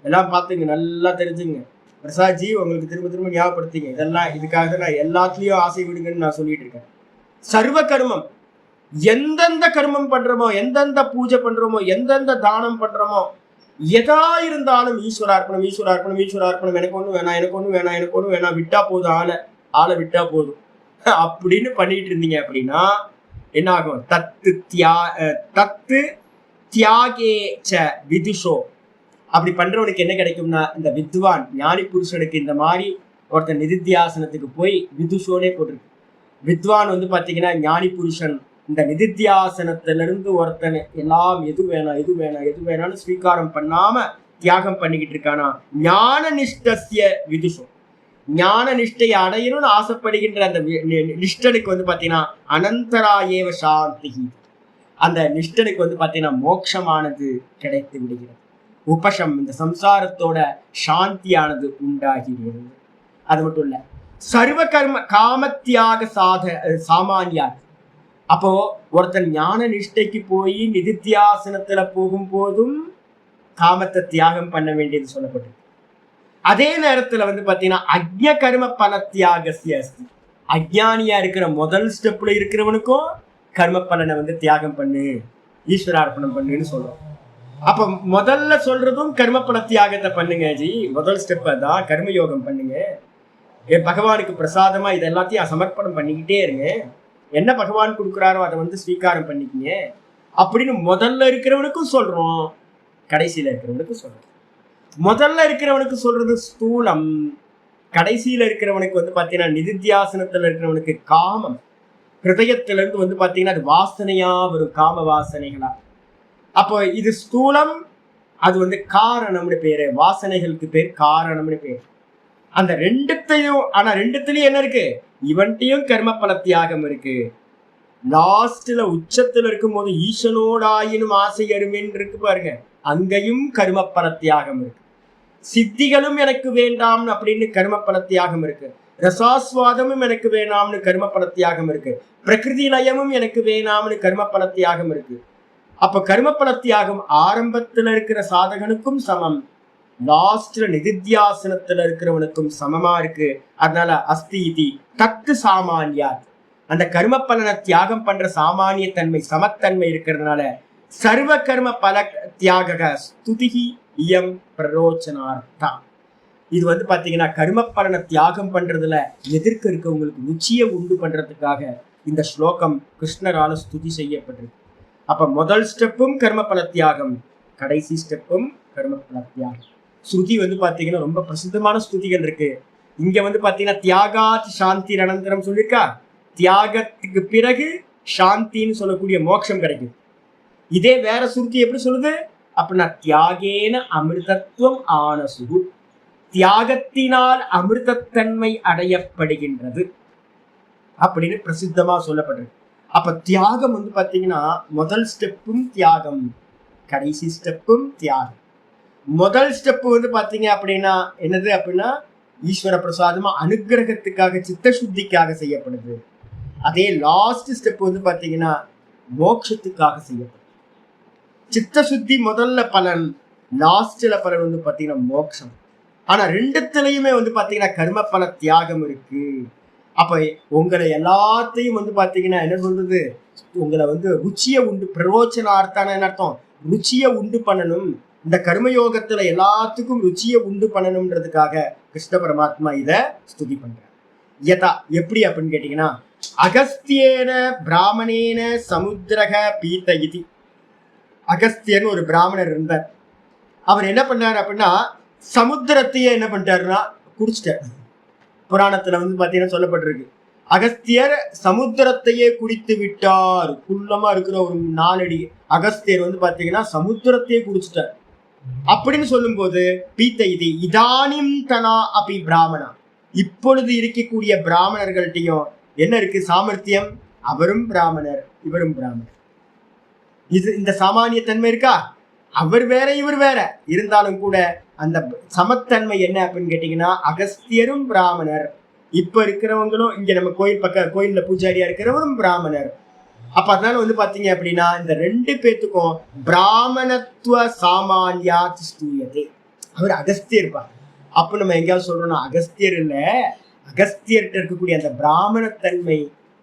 எல்லாம் பார்த்துங்க, நல்லா தெரிஞ்சுங்க. பிரசாத்ஜி உங்களுக்கு திரும்ப திரும்ப ஞாபகப்படுத்திங்க. இதெல்லாம் இதுக்காக நான் எல்லாத்துலயும் ஆசை விடுங்கன்னு நான் சொல்லிட்டு இருக்கேன். சர்வ கர்மம், எந்தெந்த கர்மம் பண்றோமோ, எந்தெந்த பூஜை பண்றோமோ, எந்தெந்த தானம் பண்றோமோ, எதா இருந்தாலும் ஈஸ்வரார்ப்பணம் ஈஸ்வரார்ப்பணம் ஈஸ்வரார்ப்பணம், எனக்கு ஒண்ணு வேணாம், எனக்கு ஒண்ணு வேணாம், எனக்கு ஒண்ணு வேணாம், விட்டா போதும், ஆளை விட்டா போதும் அப்படின்னு பண்ணிட்டு இருந்தீங்க அப்படின்னா என்ன ஆகும்? தத்து தியாகேச்ச விதுஷோ. அப்படி பண்றவனுக்கு என்ன கிடைக்கும்னா, இந்த வித்வான் ஞானி புருஷனுக்கு இந்த மாதிரி ஒருத்தன் நிதித்தியாசனத்துக்கு போய் விதுஷோனே போட்டிருக்கு. வித்வான் பாத்தீங்கன்னா ஞானி புருஷன் இந்த நிதித்தியாசனத்திலிருந்து ஒருத்தன் எல்லாம் எது வேணாம் எது வேணாம் எது வேணாம்னு ஸ்வீகாரம் பண்ணாம தியாகம் பண்ணிக்கிட்டு இருக்கானா, ஞான நிஷ்டஸ்ய விதுஷோ. ஞான நிஷ்டையை அடையணும்னு ஆசைப்படுகின்ற அந்த நிஷ்டனுக்கு பாத்தீங்கன்னா அனந்தராயேவ சாந்தி. அந்த நிஷ்டனுக்கு பாத்தீங்கன்னா மோட்சமானது கிடைத்து விடுகிறது. உபசம், இந்த சம்சாரத்தோட சாந்தியானது உண்டாகிறது. அது மட்டும் இல்ல, சர்வ கர்ம காமத்தியாக சாமானியா. அப்போ ஒருத்தன் ஞான நிஷ்டைக்கு போய் நிதித்தியாசனத்துல போகும் போதும் காமத்தை தியாகம் பண்ண வேண்டியது சொல்லப்பட்டது. அதே நேரத்துல பாத்தீங்கன்னா அக்ஞ கர்ம பல தியாகஸ்ய அஸ்தி. அஜ்ஞானியா இருக்கிற முதல் ஸ்டெப்ல இருக்கிறவனுக்கும் கர்ம பலனை தியாகம் பண்ணு, ஈஸ்வரார்ப்பணம் பண்ணுன்னு சொல்றோம். அப்ப முதல்ல சொல்றதும் கர்ம பல தியாகத்தை பண்ணுங்க ஜி, முதல் ஸ்டெப் தான் கர்மயோகம் பண்ணுங்க. பகவானுக்கு பிரசாதமா இது எல்லாத்தையும் சமர்ப்பணம் பண்ணிக்கிட்டே இருங்க. என்ன பகவான் கொடுக்குறாரோ அதை ஸ்வீகாரம் பண்ணிக்கிங்க அப்படின்னு முதல்ல இருக்கிறவனுக்கும் சொல்றோம், கடைசியில இருக்கிறவனுக்கும் சொல்றோம். முதல்ல இருக்கிறவனுக்கு சொல்றது ஸ்தூலம், கடைசியில இருக்கிறவனுக்கு பாத்தீங்கன்னா நிதித்தியாசனத்துல இருக்கிறவனுக்கு காமம். ஹிருதயத்துல இருந்து பாத்தீங்கன்னா அது வாசனையா வரும், காம வாசனைகளா. அப்போ இது ஸ்தூலம், அது காரணம்னு பேரு, வாசனைகளுக்கு பேர் காரணம்னு பேர். அந்த ரெண்டுத்தையும், ஆனா ரெண்டுத்திலயும் என்ன இருக்கு? இவன்ட்டையும் கர்ம பல தியாகம் இருக்கு. லாஸ்ட்ல உச்சத்துல இருக்கும் போது ஈசனோடாயினும் ஆசை அருமேன் இருக்கு பாருங்க, அங்கேயும் கர்ம பல தியாகம் இருக்கு. சித்திகளும் எனக்கு வேண்டாம்னு அப்படின்னு கர்ம பல தியாகம் இருக்கு. ரசாஸ்வாதமும் எனக்கு வேணாம்னு கர்ம பல தியாகம் இருக்கு. பிரகிருதி லயமும் எனக்கு வேணாம்னு கர்ம பல தியாகம் இருக்கு. அப்ப கர்ம பல தியாகம் ஆரம்பத்துல இருக்கிற சாதகனுக்கும் சமம், லாஸ்ட்ல நிதித்தியாசனத்துல இருக்கிறவனுக்கும் சமமா இருக்கு. அதனால அஸ்தி இதி தத்து சாமானியா, அந்த கர்ம பலனை தியாகம் பண்ற சாமானிய தன்மை, சமத்தன்மை இருக்கிறதுனால சர்வ கர்ம பல தியாக ஸ்துதிஹி இயம் பிரரோச்சனார்த்தா. இது பாத்தீங்கன்னா கர்ம பலனை தியாகம் பண்றதுல எதிர்க்க இருக்கவங்களுக்கு ருச்சியை உண்டு பண்றதுக்காக இந்த ஸ்லோகம் கிருஷ்ணரால ஸ்துதி செய்யப்பட்டிருக்கு. அப்ப முதல் ஸ்டெப்பும் கர்ம பல தியாகம், கடைசி ஸ்டெப்பும் கர்ம பல தியாகம். ஸ்ருதி பாத்தீங்கன்னா ரொம்ப பிரசித்தமான ஸ்துதிகள் இருக்கு. இங்க பாத்தீங்கன்னா தியாகாத் சாந்தி அனந்தரம் சொல்லியிருக்கா, தியாகத்துக்கு பிறகு சாந்தின்னு சொல்லக்கூடிய மோட்சம் கிடைக்கும். இதே வேற ஸ்ருதி எப்படி சொல்லுது? அப்படின்னா தியாகேன அமிர்தத்துவம் ஆனசுகு, தியாகத்தினால் அமிர்தத்தன்மை அடையப்படுகின்றது அப்படின்னு பிரசித்தமா சொல்லப்படுறது. அப்ப தியாகம் வந்து பாத்தீங்கன்னா முதல் ஸ்டெப்பும் தியாகம், கடைசி ஸ்டெப்பும் தியாகம். முதல் ஸ்டெப் வந்து பாத்தீங்க அப்படின்னா என்னது அப்படின்னா ஈஸ்வர பிரசாதமா அனுகிரகத்துக்காக சித்த சுத்திக்காக செய்யப்படுது. அதே லாஸ்ட் ஸ்டெப் வந்து பாத்தீங்கன்னா மோட்சத்துக்காக செய்யப்படுது. சித்த சுத்தி முதல்ல பலன், லாஸ்ட்ல பலன் வந்து பாத்தீங்கன்னா மோட்சம். ஆனா ரெண்டுத்துலயுமே வந்து பாத்தீங்கன்னா கர்ம பல தியாகம் இருக்கு. அப்ப உங்களை எல்லாத்தையும் வந்து பாத்தீங்கன்னா என்ன சொல்றது, உங்களை வந்து ருச்சியை உண்டு, பிரயோஜனார்த்தான என்ன அர்த்தம், ருச்சியை உண்டு பண்ணணும். இந்த கர்மயோகத்துல எல்லாத்துக்கும் ருச்சியை உண்டு பண்ணணும்ன்றதுக்காக கிருஷ்ண பரமாத்மா இத ஸ்துதி பண்றார். யதா எப்படி அப்படின்னு கேட்டீங்கன்னா, அகஸ்தியேன பிராமணேன சமுத்திரக பீத இதி. அகஸ்தியர்னு ஒரு பிராமணர் இருந்தார். அவர் என்ன பண்ணார் அப்படின்னா சமுத்திரத்தையே என்ன பண்ணிட்டாருன்னா குடிச்சிட்டார். புராணத்துல வந்து பாத்தீங்கன்னா சொல்லப்பட்டிருக்கு, அகஸ்தியர் சமுத்திரத்தையே குடித்து விட்டார். குள்ளமா இருக்கிற ஒரு 4 அடி அகஸ்தியர் வந்து பாத்தீங்கன்னா சமுத்திரத்தையே குடிச்சிட்டார் அப்படின்னு சொல்லும் போது பீத்த இது இதானிம் தனா அபி பிராமணா, இப்பொழுது இருக்கக்கூடிய பிராமணர்கள்ட்டையும் என்ன இருக்கு சாமர்த்தியம், அவரும் பிராமணர் இவரும் பிராமணர். இது இந்த சாமானிய தன்மை இருக்கா, அவர் வேற இவர் வேற இருந்தாலும் கூட அந்த சமத்தன்மை என்ன அப்படின்னு கேட்டீங்கன்னா அகஸ்தியரும் பிராமணர், இப்ப இருக்கிறவங்களும் இங்க நம்ம கோயில்ல பூஜாரியா இருக்கிறவரும் பிராமணர். அப்ப அதனால வந்து பாத்தீங்க அப்படின்னா இந்த 2 பேத்துக்கும் பிராமணத்துவ சாமானியா ஸ்தூயதே. அவர் அகஸ்தியர் பா. அப்ப நம்ம எங்கேயாவது சொல்றோம்னா அகஸ்தியர் இல்ல, அகஸ்தியர்கிட்ட இருக்கக்கூடிய அந்த பிராமணத்தன்மை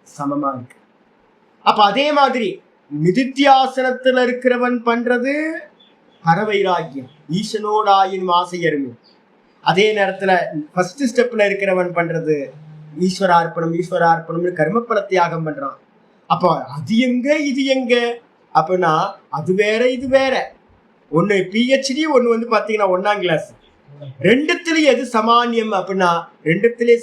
சமமா இருக்கு. அப்ப அதே மாதிரி நிதித்தியாசனத்துல இருக்கிறவன் பண்றது பரவைராக்கியம், ஈசனோடாயின் ஆசையருமே. அதே நேரத்துல ஃபர்ஸ்ட் ஸ்டெப்ல இருக்கிறவன் பண்றது ஈஸ்வரார்ப்பணம்னு கர்மப்பல தியாகம் பண்றான். அப்ப அது எங்க இது எங்க அப்படின்னா அது வேற இது வேற. ஒண்ணு PhD, ஒண்ணு வந்து பாத்தீங்கன்னா 1ஆம் கிளாஸ். ரெண்டுத்திலயும் எது சமானியம் அப்படின்னா ரெண்டுத்திலேயே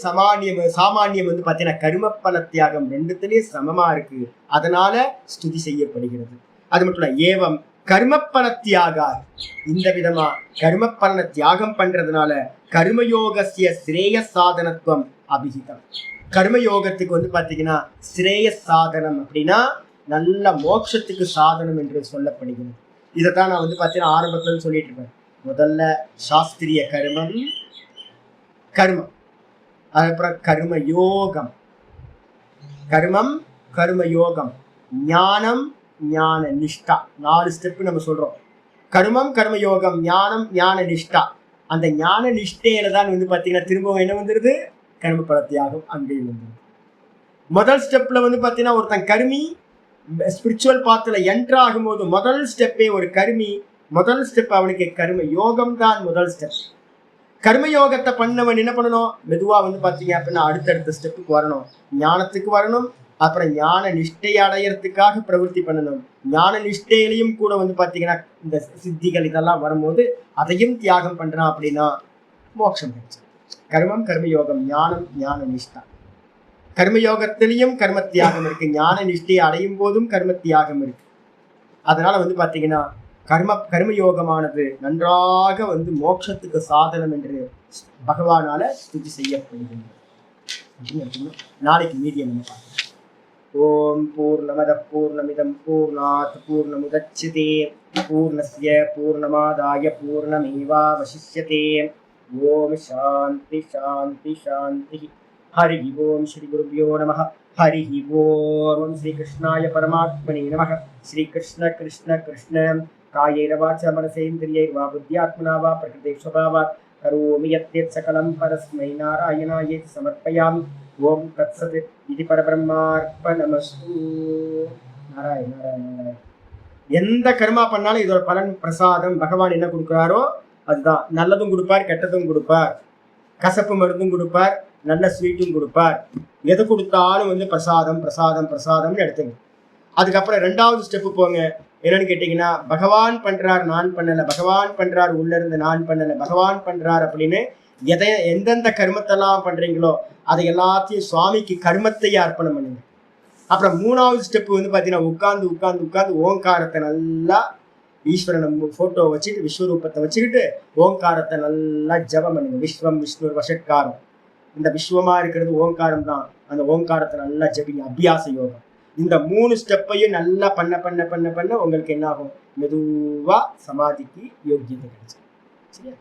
சாமானியம் வந்து பாத்தீங்கன்னா கர்மப்பல தியாகம் ரெண்டுத்திலேயே சமமா இருக்கு. அதனால ஸ்துதி செய்யப்படுகிறது. அது மட்டும் இல்ல ஏவம் கர்மப்பல தியாக, இந்த விதமா கர்மப்பலனை தியாகம் பண்றதுனால கர்மயோகசிய ஸ்ரேய சாதனத்துவம் அபிஹிதம். கர்மயோகத்துக்கு வந்து பாத்தீங்கன்னா ஸ்ரேய சாதனம் அப்படின்னா நல்ல மோட்சத்துக்கு சாதனம் என்று சொல்லப்படுகிறது. இதைத்தான் நான் வந்து பாத்தீங்கன்னா ஆரம்பத்துல சொல்லிட்டு இருப்பேன். முதல்ல சாஸ்திரிய கர்மம், அதுக்கப்புறம் கர்மயோகம், கர்மயோகம், ஞானம், ஞான நிஷ்டா. 4 ஸ்டெப் நம்ம சொல்றோம். கர்மம், கர்மயோகம், ஞானம், ஞான நிஷ்டா. அந்த ஞான நிஷ்டையில தான் வந்து பாத்தீங்கன்னா திரும்பவும் என்ன வந்துருது, கர்ம தியாகம் அங்கேயும் வந்துருது. முதல் ஸ்டெப்ல வந்து பாத்தீங்கன்னா ஒருத்தன் கர்மி ஸ்பிரிச்சுவல் பாத்துல என்டர் ஆகும்போது முதல் ஸ்டெப்பே ஒரு கர்மி, முதல் ஸ்டெப் அவனுக்கு கர்ம யோகம் தான் முதல் ஸ்டெப். கர்மயோகத்தை பண்ணவன் என்ன பண்ணணும், மெதுவா வந்து பாத்தீங்க அப்படின்னா அடுத்தடுத்த ஸ்டெப்புக்கு வரணும், ஞானத்துக்கு வரணும். அப்புறம் ஞான நிஷ்டையை அடையறதுக்காக பிரவருத்தி பண்ணணும். ஞான நிஷ்டையிலையும் கூட வந்து பாத்தீங்கன்னா இந்த சித்திகள் இதெல்லாம் வரும்போது அதையும் தியாகம் பண்றான் அப்படின்னா மோட்சம் கிடைச்சு. கர்மம், கர்மயோகம், ஞானம், ஞான நிஷ்டா. கர்மயோகத்திலையும் கர்ம தியாகம் இருக்கு, ஞான நிஷ்டையை அடையும் போதும் கர்ம தியாகம் இருக்கு. அதனால வந்து பாத்தீங்கன்னா கர்மயோகமானது நன்றாக வந்து மோட்சத்துக்கு சாதனம் என்று பகவானால ஸ்துதி செய்யப்படுகின்றது. நாளைக்கு மீதியை நம்ம பார்க்கலாம். ஓம் பூர்ணமத பூர்ணமிதம் பூர்ணாத் பூர்ணமுதச்யதே பூர்ணஸ்ய பூர்ணமாதாய பூர்ணமேவாவசிஷ்யதே. ஓம் சாந்தி சாந்தி சாந்தி. ஹரி ஓம் ஸ்ரீ குருப்யோ நமः. ஹரி ஓம் ஸ்ரீ கிருஷ்ணாய பரமாத்மனே நமः. ஸ்ரீ கிருஷ்ண கிருஷ்ண கிருஷ்ண காயேன வாச்சா மனசேந்திரியைர்வா புத்யாத்மனா வா பிரகிருதே ஸ்வபாவாத் கரோமி யத்யத் சகலம் பரஸ்மை நாராயணாயேதி சமர்ப்பயாமி. ஓம் தத்சத். இது பரபிரம்மார்ப்பணமஸ்து. நாராயண நாராயண. எந்த கர்மா பண்ணாலும் இதோட பலன் பிரசாதம். பகவான் என்ன கொடுக்குறாரோ அதுதான். நல்லதும் கொடுப்பார், கெட்டதும் கொடுப்பார், கசப்பு மருந்தும் கொடுப்பார், நல்ல ஸ்வீட்டும் கொடுப்பார். எது கொடுத்தாலும் வந்து பிரசாதம் பிரசாதம் பிரசாதம்னு எடுத்துங்க. அதுக்கப்புறம் 2வது ஸ்டெப்பு போங்க. என்னன்னு கேட்டீங்கன்னா பகவான் பண்றார் நான் பண்ணல, பகவான் பண்றார் உள்ள இருந்து நான் பண்ணல, பகவான் பண்றார் அப்படின்னு எந்தெந்த கர்மத்தெல்லாம் பண்றீங்களோ அதை எல்லாத்தையும் சுவாமிக்கு கர்மத்தையே அர்ப்பணம் பண்ணுங்க. அப்புறம் 3வது ஸ்டெப் வந்து பாத்தீங்கன்னா உட்கார்ந்து ஓங்காரத்தை நல்லா ஈஸ்வரன் போட்டோ வச்சுட்டு விஸ்வரூபத்தை வச்சுக்கிட்டு ஓங்காரத்தை நல்லா ஜபம் பண்ணுங்க. விஸ்வம் விஷ்ணு வஷட்காரம். இந்த விஸ்வமா இருக்கிறது ஓங்காரம் தான். அந்த ஓங்காரத்தை நல்லா ஜபிங்க. அபியாச யோகம். இந்த 3 ஸ்டெப்பையும் நல்லா பண்ண பண்ண பண்ண பண்ண உங்களுக்கு என்ன ஆகும்? மெதுவா சமாதிக்கு யோகியத்தை கிடைச்சிடும். சரியா?